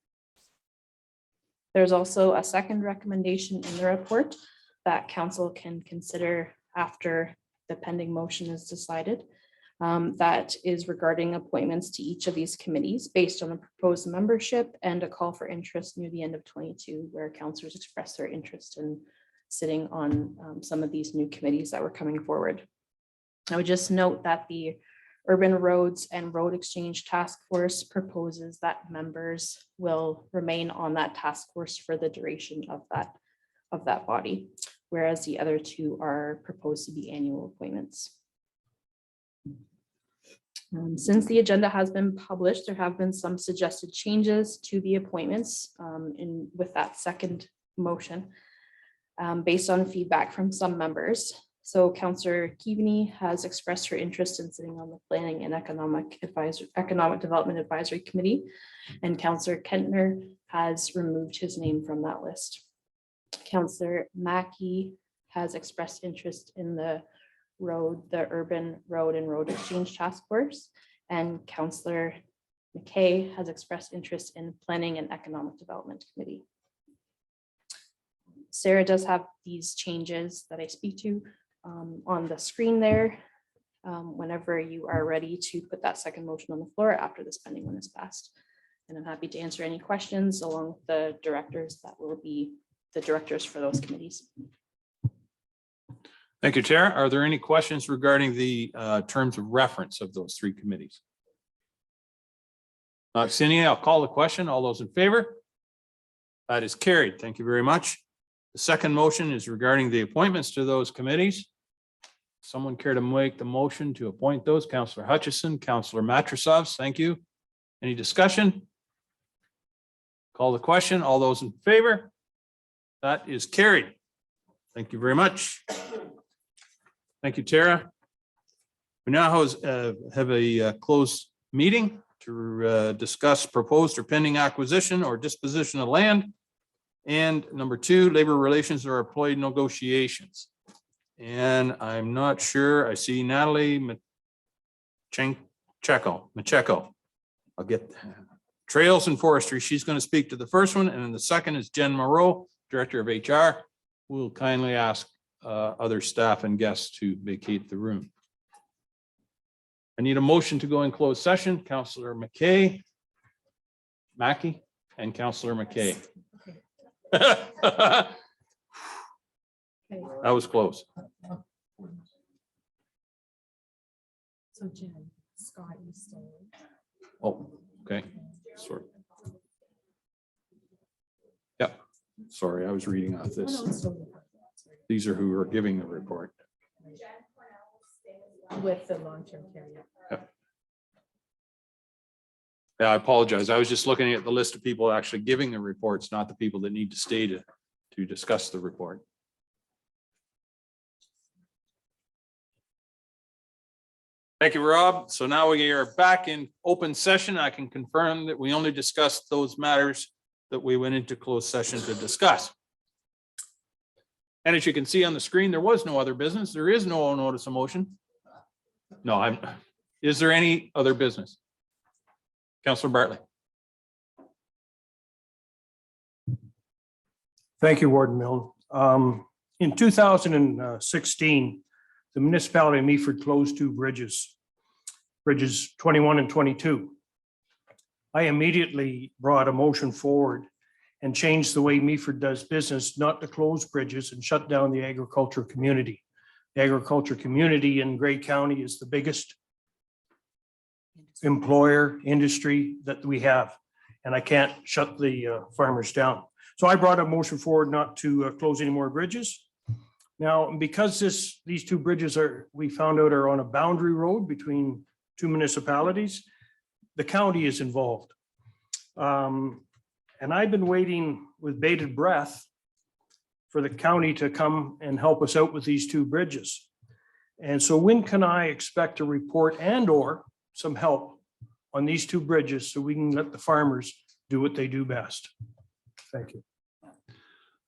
[SPEAKER 22] There's also a second recommendation in the report that council can consider after the pending motion is decided. That is regarding appointments to each of these committees based on the proposed membership and a call for interest near the end of 22, where councillors expressed their interest in sitting on some of these new committees that were coming forward. I would just note that the Urban Roads and Road Exchange Task Force proposes that members will remain on that task force for the duration of that body, whereas the other 2 are proposed to be annual appointments. Since the agenda has been published, there have been some suggested changes to the appointments with that second motion based on feedback from some members. So Councillor Keaveney has expressed her interest in sitting on the Planning and Economic Development Advisory Committee, and Councillor Kentner has removed his name from that list. Councillor Mackey has expressed interest in the Urban Road and Road Exchange Task Force, and Councillor McKay has expressed interest in Planning and Economic Development Committee. Sarah does have these changes that I speak to on the screen there. Whenever you are ready to put that second motion on the floor after this pending one is passed. And I'm happy to answer any questions along with the directors that will be the directors for those committees.
[SPEAKER 1] Thank you, Tara. Are there any questions regarding the terms of reference of those 3 committees? Not seeing any, I'll call the question. All those in favor? That is carried. Thank you very much. The second motion is regarding the appointments to those committees. Someone care to make the motion to appoint those? Counselor Hutchison, Counselor Matrosov, thank you. Any discussion? Call the question. All those in favor? That is carried. Thank you very much. Thank you, Tara. We now have a closed meeting to discuss proposed or pending acquisition or disposition of land. And number 2, labor relations or employee negotiations. And I'm not sure, I see Natalie Macheco. I'll get Trails and Forestry. She's going to speak to the first one. And then the second is Jen Moreau, Director of HR. We'll kindly ask other staff and guests to vacate the room. I need a motion to go in closed session. Councillor Mackay, and Councillor McKay. That was close.
[SPEAKER 7] So Jen, Scott, you stay.
[SPEAKER 1] Oh, okay. Sorry. Yep. Sorry, I was reading off this. These are who are giving the report.
[SPEAKER 7] With the long-term care.
[SPEAKER 1] Yep. Yeah, I apologize. I was just looking at the list of people actually giving the reports, not the people that need to stay to discuss the report. Thank you, Rob. So now we are back in open session. I can confirm that we only discussed those matters that we went into closed session to discuss. And as you can see on the screen, there was no other business. There is no notice of motion. No, is there any other business? Councillor Bartley.
[SPEAKER 8] Thank you, Warden Milne. In 2016, the municipality of Meaford closed 2 bridges, bridges 21 and 22. I immediately brought a motion forward and changed the way Meaford does business, not to close bridges and shut down the agriculture community. The agriculture community in Grey County is the biggest employer industry that we have, and I can't shut the farmers down. So I brought a motion forward not to close any more bridges. Now, because these 2 bridges we found out are on a boundary road between 2 municipalities, the county is involved. And I've been waiting with bated breath for the county to come and help us out with these 2 bridges. And so when can I expect a report and/or some help on these 2 bridges so we can let the farmers do what they do best? Thank you.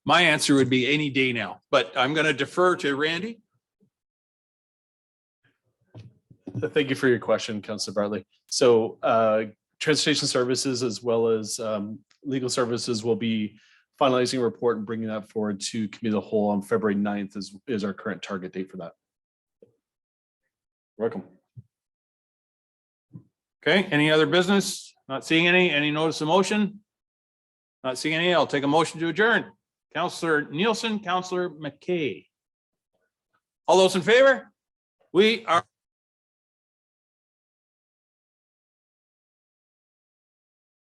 [SPEAKER 1] My answer would be any day now, but I'm going to defer to Randy.
[SPEAKER 13] Thank you for your question, Councilor Bartley. So transportation services as well as legal services will be finalizing a report and bringing that forward to committee of the whole on February 9th is our current target date for that.
[SPEAKER 1] Welcome. Okay, any other business? Not seeing any notice of motion? Not seeing any, I'll take a motion to adjourn. Councillor Nielsen, Councillor McKay. All those in favor? We are